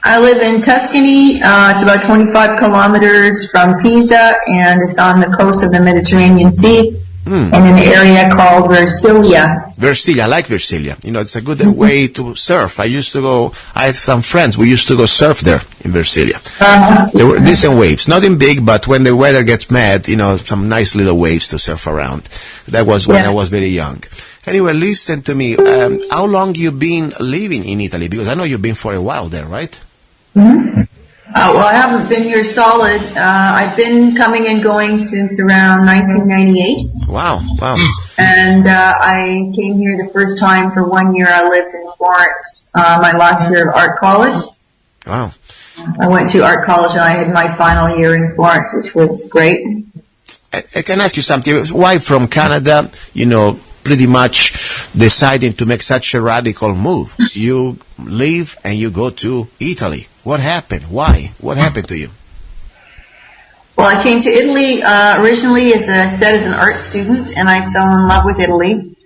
I live in Tuscany. It's about 25 kilometers from Pisa, and it's on the coast of the Mediterranean Sea, in an area called Versilia. Versilia, I like Versilia. It's a good way to surf. I have some friends, we used to go surf there in Versilia. There were decent waves, nothing big, but when the weather gets mad, some nice little waves to surf around. That was when I was very young. Anyway, listen to me. How long you been living in Italy? Because I know you've been for a while there, right? Well, I haven't been here solid. I've been coming and going since around 1998. Wow. And I came here the first time for 1 year. I lived in Florence, my last year of art college. Wow. I went to art college and I had my final year in Florence, which was great. I can ask you something. Why from Canada, pretty much deciding to make such a radical move? You leave and you go to Italy. What happened? Why? What happened to you? Well, I came to Italy originally as an art student, and I fell in love with Italy.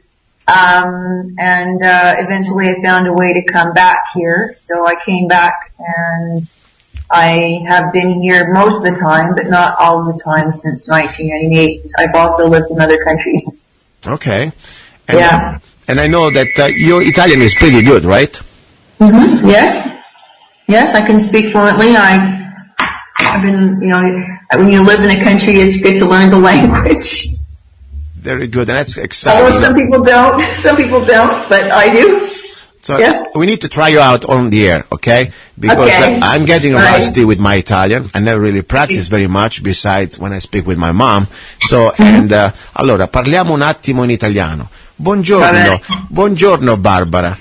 And eventually I found a way to come back here. So I came back, and I have been here most of the time, but not all of the time since 1998. I've also lived in other countries. Okay. And and I know that your Italian is pretty good, right? Mm-hmm. Yes, I can speak fluently. I've been, when you live in a country, it's good to learn the language. Very good, and that's exciting. Although some people don't, but I do. So we need to try you out on the air, okay? Because I'm getting rusty with my Italian. I never really practice very much, besides when I speak with my mom. So, allora, parliamo un attimo in italiano. Buongiorno Barbara.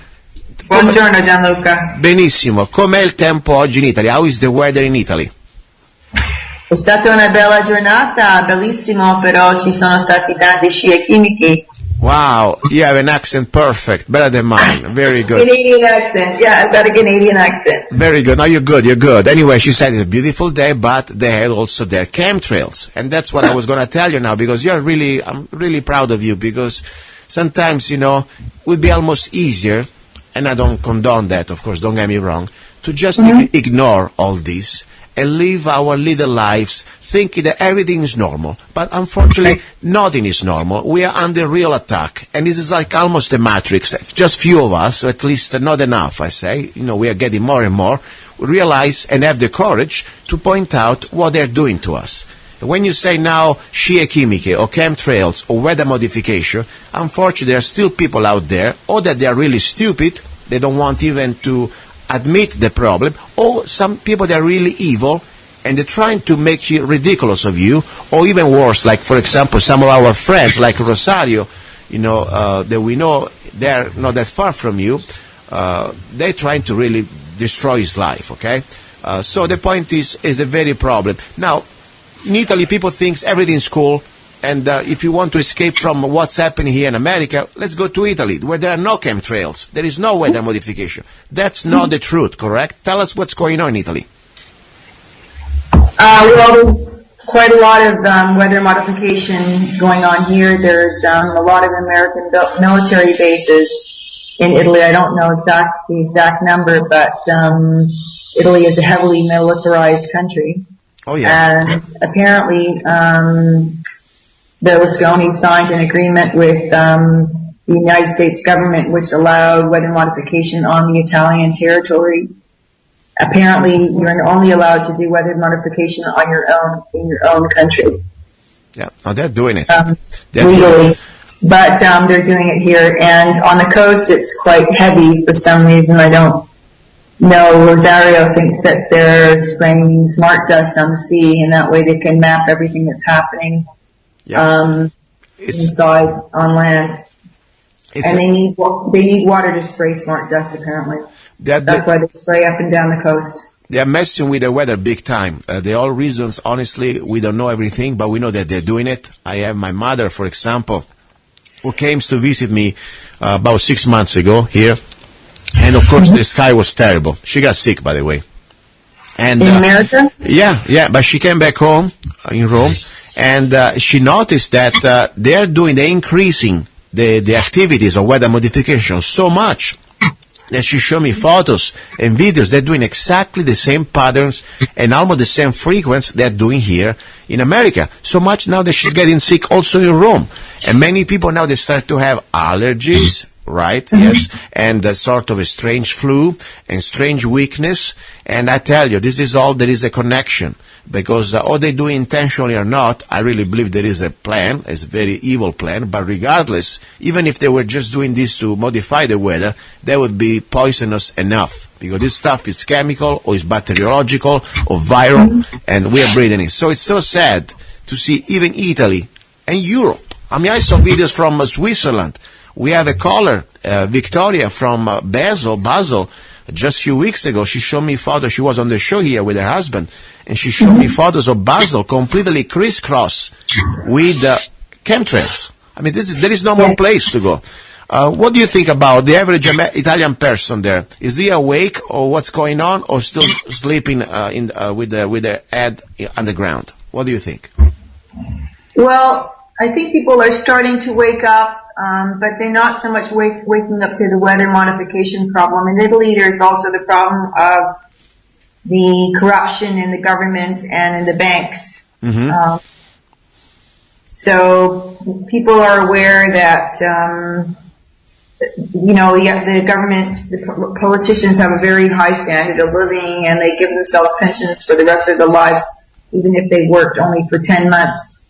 Buongiorno Gianluca. Benissimo. Com'è il tempo oggi in Italy? How is the weather in Italy? È stata una bella giornata, bellissimo, però ci sono stati tanti sci chimici. Wow, you have an accent perfect, better than mine. Very good. Canadian accent, yeah, I've got a Canadian accent. Very good. Now you're good. Anyway, she said it's a beautiful day, but they had also their chemtrails. And that's what I was going to tell you now, because I'm really proud of you, because sometimes, it would be almost easier, and I don't condone that, of course, don't get me wrong, to just ignore all this and live our little lives thinking that everything is normal. But unfortunately, nothing is normal. We are under real attack. And this is like almost a matrix. Just few of us, or at least not enough, I say. We are getting more and more. We realize and have the courage to point out what they're doing to us. When you say now scie chimiche or chemtrails or weather modification, unfortunately there are still people out there, or that they are really stupid, they don't want even to admit the problem, or some people that are really evil and they're trying to make you ridiculous of you, or even worse, like for example some of our friends like Rosario, that we know they're not that far from you, they're trying to really destroy his life, okay? So the point is a very problem. Now, in Italy, people think everything's cool, and if you want to escape from what's happening here in America, let's go to Italy, where there are no chemtrails. There is no weather modification. That's not the truth, correct? Tell us what's going on in Italy. Well, there's quite a lot of weather modification going on here. There's a lot of American military bases in Italy. I don't know the exact number, but Italy is a heavily militarized country. Oh, yeah. And apparently Berlusconi signed an agreement with the United States government which allowed weather modification on the Italian territory. Apparently, you're only allowed to do weather modification on your own in your own country. Yeah, oh, they're doing it legally, but they're doing it here. And on the coast, it's quite heavy for some reason. I don't know. Rosario thinks that they're spraying smart dust on the sea, and that way they can map everything that's happening inside on land. And they need water to spray smart dust, apparently. That's why they spray up and down the coast. They are messing with the weather big time. The all reasons, honestly, we don't know everything, but we know that they're doing it. I have my mother, for example, who came to visit me about 6 months ago here. And, of course, the sky was terrible. She got sick, by the way. And, in America? Yeah, but she came back home in Rome, and she noticed that they're increasing the activities of weather modification so much that she showed me photos and videos. They're doing exactly the same patterns and almost the same frequency they're doing here in America. So much now that she's getting sick also in Rome. And many people now, they start to have allergies, right? Yes. And sort of a strange flu and strange weakness. And I tell you, this is all, there is a connection. Because all they do intentionally or not, I really believe there is a plan, it's a very evil plan, but regardless, even if they were just doing this to modify the weather, that would be poisonous enough. Because this stuff is chemical, or is bacteriological, or viral, and we are breathing it. So it's so sad to see even Italy and Europe. I mean, I saw videos from Switzerland. We have a caller, Victoria from Basel, just a few weeks ago. She showed me photos. She was on the show here with her husband, and she showed me photos of Basel completely crisscross with chemtrails. I mean, there is no more place to go. What do you think about the average Italian person there? Is he awake, or what's going on, or still sleeping with their head underground? What do you think? Well, I think people are starting to wake up. But they're not so much waking up to the weather modification problem. In Italy, there's also the problem of the corruption in the government and in the banks. So people are aware that, the government, the politicians have a very high standard of living, and they give themselves pensions for the rest of their lives, even if they worked only for 10 months.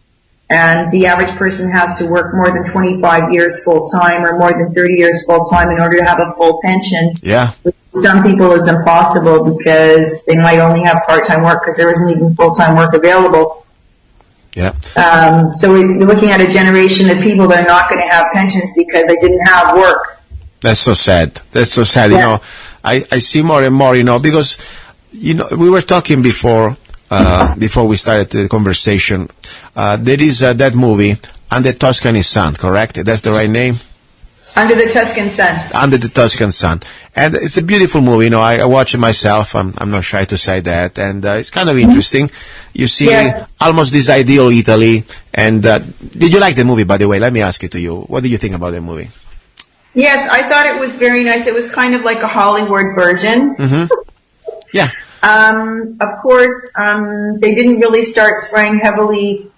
And the average person has to work more than 25 years full-time or more than 30 years full-time in order to have a full pension. Yeah. Which for some people is impossible because they might only have part-time work because there isn't even full-time work available. Yeah. So we're looking at a generation of people that are not going to have pensions because they didn't have work. That's so sad. Yeah. You know, I see more and more, because, we were talking before we started the conversation. There is that movie, Under the Tuscan Sun, correct? That's the right name? Under the Tuscan Sun. Under the Tuscan Sun. And it's a beautiful movie. I watch it myself. I'm not shy to say that. And it's kind of interesting. You see almost this ideal Italy. And did you like the movie, by the way? Let me ask it to you. What did you think about the movie? Yes, I thought it was very nice. It was kind of like a Hollywood version. Yeah. Of course, they didn't really start spraying heavily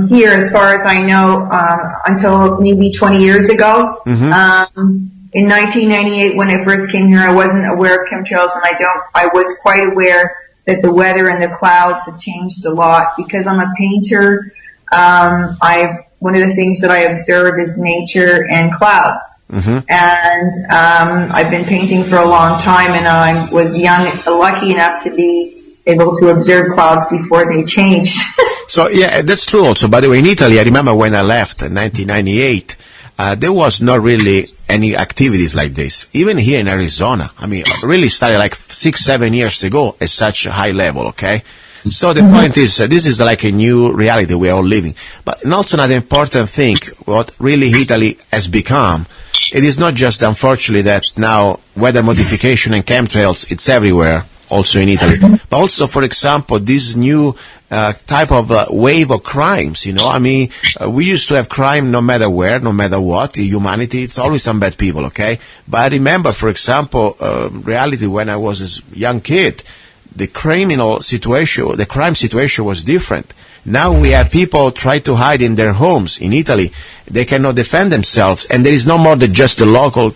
here, as far as I know, until maybe 20 years ago. In 1998, when I first came here, I wasn't aware of chemtrails, and I was quite aware that the weather and the clouds have changed a lot. Because I'm a painter, one of the things that I observe is nature and clouds. And I've been painting for a long time, and I was lucky enough to be able to observe clouds before they changed. So, yeah, that's true also. By the way, in Italy, I remember when I left in 1998, there was not really any activities like this. Even here in Arizona, I mean, really started like 6-7 years ago at such a high level, okay? So the point is, this is like a new reality we are all living. But also another important thing, what really Italy has become, it is not just, unfortunately, that now weather modification and chemtrails, it's everywhere, also in Italy. But also, for example, this new type of wave of crimes, you know. I mean, we used to have crime no matter where, no matter what. Humanity, it's always some bad people, okay? But I remember, for example, reality when I was a young kid, the criminal situation, the crime situation was different. Now we have people try to hide in their homes in Italy. They cannot defend themselves, and there is no more than just a local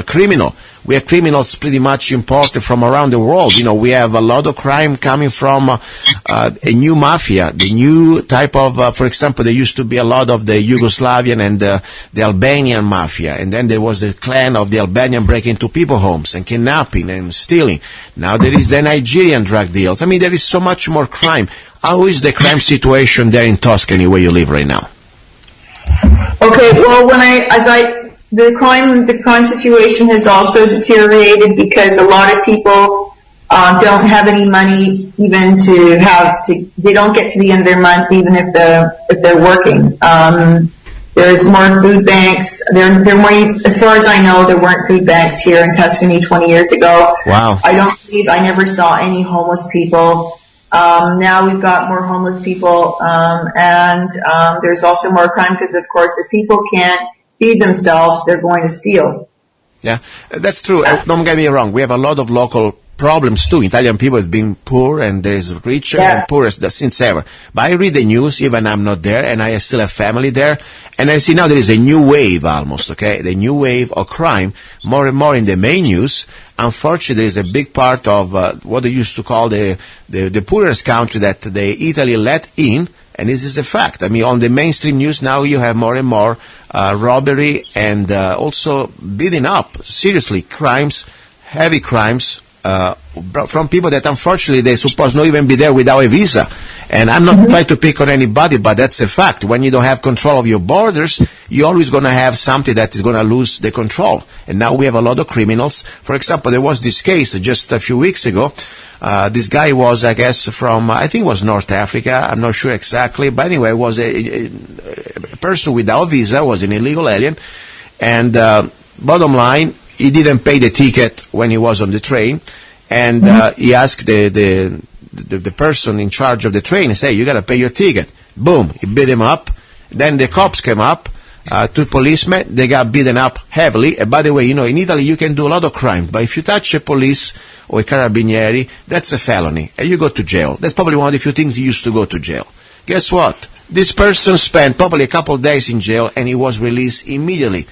criminal. We have criminals pretty much imported from around the world. You know, we have a lot of crime coming from a new mafia, the new type of, for example, there used to be a lot of the Yugoslavian and the Albanian mafia, and then there was the clan of the Albanian breaking into people's homes and kidnapping and stealing. Now there is the Nigerian drug deals. I mean, there is so much more crime. How is the crime situation there in Tuscany, where you live right now? Okay, well, the crime situation has also deteriorated because a lot of people don't have any money even they don't get to the end of their month even if they're working. There's more food banks. As far as I know, there weren't food banks here in Tuscany 20 years ago. Wow. I never saw any homeless people. Now we've got more homeless people, and there's also more crime because, of course, if people can't feed themselves, they're going to steal. Yeah, that's true. Don't get me wrong. We have a lot of local problems too. Italian people has been poor, and there is richer and poorest since ever. But I read the news, even I'm not there, and I still have family there, and I see now there is a new wave almost, okay? The new wave of crime, more and more in the main news. Unfortunately, there is a big part of what they used to call the poorest country that Italy let in, and this is a fact. I mean, on the mainstream news now you have more and more robbery and also beating up, seriously, crimes, heavy crimes, from people that unfortunately they supposed not even be there without a visa. And I'm not trying to pick on anybody, but that's a fact. When you don't have control of your borders, you're always going to have something that is going to lose the control. And now we have a lot of criminals. For example, there was this case just a few weeks ago. This guy was, I guess, from, I think it was North Africa. I'm not sure exactly. But anyway, was a person without visa, was an illegal alien. And bottom line, he didn't pay the ticket when he was on the train. And he asked the person in charge of the train, he said, you got to pay your ticket. Boom, he beat him up. Then the cops came up, two policemen, they got beaten up heavily. And by the way, you know, in Italy you can do a lot of crime, but if you touch a police or a carabinieri, that's a felony, and you go to jail. That's probably one of the few things you used to go to jail. Guess what? This person spent probably a couple of days in jail, and he was released immediately.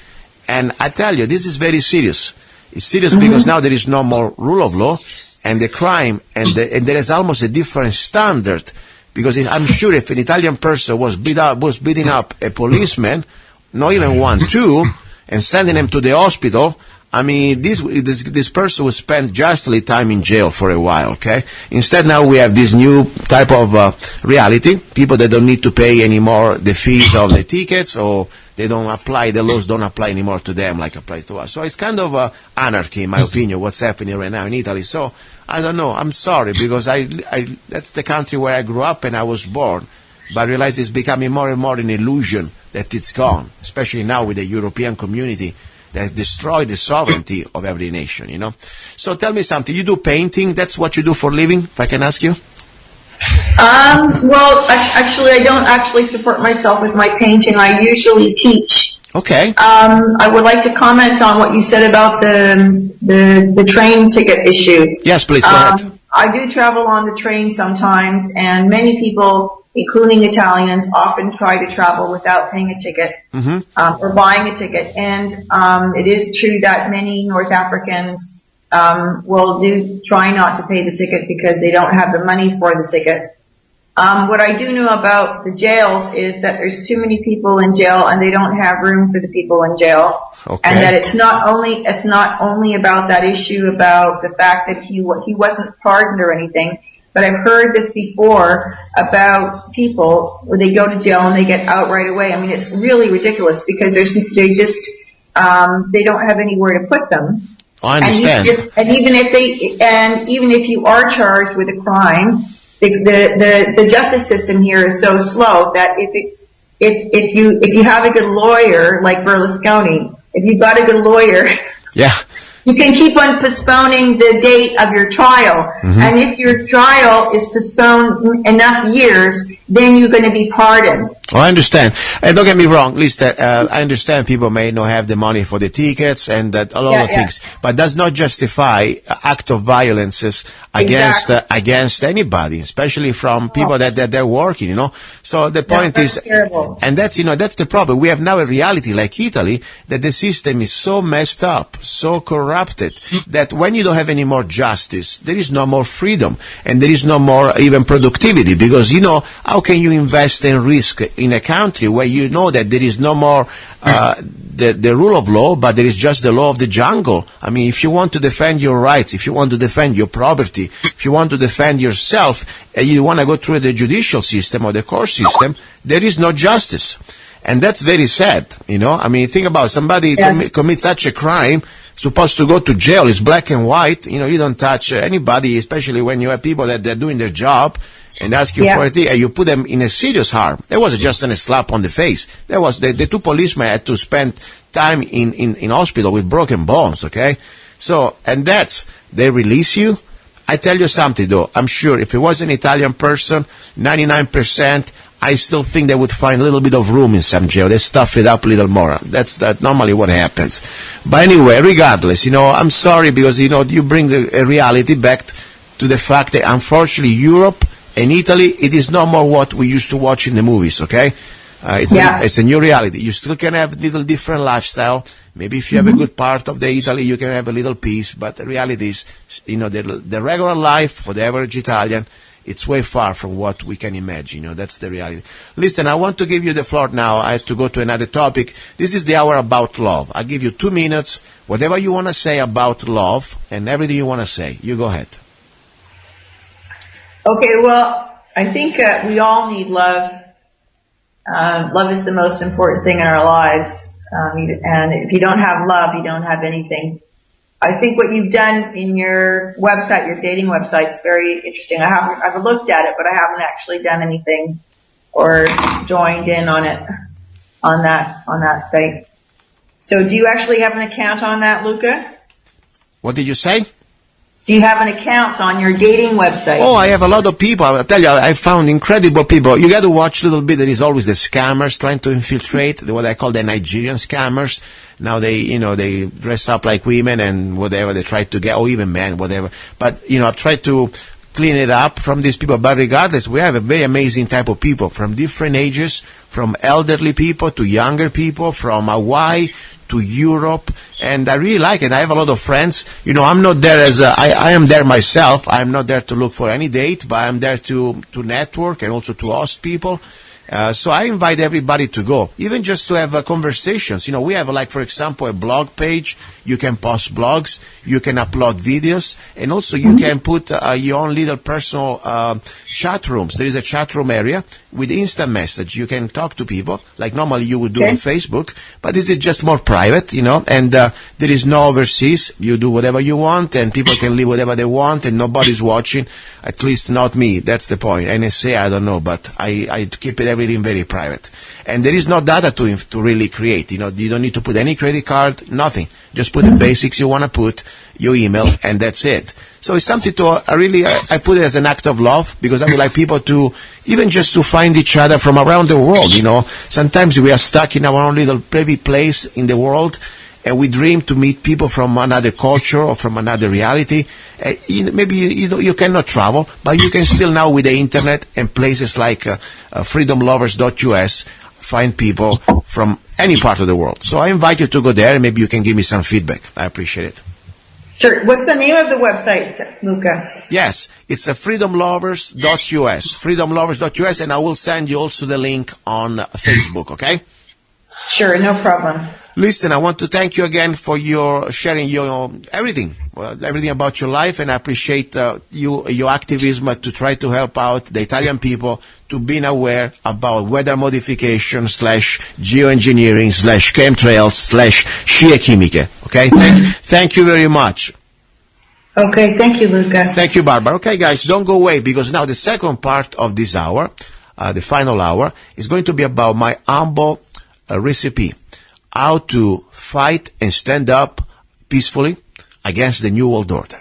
And I tell you, this is very serious. It's serious because now there is no more rule of law, and the crime, and there is almost a different standard. Because I'm sure if an Italian person was beating up a policeman, not even one, two, and sending him to the hospital, I mean, this person would spend justly time in jail for a while, okay? Instead, now we have this new type of reality, people that don't need to pay anymore the fees of the tickets, or they don't apply, the laws don't apply anymore to them like applies to us. So it's kind of anarchy, in my opinion, what's happening right now in Italy. So, I don't know, I'm sorry, because that's the country where I grew up and I was born. But I realize it's becoming more and more an illusion that it's gone, especially now with the European community that destroyed the sovereignty of every nation, you know. So tell me something. You do painting? That's what you do for a living, if I can ask you? Well, actually, I don't actually support myself with my painting. I usually teach. Okay. I would like to comment on what you said about the train ticket issue. Yes, please, go ahead. I do travel on the train sometimes, and many people, including Italians, often try to travel without paying a ticket or buying a ticket. And it is true that many North Africans will try not to pay the ticket because they don't have the money for the ticket. What I do know about the jails is that there's too many people in jail and they don't have room for the people in jail. Okay. And that it's not only about that issue about the fact that he wasn't pardoned or anything, but I've heard this before about people where they go to jail and they get out right away. I mean, it's really ridiculous because they don't have anywhere to put them. I understand. And even if you are charged with a crime, the justice system here is so slow that if you have a good lawyer like Berlusconi, if you've got a good lawyer, yeah, you can keep on postponing the date of your trial. Mm-hmm. And if your trial is postponed enough years, then you're going to be pardoned. Oh, I understand. And don't get me wrong, Lisa, I understand people may not have the money for the tickets and that a lot of things, but does not justify act of violences against anybody, especially from people that they're working, So the point is, terrible. And that's the problem. We have now a reality like Italy that the system is so messed up, so corrupted that when you don't have any more justice, there is no more freedom and there is no more even productivity because, how can you invest and risk in a country where you know that there is no more the rule of law, but there is just the law of the jungle? I mean, if you want to defend your rights, if you want to defend your property, if you want to defend yourself, and you want to go through the judicial system or the court system, there is no justice. And that's very sad, I mean, think about somebody commits such a crime, supposed to go to jail, it's black and white, you don't touch anybody, especially when you have people that they're doing their job, and ask you for it, and you put them in a serious harm. That wasn't just a slap on the face. That was the two policemen had to spend time in hospital with broken bones, okay? So, and they release you. I tell you something though, I'm sure if it was an Italian person, 99%, I still think they would find a little bit of room in some jail. They stuff it up a little more. That's normally what happens. But anyway, regardless, I'm sorry because, you bring a reality back to the fact that unfortunately Europe in Italy, it is no more what we used to watch in the movies, okay? It's a new reality. You still can have a little different lifestyle. Maybe if you have a good part of the Italy, you can have a little peace. But the reality is, the regular life for the average Italian, it's way far from what we can imagine. That's the reality. Listen, I want to give you the floor now. I have to go to another topic. This is the hour about love. I'll give you 2 minutes. Whatever you want to say about love and everything you want to say, you go ahead. Okay, well, I think we all need love. Love is the most important thing in our lives. And if you don't have love, you don't have anything. I think what you've done in your website, your dating website, is very interesting. I've looked at it, but I haven't actually done anything or joined in on it, on that site. So do you actually have an account on that, Luca? What did you say? Do you have an account on your dating website? Oh, I have a lot of people. I'll tell you, I found incredible people. You got to watch a little bit. There is always the scammers trying to infiltrate, what I call the Nigerian scammers. Now they dress up like women and whatever they try to get, or even men, whatever. But, I've tried to clean it up from these people. But regardless, we have a very amazing type of people from different ages, from elderly people to younger people, from Hawaii to Europe, and I really like it. I have a lot of friends. I'm not there I am there myself. I'm not there to look for any date, but I'm there to network and also to host people. So I invite everybody to go, even just to have conversations. We have, for example, a blog page. You can post blogs, you can upload videos, and also you can put your own little personal chat rooms. There is a chat room area with instant message. You can talk to people like normally you would do on Facebook, but this is just more private, and there is no overseas. You do whatever you want, and people can live whatever they want, and nobody's watching, at least not me. That's the point. NSA, I don't know, but I keep it everything very private. And there is no data to really create. You don't need to put any credit card, nothing. Just put the basics you want to put, your email, and that's it. So it's something I put it as an act of love, because I would like people to, even just to find each other from around the world, Sometimes we are stuck in our own little private place in the world, and we dream to meet people from another culture or from another reality. Maybe you cannot travel, but you can still now with the internet and places like freedomlovers.us find people from any part of the world. So I invite you to go there, and maybe you can give me some feedback. I appreciate it. Sure. What's the name of the website, Luca? Yes, it's freedomlovers.us, freedomlovers.us, and I will send you also the link on Facebook, okay? Sure, no problem. Listen, I want to thank you again for your sharing your everything, everything about your life, and I appreciate your activism to try to help out the Italian people to being aware about weather modification / geoengineering / chemtrails / scie chimiche. Okay, thank you very much. Okay, thank you, Luca. Thank you, Barbara. Okay, guys, don't go away, because now the second part of this hour, the final hour, is going to be about my humble recipe, how to fight and stand up peacefully against the New World Order.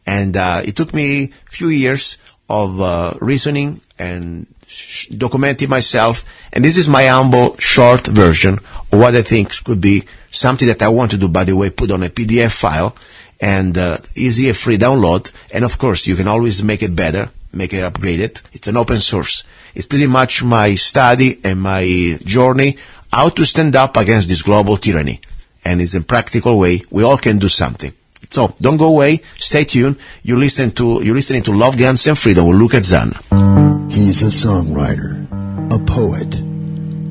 And it took me a few years of reasoning and documenting myself, and this is my humble short version of what I think could be something that I want to do, by the way, put on a PDF file, and easy free download. And of course, you can always make it better, make it upgraded. It's an open source. It's pretty much my study and my journey how to stand up against this global tyranny. And it's a practical way we all can do something. So don't go away. Stay tuned. You're listening to Love, Guns, and Freedom with luca-zanna. He's a songwriter, a poet,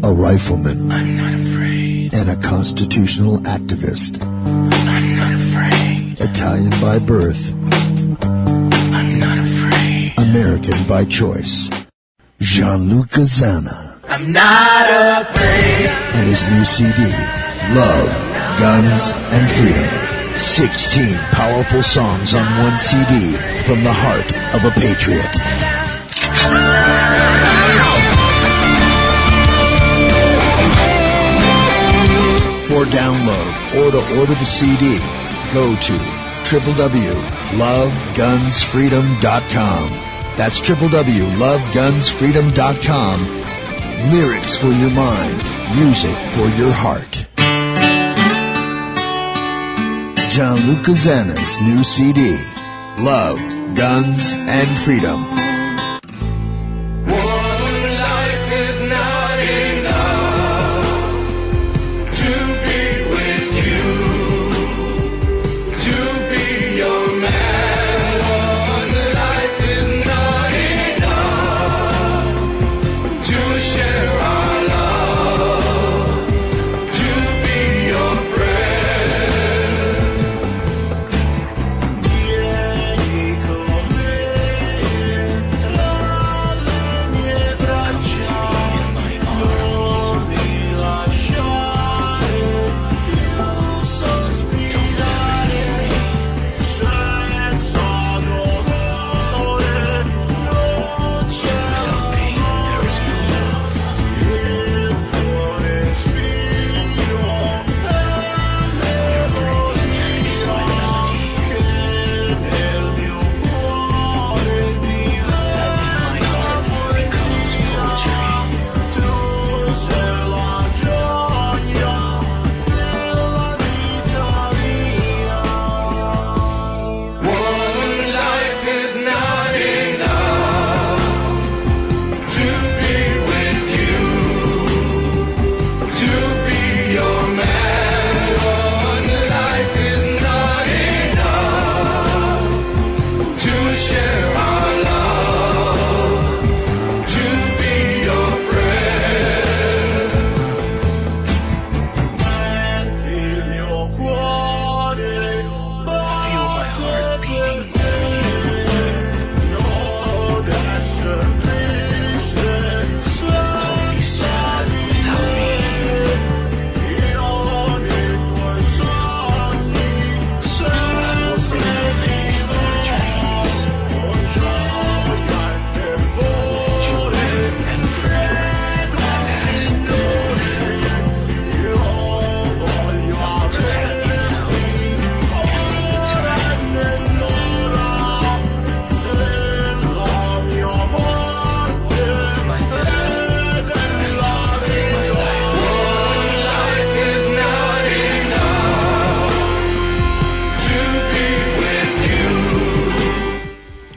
a rifleman. I'm not afraid. And a constitutional activist. I'm not afraid. Italian by birth. I'm not afraid. American by choice. Gianluca Zanna. I'm not afraid. And his new CD, Love, Guns, and Freedom. 16 powerful songs on one CD from the heart of a patriot. For download or to order the CD, go to www.lovegunsfreedom.com. That's www.lovegunsfreedom.com. Lyrics for your mind, music for your heart. Gianluca Zanna's new CD, Love, Guns, and Freedom.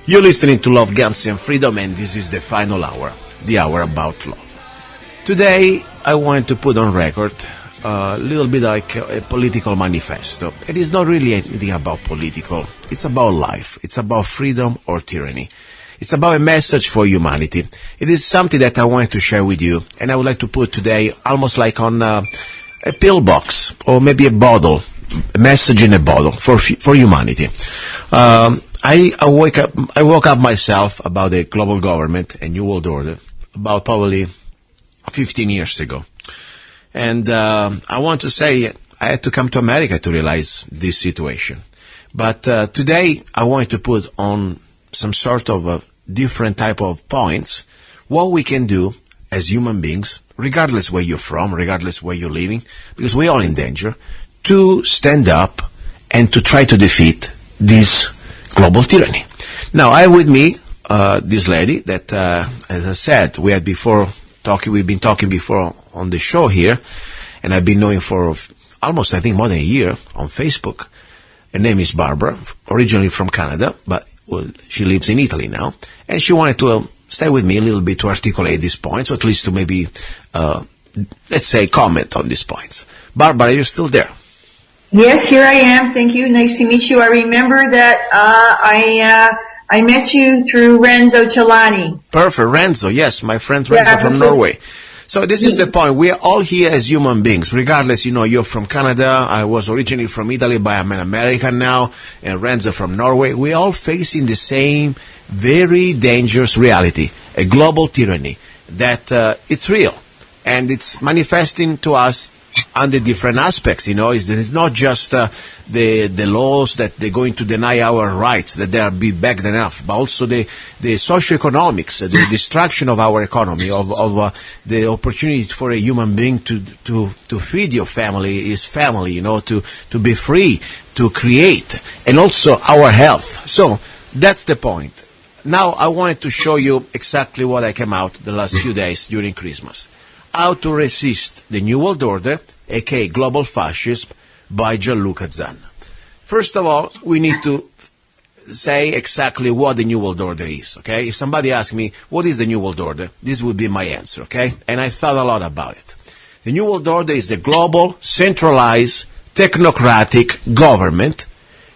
You're listening to Love, Guns, and Freedom, and this is the final hour, the hour about love. Today, I want to put on record a little bit like a political manifesto. It is not really anything about political. It's about life. It's about freedom or tyranny. It's about a message for humanity. It is something that I want to share with you, and I would like to put today almost like on a pill box or maybe a bottle message in a bottle for humanity. I woke up myself about the global government and New World Order about probably 15 years ago. And I want to say I had to come to America to realize this situation. But today I wanted to put on some sort of a different type of points, what we can do as human beings, regardless where you're from, regardless where you're living, because we're all in danger, to stand up and to try to defeat this global tyranny. Now, I have with me this lady that, as I said, we've been talking before on the show here, and I've been knowing for almost, I think, more than a year on Facebook. Her name is Barbara, originally from Canada, but she lives in Italy now, and she wanted to stay with me a little bit to articulate these points, or at least to maybe, let's say, comment on these points. Barbara, are you still there? Yes, here I am. Thank you. Nice to meet you. I remember that I met you through Renzo Celani. Perfect. Renzo, yes, my friend Renzo from Norway. So this is the point. We are all here as human beings, regardless, you're from Canada. I was originally from Italy, but I'm an American now, and Renzo from Norway. We're all facing the same very dangerous reality, a global tyranny, that it's real, and it's manifesting to us under different aspects. It's not just the laws that they're going to deny our rights, that they are be backed enough, but also the socioeconomics, the destruction of our economy, of the opportunity for a human being to feed your family, his family, to be free, to create, and also our health. So that's the point. Now I wanted to show you exactly what I came out the last few days during Christmas. How to Resist the New World Order, aka Global Fascism, by luca-zanna. First of all, we need to say exactly what the New World Order is, okay? If somebody asks me, what is the New World Order? This would be my answer, okay? And I thought a lot about it. The New World Order is a global, centralized, technocratic government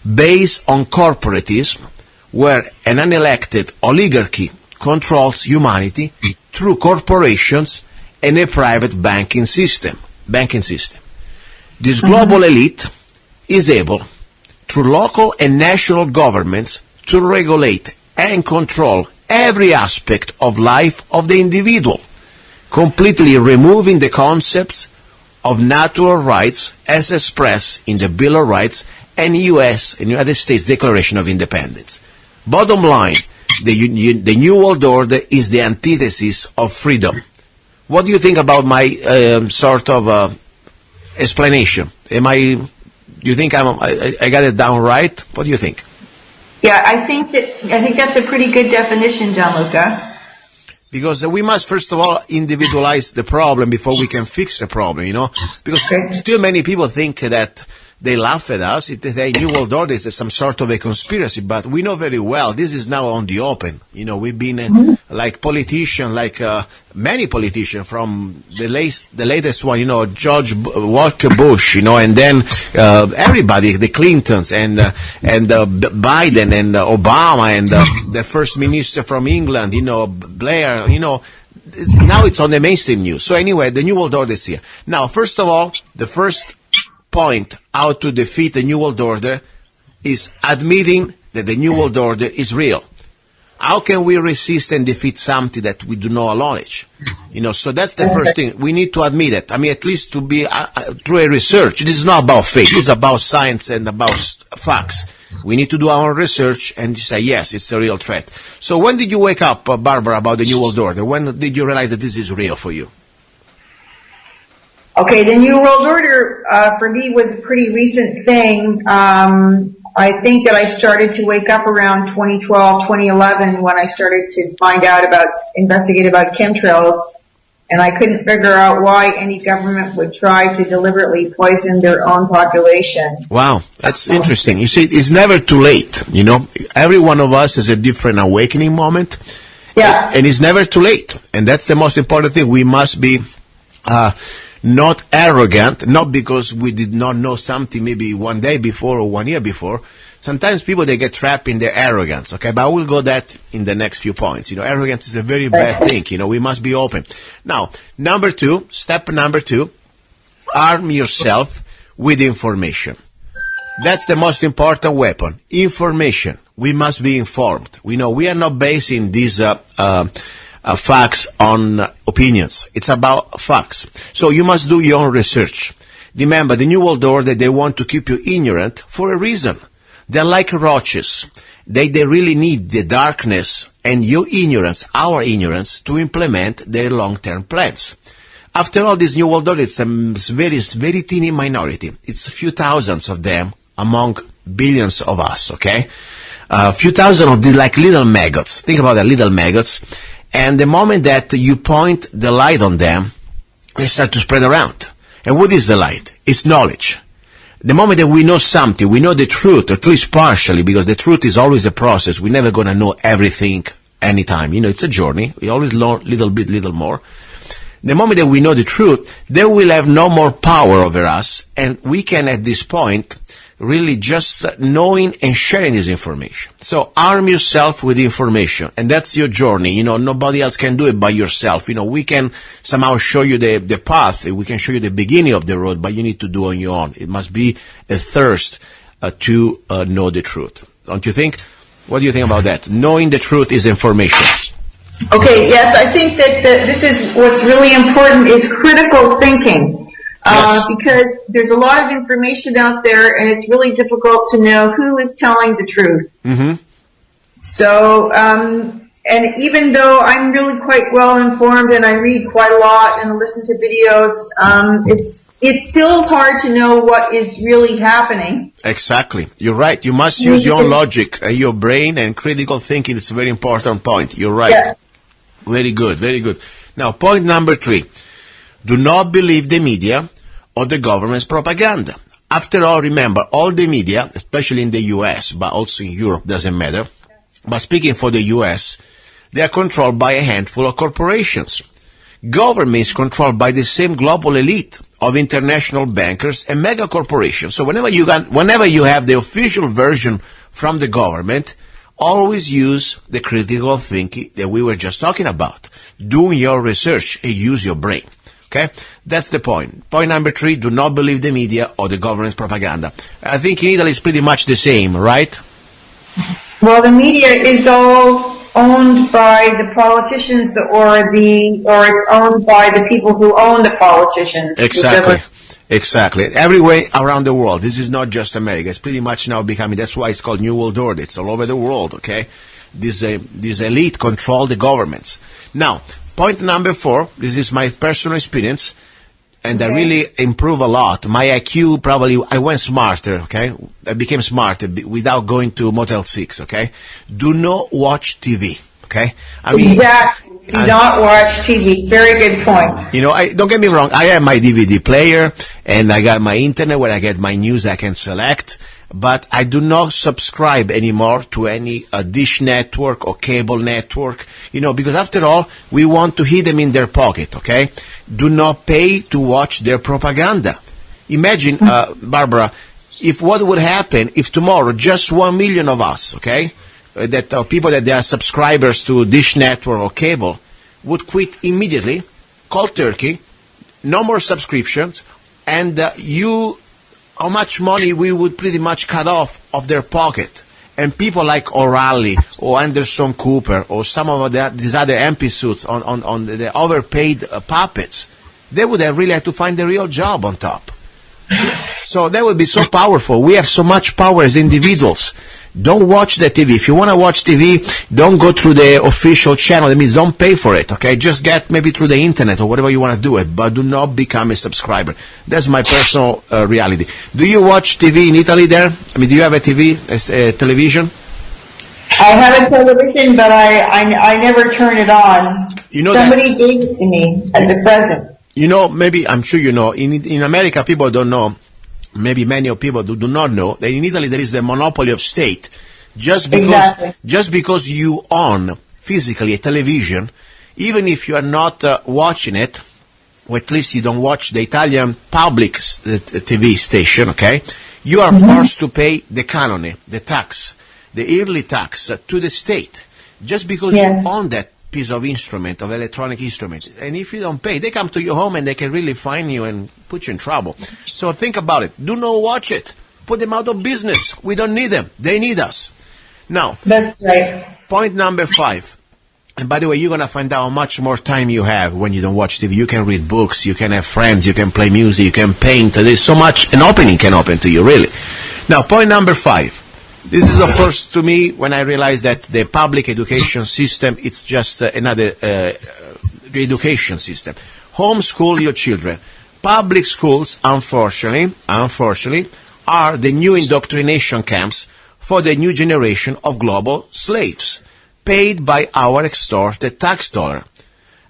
based on corporatism, where an unelected oligarchy controls humanity through corporations and a private banking system. This global elite is able, through local and national governments, to regulate and control every aspect of life of the individual, completely removing the concepts of natural rights as expressed in the Bill of Rights and United States Declaration of Independence. Bottom line, the New World Order is the antithesis of freedom. What do you think about my sort of explanation? Do you think I got it down right? What do you think? Yeah, I think that's a pretty good definition, Gianluca. Because we must, first of all, individualize the problem before we can fix the problem, Because still many people think that they laugh at us. They say New World Order is some sort of a conspiracy, but we know very well this is now on the open. We've been like politicians, like many politicians from the latest one, George Walker Bush, and then everybody, the Clintons and Biden and Obama and the first minister from England, Blair, now it's on the mainstream news. So anyway, the New World Order is here. Now, first of all, the first point how to defeat the New World Order is admitting that the New World Order is real. How can we resist and defeat something that we do not acknowledge? So that's the first thing. We need to admit it. I mean, at least to be through a research. This is not about faith. It's about science and about facts. We need to do our research and say, yes, it's a real threat. So when did you wake up, Barbara, about the New World Order? When did you realize that this is real for you? Okay, the New World Order for me was a pretty recent thing. I think that I started to wake up around 2012, 2011 when I started to find out investigate about chemtrails, and I couldn't figure out why any government would try to deliberately poison their own population. Wow, that's interesting. You see, it's never too late, Every one of us has a different awakening moment. Yeah. And it's never too late. And that's the most important thing. We must be not arrogant, not because we did not know something maybe one day before or 1 year before. Sometimes people, they get trapped in their arrogance, okay? But I will go that in the next few points. Arrogance is a very bad thing. We must be open. Now, step number two, arm yourself with information. That's the most important weapon. Information. We must be informed. We know we are not basing these facts on opinions. It's about facts. So you must do your own research. Remember, the New World Order, they want to keep you ignorant for a reason. They're like roaches. They really need the darkness and your ignorance, our ignorance, to implement their long-term plans. After all, this New World Order, it's a very teeny minority. It's a few thousands of them among billions of us, okay? A few thousand of these like little maggots. Think about that, little maggots. And the moment that you point the light on them, they start to spread around. And what is the light? It's knowledge. The moment that we know something, we know the truth, at least partially, because the truth is always a process. We're never going to know everything anytime. You know, it's a journey. We always learn little bit, little more. The moment that we know the truth, they will have no more power over us, and we can, at this point, really just knowing and sharing this information. So arm yourself with information, and that's your journey. You know, nobody else can do it by yourself. You know, we can somehow show you the path. We can show you the beginning of the road, but you need to do on your own. It must be a thirst to know the truth. Don't you think? What do you think about that? Knowing the truth is information. Okay, yes, I think that this is what's really important is critical thinking. Yes. Because there's a lot of information out there, and it's really difficult to know who is telling the truth. Mm-hmm. So, and even though I'm really quite well informed and I read quite a lot and listen to videos, it's still hard to know what is really happening. Exactly. You're right. You must use your own logic, your brain, and critical thinking. It's a very important point. You're right. Yeah. Very good, very good. Now, point number 3. Do not believe the media or the government's propaganda. After all, remember, all the media, especially in the U.S., but also in Europe, doesn't matter. But speaking for the U.S., they are controlled by a handful of corporations. Government is controlled by the same global elite of international bankers and mega corporations. So whenever you have the official version from the government, always use the critical thinking that we were just talking about. Do your research and use your brain. Okay? That's the point. Point number 3, do not believe the media or the government's propaganda. I think in Italy it's pretty much the same, right? Well, the media is all owned by the politicians or it's owned by the people who own the politicians. Exactly. Everywhere around the world. This is not just America. It's pretty much now becoming, that's why it's called New World Order. It's all over the world, okay? This elite control the governments. Now, point number 4, this is my personal experience, and I really improved a lot. My IQ I went smarter, okay? I became smarter without going to Motel 6, okay? Do not watch TV, okay? Exactly. Do not watch TV. Very good point. You know, don't get me wrong. I have my DVD player, and I got my internet where I get my news I can select. But I do not subscribe anymore to any dish network or cable network, you know, because after all, we want to hit them in their pocket, okay? Do not pay to watch their propaganda. Imagine, Barbara, what would happen if tomorrow just 1 million of us, okay, that people that they are subscribers to dish network or cable would quit immediately, cold turkey, no more subscriptions, and how much money we would pretty much cut off of their pocket. And people like O'Reilly or Anderson Cooper or some of these other MP suits on the overpaid puppets, they would have really had to find a real job on top. So that would be so powerful. We have so much power as individuals. Don't watch the TV. If you want to watch TV, don't go through the official channel. That means don't pay for it, okay? Just get maybe through the internet or whatever you want to do it, but do not become a subscriber. That's my personal reality. Do you watch TV in Italy there? I mean, do you have a television? I have a television, but I never turn it on. You know somebody gave it to me as a present. You know, maybe, I'm sure you know, in America people don't know, maybe many people do not know, that in Italy there is the monopoly of state. Just because you own physically a television, even if you are not watching it, or at least you don't watch the Italian public TV station, okay, you are forced to pay the canone, the tax, the yearly tax to the state, just because you own that piece of instrument, of electronic instrument. And if you don't pay, they come to your home and they can really fine you and put you in trouble. So think about it. Do not watch it. put them out of business. We don't need them. They need us. Now, that's right. Point number 5. And by the way, you're going to find out how much more time you have when you don't watch TV. You can read books, you can have friends, you can play music, you can paint. There's so much an opening can open to you, really. Now, point number 5. This is, of course, to me, when I realized that the public education system, it's just another education system. Homeschool your children. Public schools, unfortunately, are the new indoctrination camps for the new generation of global slaves, paid by our extorted tax dollar.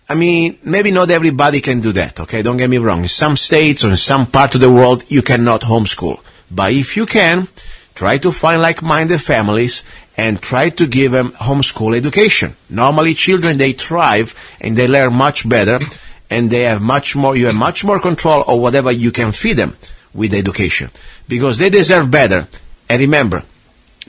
I mean, maybe not everybody can do that, okay? Don't get me wrong. In some states or in some part of the world, you cannot homeschool. But if you can, try to find like-minded families and try to give them homeschool education. Normally, children, they thrive and they learn much better, and they have you have much more control of whatever you can feed them with education, because they deserve better. And remember,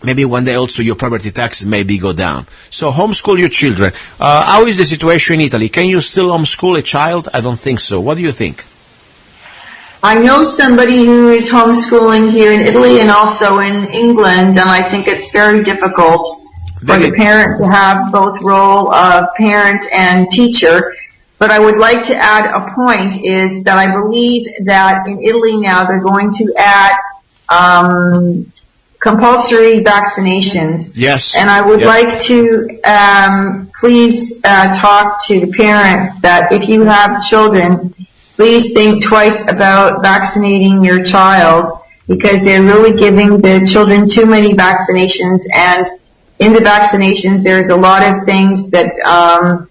maybe one day also your property taxes maybe go down. So homeschool your children. How is the situation in Italy? Can you still homeschool a child? I don't think so. What do you think? I know somebody who is homeschooling here in Italy and also in England, and I think it's very difficult for the parent to have both role of parent and teacher. But I would like to add a point is that I believe that in Italy now they're going to add compulsory vaccinations. Yes. And I would like to please talk to the parents that if you have children, please think twice about vaccinating your child, because they're really giving the children too many vaccinations, and in the vaccinations there's a lot of things that are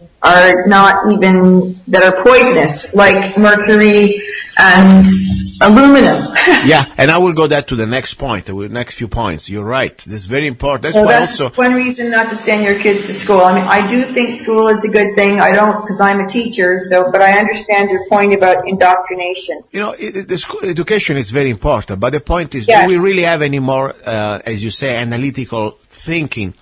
not even, that are poisonous, like mercury and aluminum. Yeah, and I will go that to the next point, the next few points. You're right. This is very important. That's well, why that's also one reason not to send your kids to school. I mean, I do think school is a good thing. I don't, because I'm a teacher, but I understand your point about indoctrination. You know, the school education is very important, but the point is, yes. Do we really have any more, as you say, analytical thinking?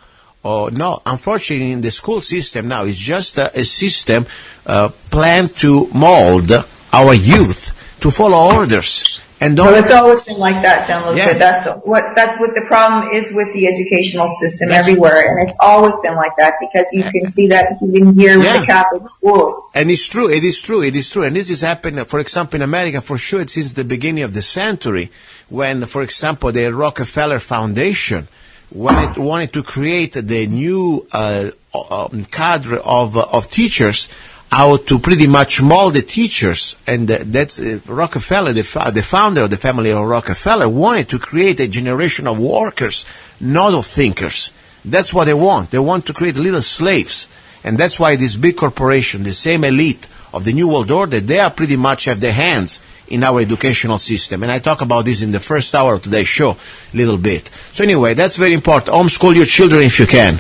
Or no, unfortunately, in the school system now, it's just a system planned to mold our youth to follow orders. And well, it's always been like that, Gianluca. Yeah. That's what the problem is with the educational system everywhere, and it's always been like that, because you can see that even here with the Catholic schools. And it's true, it is true. And this is happening, for example, in America, for sure, since the beginning of the century, when, for example, the Rockefeller Foundation, when it wanted to create the new cadre of teachers, how to pretty much mold the teachers, and that's Rockefeller, the founder of the family of Rockefeller, wanted to create a generation of workers, not of thinkers. That's what they want. They want to create little slaves, and that's why this big corporation, the same elite of the New World Order, they are pretty much have their hands in our educational system. And I talk about this in the first hour of today's show a little bit. So anyway, that's very important. Homeschool your children if you can.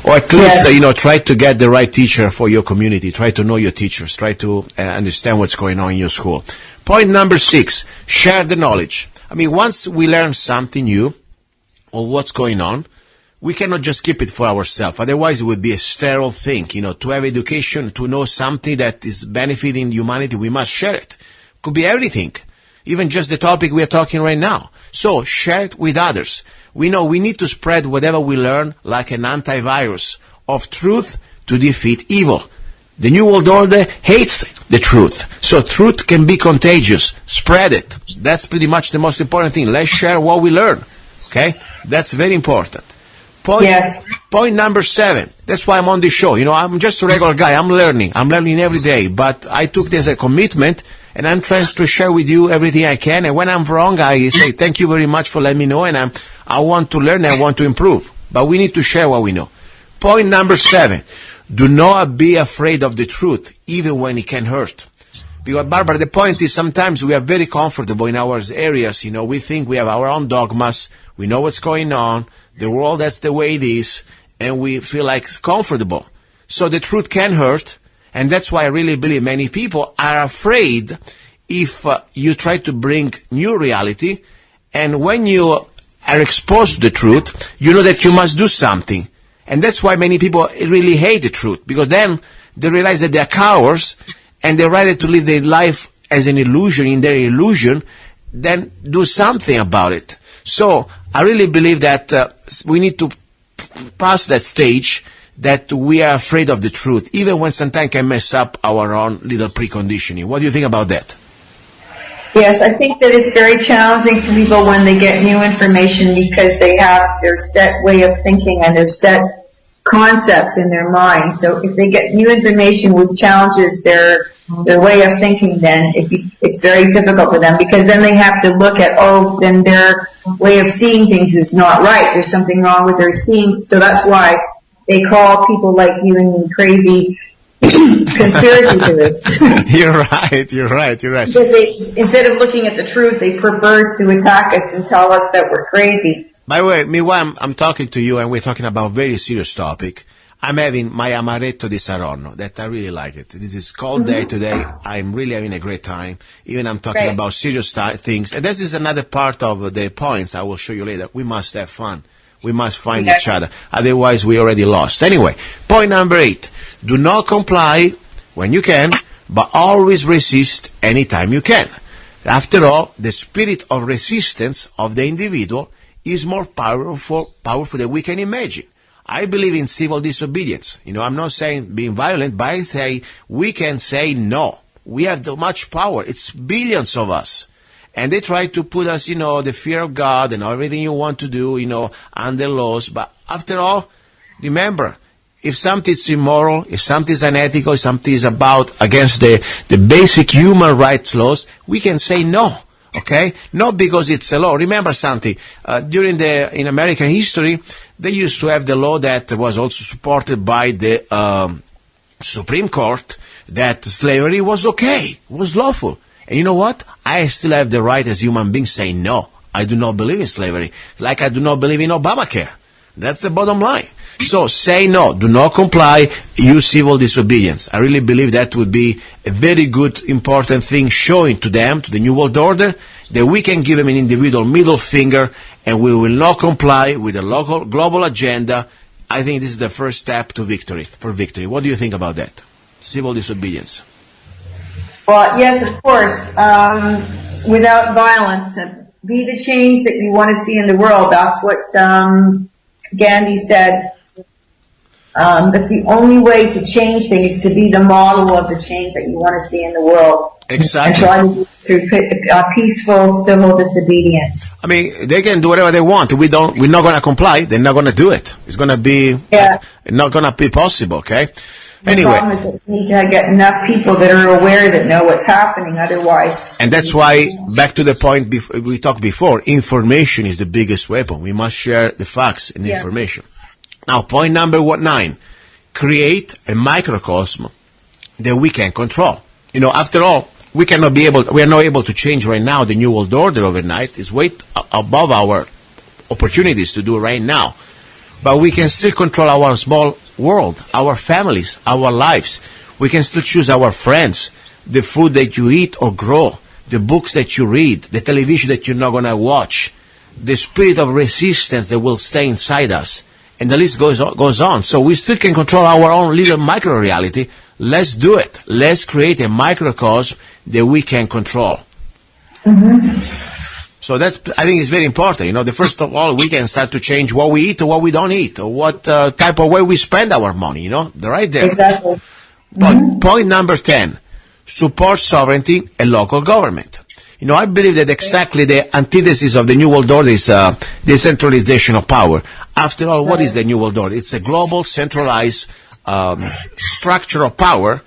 Or at least, try to get the right teacher for your community. Try to know your teachers. Try to understand what's going on in your school. Point number 6, share the knowledge. I mean, once we learn something new or what's going on, we cannot just keep it for ourselves. Otherwise, it would be a sterile thing. To have education, to know something that is benefiting humanity, we must share it. Could be everything, even just the topic we are talking right now. So share it with others. We know we need to spread whatever we learn like an antivirus of truth to defeat evil. The New World Order hates the truth. So truth can be contagious. Spread it. That's pretty much the most important thing. Let's share what we learn. Okay? That's very important. Point number 7. That's why I'm on this show. I'm just a regular guy. I'm learning every day. But I took this as a commitment, and I'm trying to share with you everything I can. And when I'm wrong, I say thank you very much for letting me know. And I want to learn and I want to improve. But we need to share what we know. Point number 7. Do not be afraid of the truth, even when it can hurt. Because, Barbara, the point is sometimes we are very comfortable in our areas. We think we have our own dogmas. We know what's going on. The world, that's the way it is. And we feel like comfortable. So the truth can hurt. And that's why I really believe many people are afraid if you try to bring new reality. And when you are exposed to the truth, you know that you must do something. And that's why many people really hate the truth. Because then they realize that they are cowards. And they're rather to live their life as an illusion, in their illusion, than do something about it. So I really believe that we need to pass that stage that we are afraid of the truth, even when sometimes can mess up our own little preconditioning. What do you think about that? Yes, I think that it's very challenging for people when they get new information because they have their set way of thinking and their set concepts in their mind. So if they get new information which challenges their way of thinking, then it's very difficult for them, because then they have to look at, then their way of seeing things is not right. There's something wrong with their seeing. So that's why they call people like you and me crazy conspiracy theorists. You're right. Because instead of looking at the truth, they prefer to attack us and tell us that we're crazy. By the way, meanwhile, I'm talking to you and we're talking about a very serious topic. I'm having my amaretto di Saronno, that I really like it. This is cold day today. I'm really having a great time. Even I'm talking about serious things. And this is another part of the points I will show you later. We must have fun. We must find each other. Otherwise, we already lost. Anyway, point number 8. Do not comply when you can, but always resist anytime you can. After all, the spirit of resistance of the individual is more powerful than we can imagine. I believe in civil disobedience. I'm not saying being violent, but I say we can say no. We have too much power. It's billions of us. And they try to put us, the fear of God and everything you want to do, under laws. But after all, remember, if something is immoral, if something is unethical, if something is against the basic human rights laws, we can say no. Okay? Not because it's a law. Remember something. In American history, they used to have the law that was also supported by the Supreme Court, that slavery was okay, was lawful. And you know what? I still have the right as human beings say no. I do not believe in slavery. Like I do not believe in Obamacare. That's the bottom line. So say no. Do not comply. Use civil disobedience. I really believe that would be a very good, important thing, showing to them, to the New World Order, that we can give them an individual middle finger and we will not comply with the local global agenda. I think this is the first step to victory. What do you think about that? Civil disobedience. Well, yes, of course. Without violence, be the change that you want to see in the world. That's what Gandhi said. That the only way to change things is to be the model of the change that you want to see in the world. Exactly. And try to do through peaceful civil disobedience. I mean, they can do whatever they want. We're not going to comply. They're not going to do it. It's going to be not going to be possible. Okay. Anyway, the problem is that we need to get enough people that are aware, that know what's happening. Otherwise, and that's why, back to the point we talked before, information is the biggest weapon. We must share the facts and the information. Now, point number 9: create a microcosm that we can control. After all, we are not able to change right now the New World Order overnight. It's way above our opportunities to do right now. But we can still control our small world, our families, our lives. We can still choose our friends, the food that you eat or grow, the books that you read, the television that you're not going to watch, the spirit of resistance that will stay inside us. And the list goes on. So we still can control our own little micro-reality. Let's do it. Let's create a microcosm that we can control. So I think it's very important. The first of all, we can start to change what we eat or what we don't eat, or what type of way we spend our money, They're right there. Exactly. Point number 10, support sovereignty and local government. I believe that exactly the antithesis of the New World Order is decentralization of power. After all, what is the New World Order? It's a global, centralized structure of power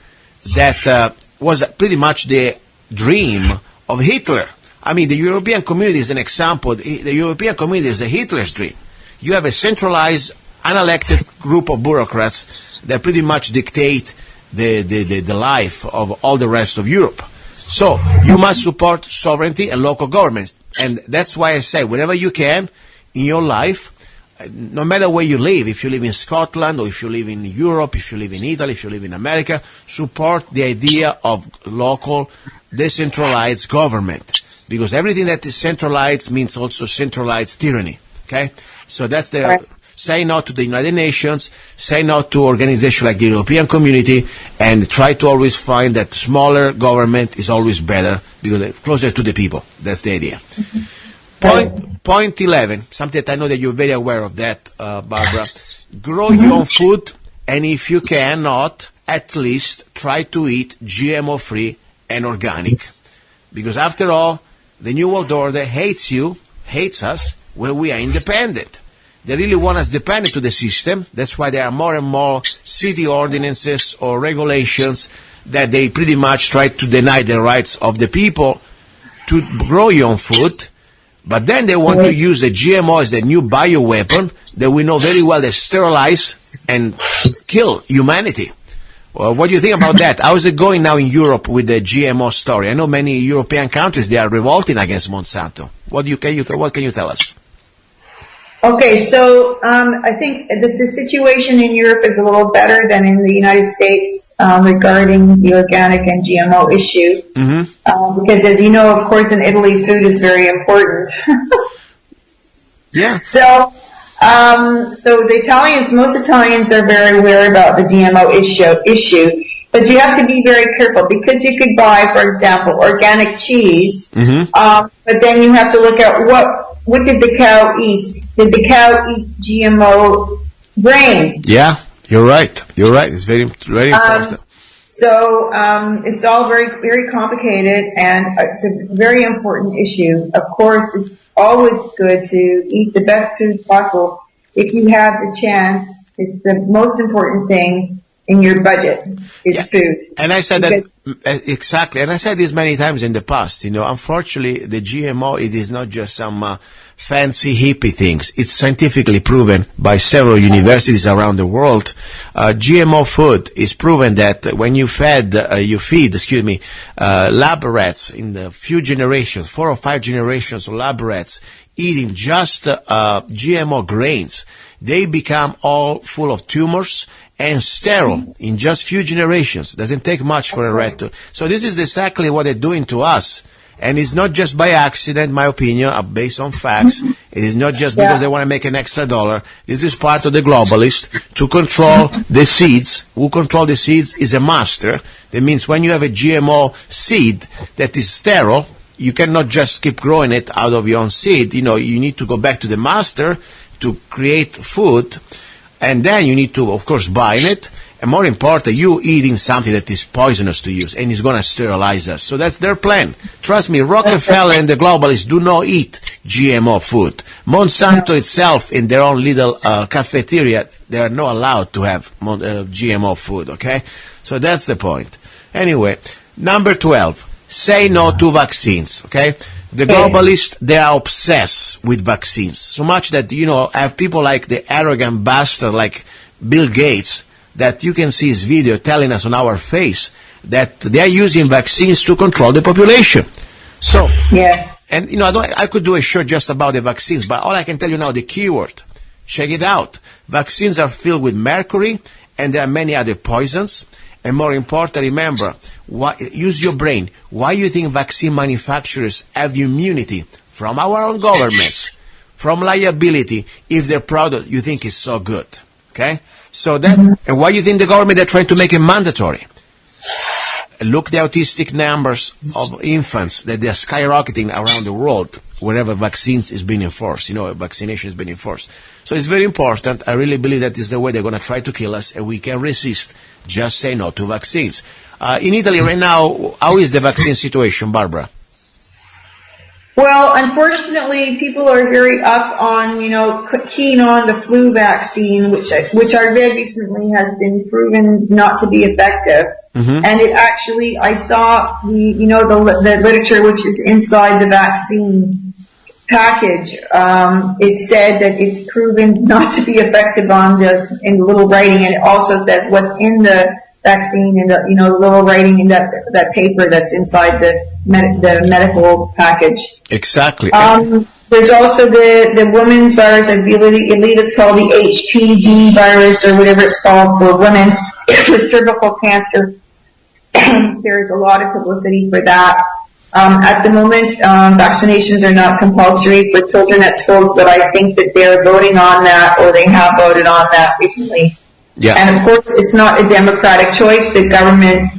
that was pretty much the dream of Hitler. I mean, the European community is an example. The European community is a Hitler's dream. You have a centralized, unelected group of bureaucrats that pretty much dictate the life of all the rest of Europe. So you must support sovereignty and local governments. And that's why I say, whenever you can in your life, no matter where you live, if you live in Scotland or if you live in Europe, if you live in Italy, if you live in America, support the idea of local, decentralized government. Because everything that is centralized means also centralized tyranny. Okay? So that's say no to the United Nations, say no to organizations like the European Community, and try to always find that smaller government is always better because it's closer to the people. That's the idea. Point 11, something that I know that you're very aware of that, Barbara. Grow your own food, and if you cannot, at least try to eat GMO-free and organic. Because after all, the New World Order hates us, when we are independent. They really want us dependent to the system. That's why there are more and more city ordinances or regulations that they pretty much try to deny the rights of the people to grow your own food. But then they want to use the GMO as the new bioweapon that we know very well they sterilize and kill humanity. Well, what do you think about that? How is it going now in Europe with the GMO story? I know many European countries, they are revolting against Monsanto. What can you tell us? Okay, so I think that the situation in Europe is a little better than in the United States regarding the organic and GMO issue. Because as you know, of course, in Italy, food is very important. Yeah. So the Italians, most Italians are very aware about the GMO issue, but you have to be very careful because you could buy, for example, organic cheese, but then you have to look at what did the cow eat? Did the cow eat GMO grain? Yeah, you're right. It's very, very important. So it's all very, very complicated, and it's a very important issue. Of course, it's always good to eat the best food possible if you have the chance. It's the most important thing in your budget is food. And I said that exactly. And I said this many times in the past. Unfortunately, the GMO, it is not just some fancy hippie things. It's scientifically proven by several universities around the world. GMO food is proven that when you feed lab rats in the few generations, 4 or 5 generations of lab rats eating just GMO grains, they become all full of tumors and sterile in just few generations. Doesn't take much for a rat to. So this is exactly what they're doing to us. And it's not just by accident, my opinion, based on facts. It is not just because they want to make an extra dollar. This is part of the globalists to control the seeds. Who control the seeds is a master. That means when you have a GMO seed that is sterile, you cannot just keep growing it out of your own seed. You need to go back to the master to create food. And then you need to, of course, buy it. And more important, you eating something that is poisonous to you, and is going to sterilize us. So that's their plan. Trust me, Rockefeller and the globalists do not eat GMO food. Monsanto itself, in their own little cafeteria, they are not allowed to have GMO food, okay? So that's the point. Anyway, number 12, say no to vaccines, okay? The globalists, they are obsessed with vaccines. So much that, I have people like the arrogant bastard like Bill Gates, that you can see his video telling us on our face that they are using vaccines to control the population. So, yes. And, I could do a show just about the vaccines, but all I can tell you now, the keyword, check it out. Vaccines are filled with mercury, and there are many other poisons. And more important, remember, use your brain. Why do you think vaccine manufacturers have immunity from our own governments, from liability, if their product you think is so good? Okay? So and why do you think the government are trying to make it mandatory? Look the autistic numbers of infants that they are skyrocketing around the world wherever vaccines is being enforced, vaccination is being enforced. So it's very important. I really believe that is the way they're going to try to kill us, and we can resist. Just say no to vaccines. In Italy right now, how is the vaccine situation, Barbara? Well, unfortunately, people are very up on, keen on the flu vaccine, which I read recently has been proven not to be effective. And it actually, I saw the literature which is inside the vaccine package. It said that it's proven not to be effective on this in little writing, and it also says what's in the vaccine and the little writing in that paper that's inside the medical package. Exactly. There's also the women's virus. I believe it's called the HPV virus or whatever it's called for women with cervical cancer. There's a lot of publicity for that. At the moment, vaccinations are not compulsory for children at schools, but I think that they're voting on that, or they have voted on that recently. Yeah. And of course, it's not a democratic choice. The government,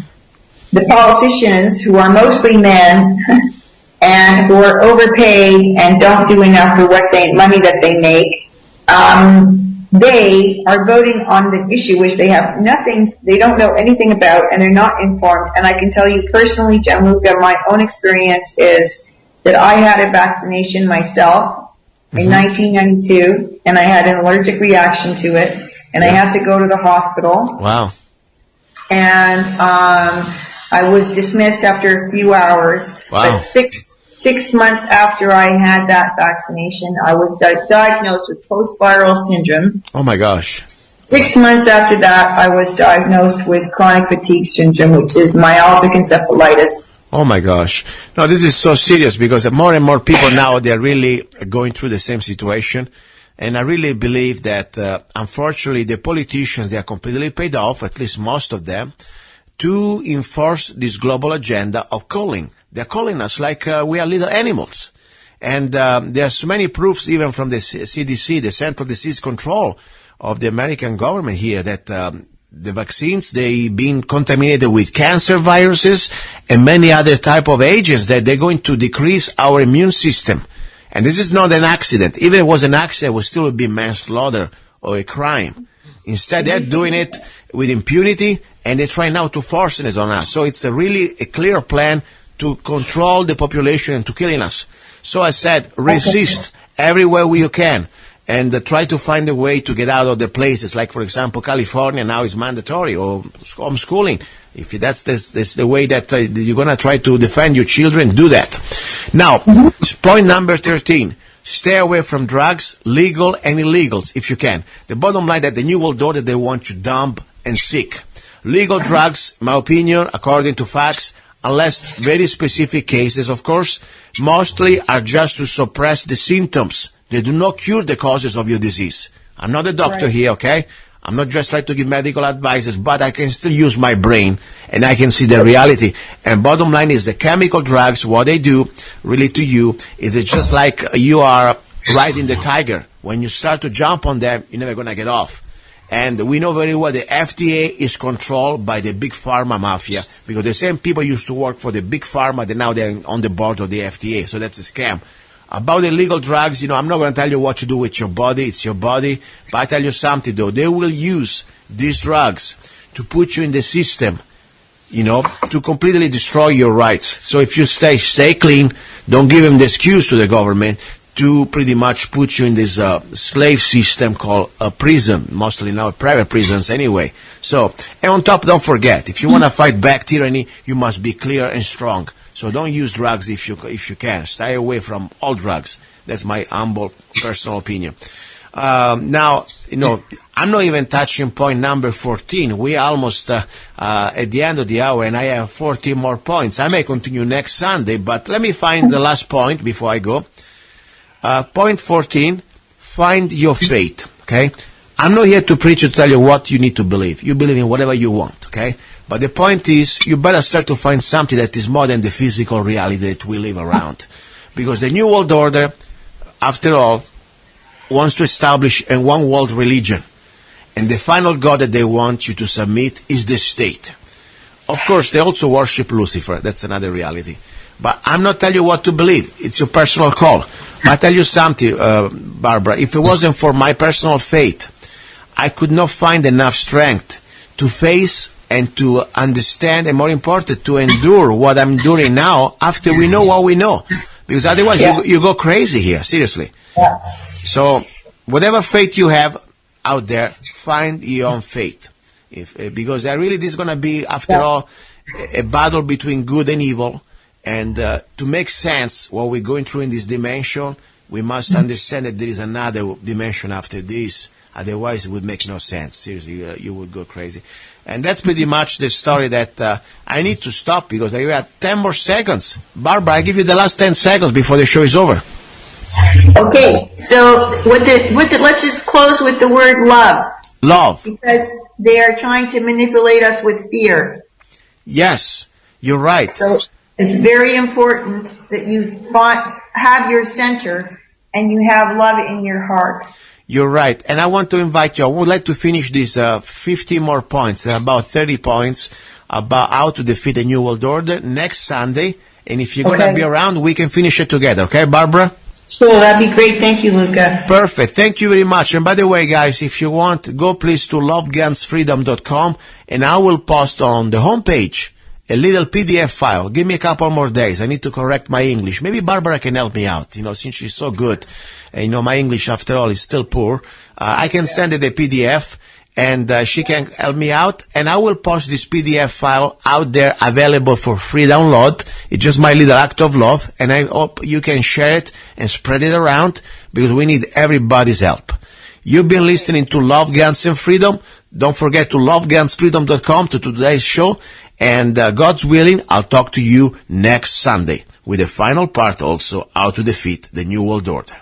the politicians, who are mostly men, and who are overpaid and don't do enough for money that they make, they are voting on the issue which they have nothing, they don't know anything about, and they're not informed. And I can tell you personally, Gianluca, my own experience is that I had a vaccination myself in 1992, and I had an allergic reaction to it, and I had to go to the hospital. Wow. And I was dismissed after a few hours. Wow. But six months after I had that vaccination, I was diagnosed with post-viral syndrome. Oh my gosh. 6 months after that, I was diagnosed with chronic fatigue syndrome, which is myalgic encephalitis. Oh my gosh. No, this is so serious because more and more people now, they're really going through the same situation. And I really believe that, unfortunately, the politicians, they are completely paid off, at least most of them, to enforce this global agenda of culling. They're calling us like we are little animals. And there's many proofs even from the CDC, the Central Disease Control of the American government here, that the vaccines, they've been contaminated with cancer viruses and many other type of agents that they're going to decrease our immune system. And this is not an accident. Even if it was an accident, it would still be manslaughter or a crime. Instead, they're doing it with impunity, and they're trying now to force it on us. So it's really a clear plan to control the population and to killing us. So I said, resist everywhere you can, and try to find a way to get out of the places. Like, for example, California now is mandatory, or homeschooling. If that's the way that you're going to try to defend your children, do that. Now, point number 13. Stay away from drugs, legal and illegals, if you can. The bottom line that the New World Order, they want you dumb and sick. Legal drugs, in my opinion, according to facts, unless very specific cases, of course, mostly are just to suppress the symptoms. They do not cure the causes of your disease. I'm not a doctor here, okay? I'm not just trying to give medical advices, but I can still use my brain, and I can see the reality. And bottom line is the chemical drugs, what they do really to you is it's just like you are riding the tiger. When you start to jump on them, you're never going to get off. And we know very well the FDA is controlled by the big pharma mafia, because the same people used to work for the big pharma, now they're on the board of the FDA. So that's a scam. About illegal drugs, I'm not going to tell you what to do with your body. It's your body. But I tell you something, though. They will use these drugs to put you in the system, to completely destroy your rights. So if you stay clean, don't give them the excuse to the government to pretty much put you in this slave system called a prison, mostly now private prisons anyway. So, and on top, don't forget, if you want to fight back tyranny, you must be clear and strong. So don't use drugs if you can. Stay away from all drugs. That's my humble personal opinion. Now, I'm not even touching point number 14. We are almost at the end of the hour, and I have 14 more points. I may continue next Sunday, but let me find the last point before I go. Point 14, find your faith, okay? I'm not here to preach or tell you what you need to believe. You believe in whatever you want, okay? But the point is, you better start to find something that is more than the physical reality that we live around. Because the New World Order, after all, wants to establish a one-world religion. And the final God that they want you to submit is the state. Of course, they also worship Lucifer. That's another reality. But I'm not telling you what to believe. It's your personal call. But I tell you something, Barbara. If it wasn't for my personal faith, I could not find enough strength to face and to understand, and more important, to endure what I'm enduring now after we know what we know. Because otherwise you go crazy here, seriously. Yeah. So whatever faith you have out there, find your own faith. Because this is going to be, after all, a battle between good and evil. And to make sense what we're going through in this dimension, we must understand that there is another dimension after this. Otherwise, it would make no sense. Seriously, you would go crazy. And that's pretty much the story that I need to stop because I have 10 more seconds. Barbara, I give you the last 10 seconds before the show is over. Okay, so let's just close with the word love. Love. Because they are trying to manipulate us with fear. Yes, you're right. So it's very important that you have your center and you have love in your heart. You're right. And I want to invite you. I would like to finish these 50 more points, about 30 points, about how to defeat the New World Order next Sunday And if you're going to be around, we can finish it together. Okay, Barbara? Sure, that'd be great. Thank you, Luca. Perfect. Thank you very much. And by the way, guys, if you want, go please to lovegunsfreedom.com, and I will post on the homepage a little PDF file. Give me a couple more days. I need to correct my English. Maybe Barbara can help me out, since she's so good. And, my English, after all, is still poor. I can send her the PDF, and she can help me out. And I will post this PDF file out there, available for free download. It's just my little act of love, and I hope you can share it and spread it around, because we need everybody's help. You've been listening to Love, Guns, and Freedom. Don't forget to lovegunsfreedom.com to today's show. And God's willing, I'll talk to you next Sunday with the final part also, how to defeat the New World Order.